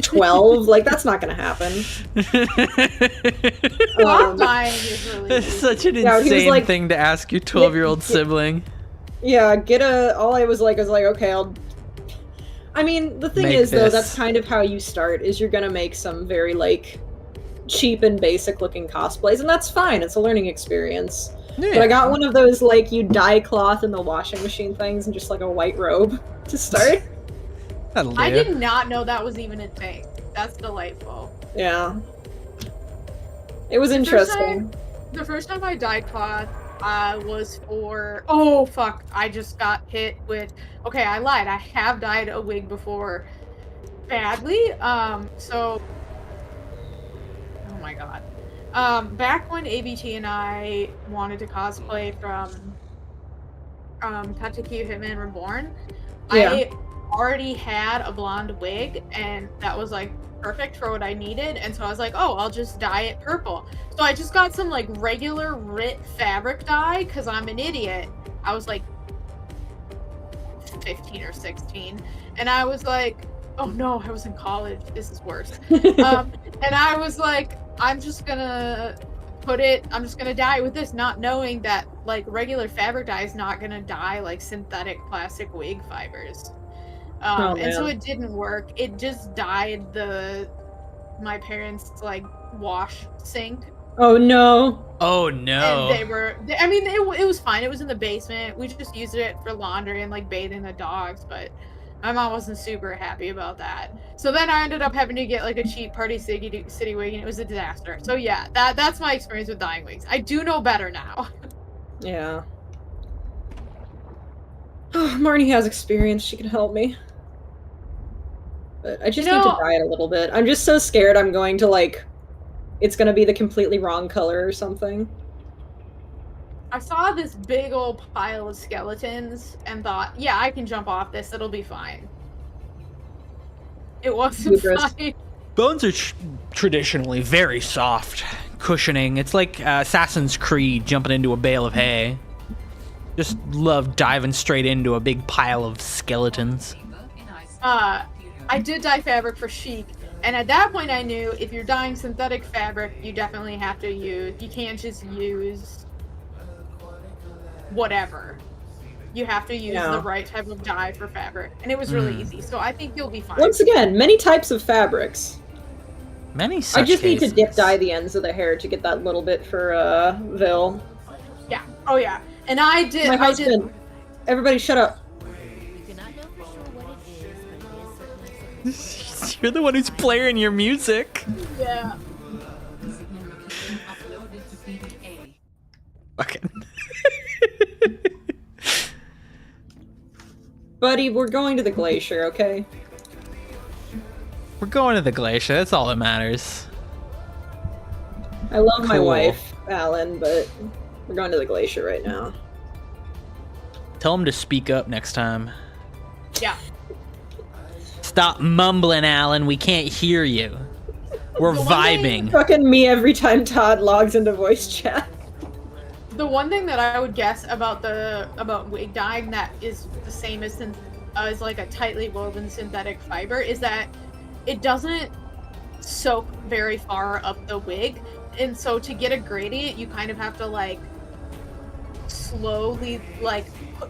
12. Like, that's not gonna happen. Cloth dyeing is really That's easy. such an Yeah, he was insane like- thing to ask your 12-year-old sibling. Yeah, all I was like, okay, I mean, the thing Make is, though, this. that's kind of how you start, is you're gonna make some very, like, cheap and basic-looking cosplays, and that's fine, it's a learning experience. Yeah. But I got one of those, like, you dye cloth in the washing machine things and just, like, a white robe to start. That'll do. I did not know that was even a thing. That's delightful. Yeah. It was interesting. The first time I dyed cloth was for... Oh, fuck. I just got hit with... Okay, I lied. I have dyed a wig before badly. So... Oh my god. Back when ABT and I wanted to cosplay from Katekyo Hitman Reborn, Yeah. I already had a blonde wig, and that was like perfect for what I needed, and so I was like, oh, I'll just dye it purple. So I just got some like regular RIT fabric dye because I'm an idiot. I was like 15 or 16, and I was like, oh no, I was in college, this is worse. And I was like, I'm just gonna dye it with this, not knowing that like regular fabric dye is not gonna dye like synthetic plastic wig fibers. And so man. it didn't work. It just dyed my parents' like wash sink. Oh, no. Oh And no. it was fine. It was in the basement. We just used it for laundry and like bathing the dogs, but my mom wasn't super happy about that. So then I ended up having to get like a cheap Party City wig, and it was a disaster. So yeah, that's my experience with dyeing wigs. I do know better now. Yeah. Marnie has experience. She can help me. But I just need to dye it a little bit. I'm just so scared I'm going to, like... It's gonna be the completely wrong color or something. I saw this big old pile of skeletons and thought, yeah, I can jump off this. It'll be fine. It wasn't Hubris. fine. Bones are traditionally very soft, cushioning. It's like Assassin's Creed jumping into a bale of hay. Just love diving straight into a big pile of skeletons. I did dye fabric for Chic, and at that point I knew if you're dyeing synthetic fabric, you definitely have to you can't just use whatever. You have to use the right type of dye for fabric, and it was really easy, so I think you'll be fine. Once again, many types of fabrics. Many such I just need to cases. dip dye the ends of the hair to get that little bit for, Vil. Yeah. Oh yeah. And I did. My husband. Everybody shut up. We cannot know for sure what it is, but it is certainly You're the one who's playing your music. Yeah. Okay. Buddy, we're going to the glacier, okay? We're going to the glacier. That's all that matters. I love my Cool. wife, Alan, but we're going to the glacier right now. Tell him to speak up next time. Yeah. Stop mumbling, Alan. We can't hear you. We're The one thing- vibing. Fucking me every time Todd logs into voice chat. The one thing that I would guess about wig dyeing that is the same as like a tightly woven synthetic fiber is that it doesn't soak very far up the wig, and so to get a gradient, you kind of have to like slowly like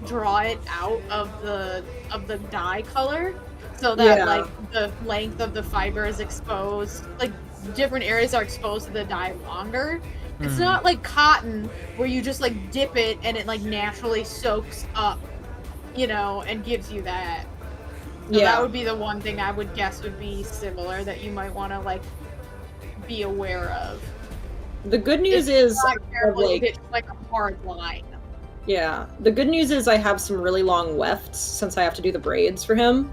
draw it out of the dye color, so that like the length of the fiber is exposed. Like different areas are exposed to the dye longer. It's not like cotton where you just like dip it and it like naturally soaks up, you know, and gives you that. So that would be the one thing I would guess would be similar that you might want to like be aware of. The good news is, it's like a hard line. Yeah, the good news is I have some really long wefts since I have to do the braids for him.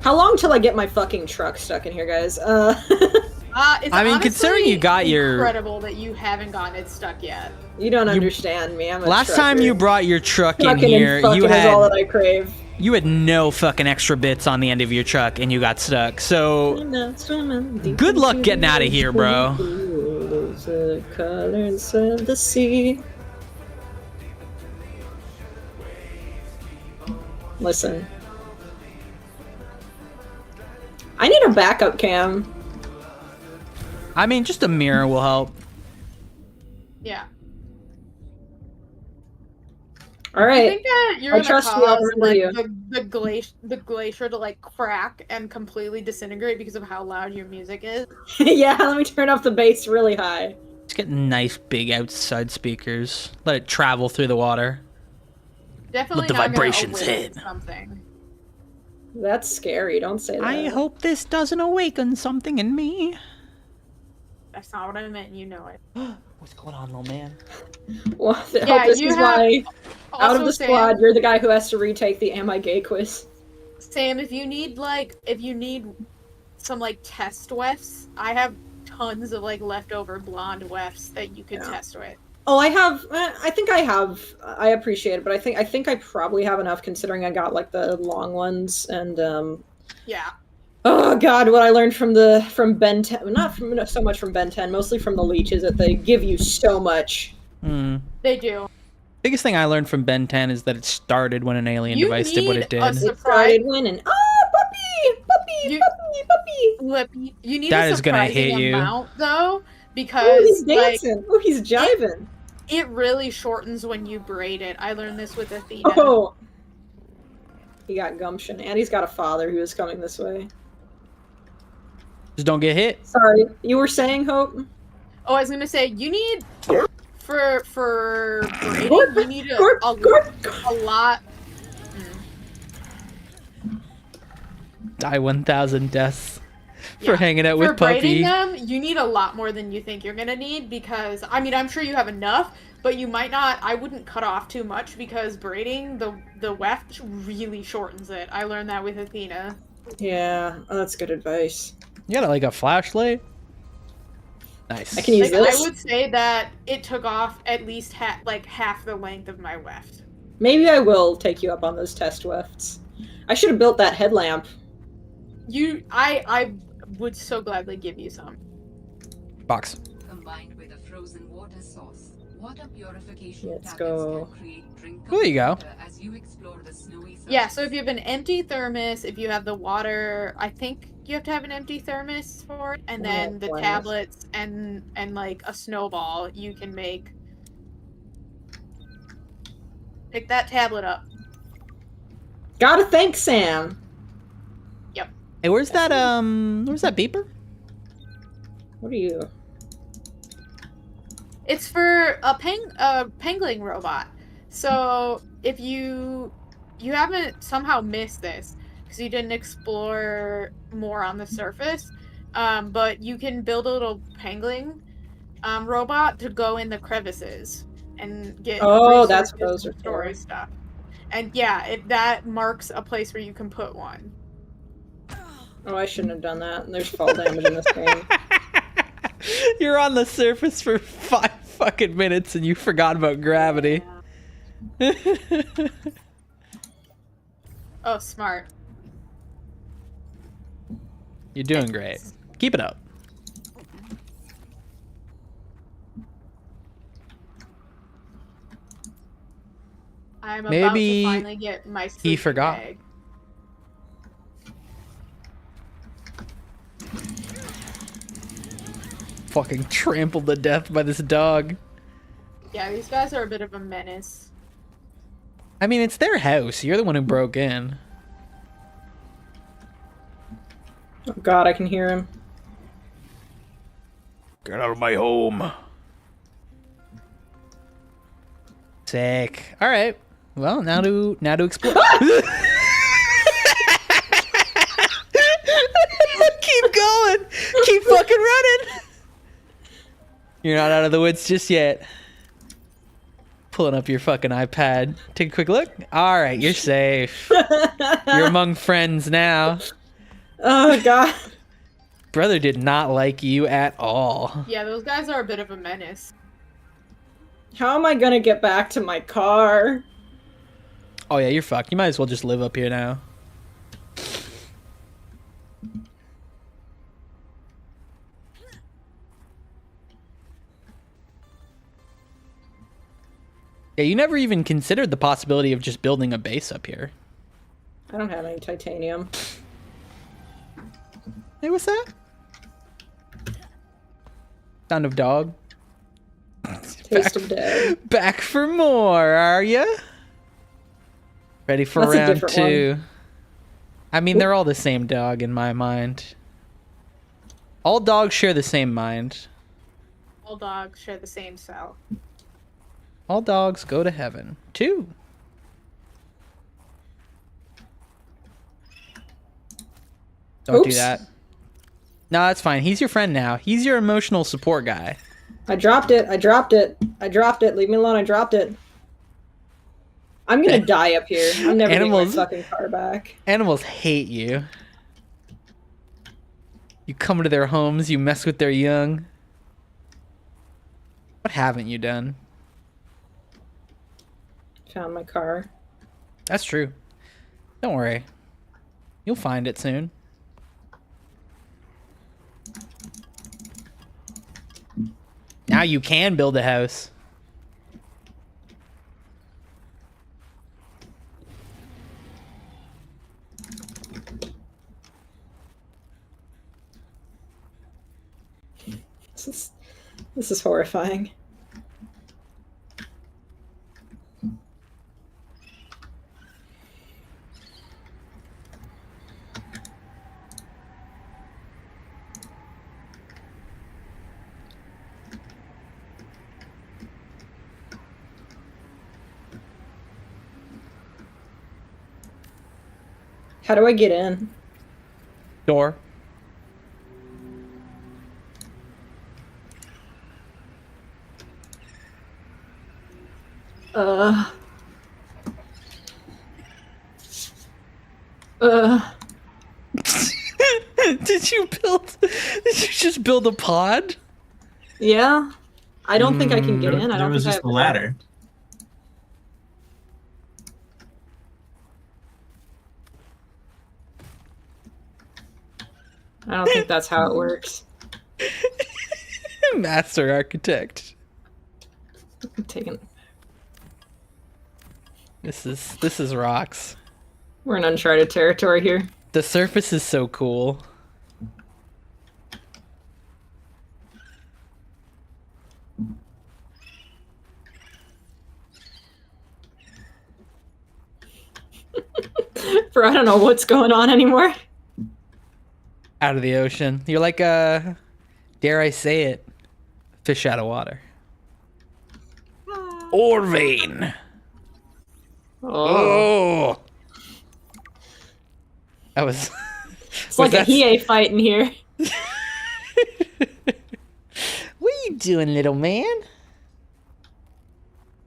How long till I get my fucking truck stuck in here, guys? It's I mean, considering you got your incredible that you haven't gotten it stuck yet. You don't understand me. I'm a last time trucker. you brought your truck in Trucking here, and fucking you is all that had I crave. no fucking extra bits on the end of your truck, and you got stuck. So good luck getting out of here, bro. The colors of the sea. Listen. I need a backup cam. I mean, just a mirror will help. Yeah. All I right. think that you're I gonna trust you, I'll cause remember like you. the glacier to like crack and completely disintegrate because of how loud your music is. Yeah, let me turn off the bass really high. Let's get nice big outside speakers. Let it travel through the water. Definitely Let the not vibrations gonna awaken hit. something. That's scary. Don't say that. I hope this doesn't awaken something in me. That's not what I meant. You know it. What's going on, little man? Well, I Yeah, hope this you is have- why, out of Also, the Sam, squad, you're the guy who has to retake the Am I Gay quiz. Sam, if you need some like test wefts, I have tons of like leftover blonde wefts that you can test with. Oh, I have. I think I have. I appreciate it, but I think I probably have enough considering I got like the long ones and Yeah. Oh God, what I learned from Ben 10, not so much from Ben 10, mostly from the leeches that they give you so much. They do. Biggest thing I learned from Ben 10 is that it started when an alien device did what it did. A It surprise. started winning. Puppy! Lippy, you need That a is gonna hit surprising you. amount though, Oh, because he's like dancing. Oh, he's jiving. it really shortens when you braid it. I learned this with Athena. Oh, he got gumption, and he's got a father who is coming this way. Just don't get hit. Sorry, you were saying, Hope? Oh, I was gonna say you need for braiding. You need a lot. Die 1,000 deaths for Yeah. hanging out For with braiding Puppy. them, you need a lot more than you think you're gonna need because I mean I'm sure you have enough, but you might not. I wouldn't cut off too much because braiding the weft really shortens it. I learned that with Athena. Yeah, oh, that's good advice. You got like a flashlight? Nice. I can use Like, this. I would say that it took off at least half the length of my weft. Maybe I will take you up on those test wefts. I should have built that headlamp. I would so gladly give you some. Box. Combined with a frozen water source, water purification Let's tablets go. can create drinkable There you go. water as you explore the snowy surface. Yeah, so if you have an empty thermos, if you have the water, I think you have to have an empty thermos for it, and then the bless. tablets and like a snowball, you can make. Pick that tablet up. Gotta thank Sam. Yep. Hey, where's that beeper? What are you? It's for a pangling robot. So if you haven't somehow missed this because you didn't explore more on the surface, but you can build a little pangling robot to go in the crevices and get. Oh, that's what resources those are and store for. stuff. And yeah, that marks a place where you can put one. Oh, I shouldn't have done that. There's fall damage in this game. You're on the surface for 5 fucking minutes and you forgot about gravity. Oh, smart. You're doing great. Keep it up. I'm Maybe about to finally get my he sleeping forgot. bag. Fucking trampled to death by this dog. Yeah, these guys are a bit of a menace. I mean, it's their house. You're the one who broke in. Oh god, I can hear him. Get out of my home. Sick. All right. Well, now to explore. Keep going. Keep fucking running. You're not out of the woods just yet. Pulling up your fucking iPad. Take a quick look. All right, you're safe. You're among friends now. Oh god. Brother did not like you at all. Yeah, those guys are a bit of a menace. How am I gonna get back to my car? Oh yeah, you're fucked. You might as well just live up here now. Yeah, you never even considered the possibility of just building a base up here. I don't have any titanium. Hey, what's that? Sound of dog. Taste of dead. Back for more, are ya? Ready for That's a round different 2. I mean, they're all the same dog in my mind. All dogs share the same mind. All dogs share the same cell. All dogs go to heaven. 2. Don't do Oops. that. No, that's fine. He's your friend now. He's your emotional support guy. I dropped it. I dropped it. I dropped it. Leave me alone. I dropped it. I'm gonna die up here. I'm never getting my fucking car back. Animals hate you. You come into their homes, you mess with their young. What haven't you done? Found my car. That's true. Don't worry. You'll find it soon. Now you can build a house. This is horrifying. How do I get in? Door. Did you just build a pod? Yeah. I don't think I can get in. I There don't was think I just have the ladder. I don't think that's how it works. Master architect. I'm taking. This is rocks. We're in uncharted territory here. The surface is so cool. For I don't know what's going on anymore. Out of the ocean. You're like dare I say it, fish out of water. Orvain. Oh. That was It's like a Hiei fight in here. What are you doing, little man?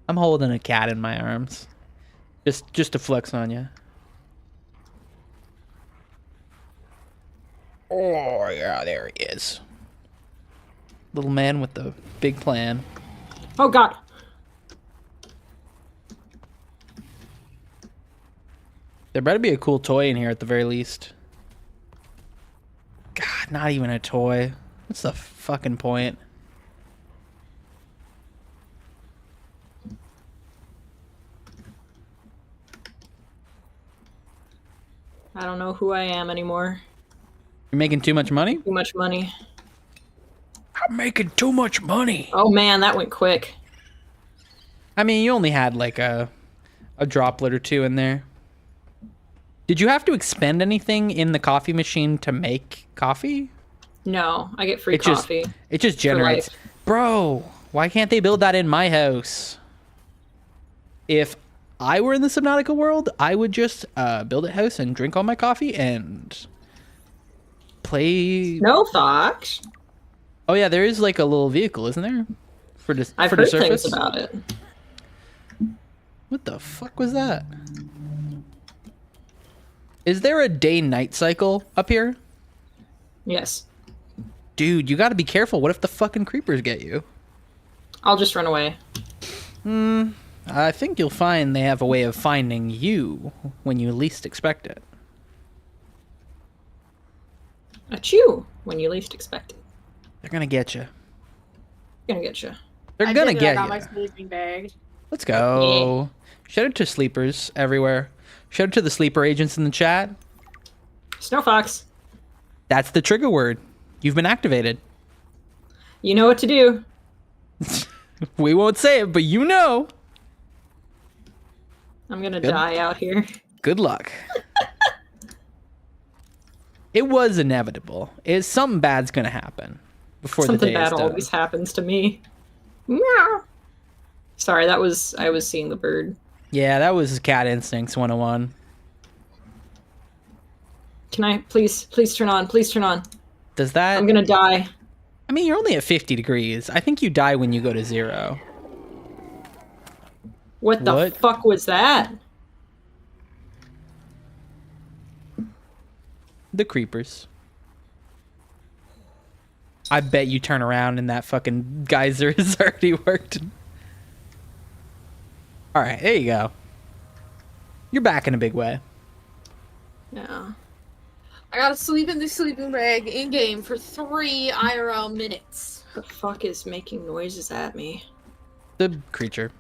I'm holding a cat in my arms. Just to flex on you. Oh, yeah, there he is. Little man with the big plan. Oh god. There better be a cool toy in here at the very least. God, not even a toy. What's the fucking point? I don't know who I am anymore. You're making too much money? Too much money. I'm making too much money. Oh man, that went quick. I mean, you only had like a droplet or two in there. Did you have to expend anything in the coffee machine to make coffee? No, I get free It coffee. It just generates. life. Bro, why can't they build that in my house? If I were in the Subnautica world, I would just build a house and drink all my coffee and play. No Fox. Oh yeah, there is like a little vehicle, isn't there? For the I've for heard the surface. things about it. What the fuck was that? Is there a day-night cycle up here? Yes. Dude, you gotta be careful. What if the fucking creepers get you? I'll just run away. I think you'll find they have a way of finding you when you least expect it. Achoo! When you least expect it. They're gonna get you. Gonna get you. They're I gonna did it, get I got you. my sleeping bag. Let's go. Shout out to sleepers everywhere. Shout out to the sleeper agents in the chat. Snow Fox. That's the trigger word. You've been activated. You know what to do. We won't say it, but you know. I'm gonna Good. die out here. Good luck. It was inevitable. Something bad's gonna happen before the Something day is bad done. always happens to me. Meow. Sorry, I was seeing the bird. Yeah, that was Cat Instincts 101. Can I please turn on? Please turn on. Does that? I'm gonna die. I mean, you're only at 50 degrees. I think you die when you go to 0. What the What? fuck was that? The creepers. I bet you turn around and that fucking geyser has already worked. All right, there you go. You're back in a big way. Yeah. I gotta sleep in the sleeping bag in game for 3 IRL minutes. The fuck is making noises at me? The creature.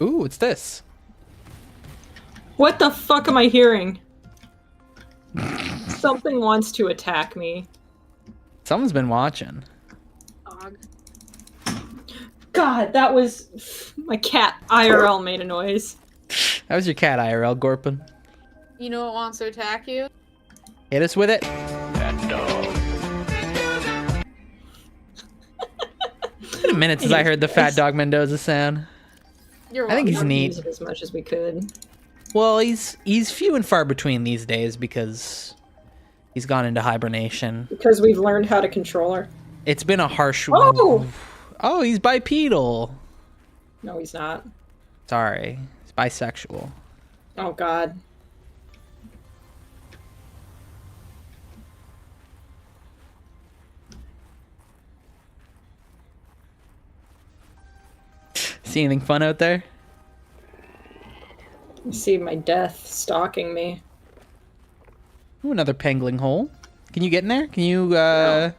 Ooh, it's this. What the fuck am I hearing? Something wants to attack me. Someone's been watching. Dog. God, that was my cat IRL made a noise. That was your cat IRL, Gorpin. You know what wants to attack you? Hit us with it. It's been a minute since I heard the Fat Dog Mendoza sound. You're I think he's welcome. neat. Use it as much as we could. Well, he's few and far between these days because he's gone into hibernation. Because we've learned how to control her. It's been a harsh. Oh! He's bipedal. No, he's not. Sorry, he's bisexual. Oh god. See anything fun out there? You see my death stalking me. Ooh, another pangling hole. Can you get in there? Can you No.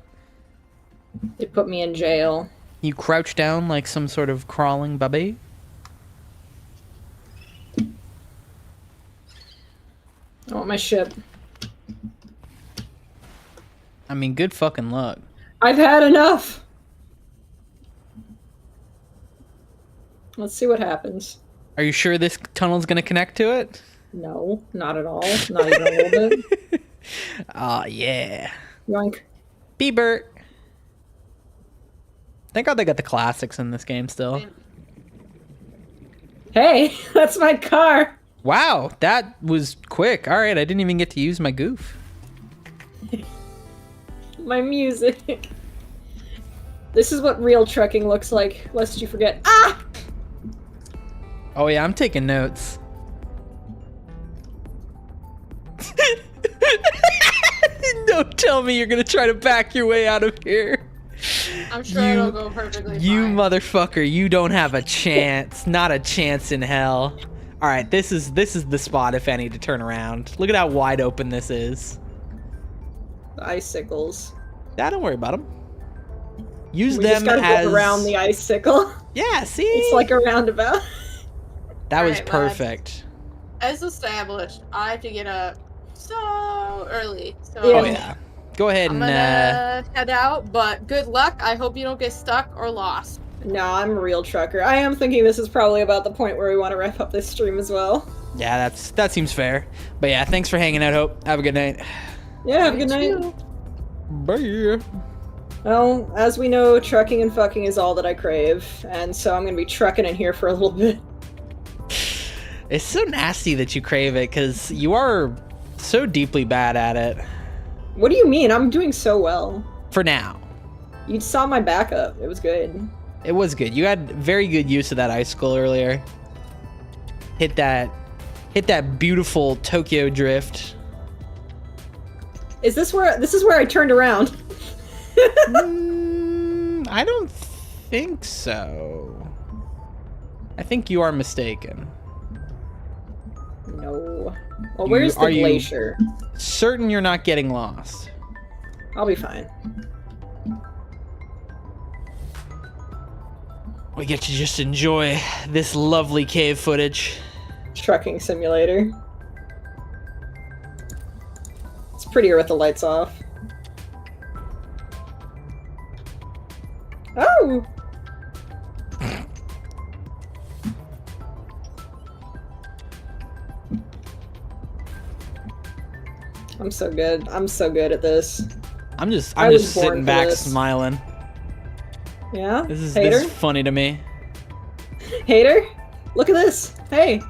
They put me in jail. you crouch down like some sort of crawling baby? I want my ship. I mean, good fucking luck. I've had enough! Let's see what happens. Are you sure this tunnel's gonna connect to it? No, not at all. Not even a little bit. Oh yeah. Yoink. Beebert. Thank God they got the classics in this game still. Hey, that's my car! Wow, that was quick. All right, I didn't even get to use my goof. My music. This is what real trucking looks like, lest you forget. Ah! Oh yeah, I'm taking notes. Don't tell me you're gonna try to back your way out of here. I'm sure it'll go perfectly You fine. motherfucker, you don't have a chance. Not a chance in hell. All right, this is the spot if any to turn around. Look at how wide open this is. The icicles. Yeah, don't worry about them. Use We them just gotta as go around the icicle. Yeah, see? It's like a roundabout. That was Alright, perfect. As established, I have to get up so early. So Oh yeah. Go ahead I'm and gonna head out, but good luck. I hope you don't get stuck or lost. No, I'm a real trucker. I am thinking this is probably about the point where we want to wrap up this stream as well. yeah, that seems fair. But yeah, thanks for hanging out, Hope. Have a good night. Yeah, have a good night. Bye. Well, as we know, trucking and fucking is all that I crave, and so I'm gonna be trucking in here for a little bit. It's so nasty that you crave it because you are so deeply bad at it. What do you mean? I'm doing so well. For now. You saw my backup. It was good. It was good. You had very good use of that icicle earlier. Hit that beautiful Tokyo drift. Is this where I turned around? I don't think so. I think you are mistaken. No. Well, where's the glacier? Certain you're not getting lost? I'll be fine. We get to just enjoy this lovely cave footage. Trucking simulator. It's prettier with the lights off. Oh! I'm so good. I'm so good at this. I'm just I was sitting born for back this. smiling. Yeah? This is Hater? funny to me. Hater? Look at this. Hey.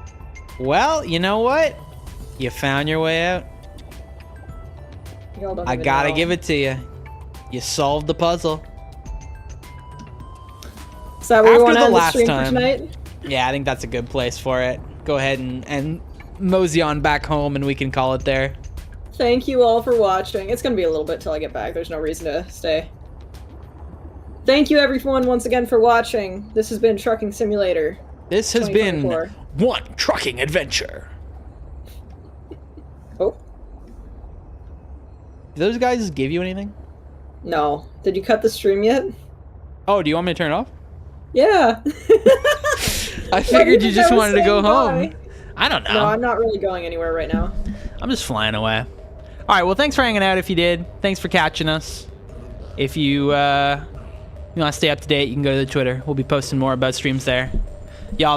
Well, you know what? You found your way out. Y'all don't I even gotta know. give it to you. You solved the puzzle. Is that where we After want to the end the last stream time. for tonight? Yeah, I think that's a good place for it. Go ahead and mosey on back home and we can call it there. Thank you all for watching. It's gonna be a little bit till I get back. There's no reason to stay. Thank you everyone once again for watching. This has been Trucking Simulator. This has been 2024. One trucking adventure. Oh, Do those guys give you anything? no. Did you cut the stream yet? Oh, do you want me to turn it off? Yeah. I figured you think just I was wanted to go saying home. bye. I don't know. No, I'm not really going anywhere right now. I'm just flying away. All right, well, thanks for hanging out if you did. Thanks for catching us. If you want to stay up to date, you can go to the Twitter. We'll be posting more about streams there. Y'all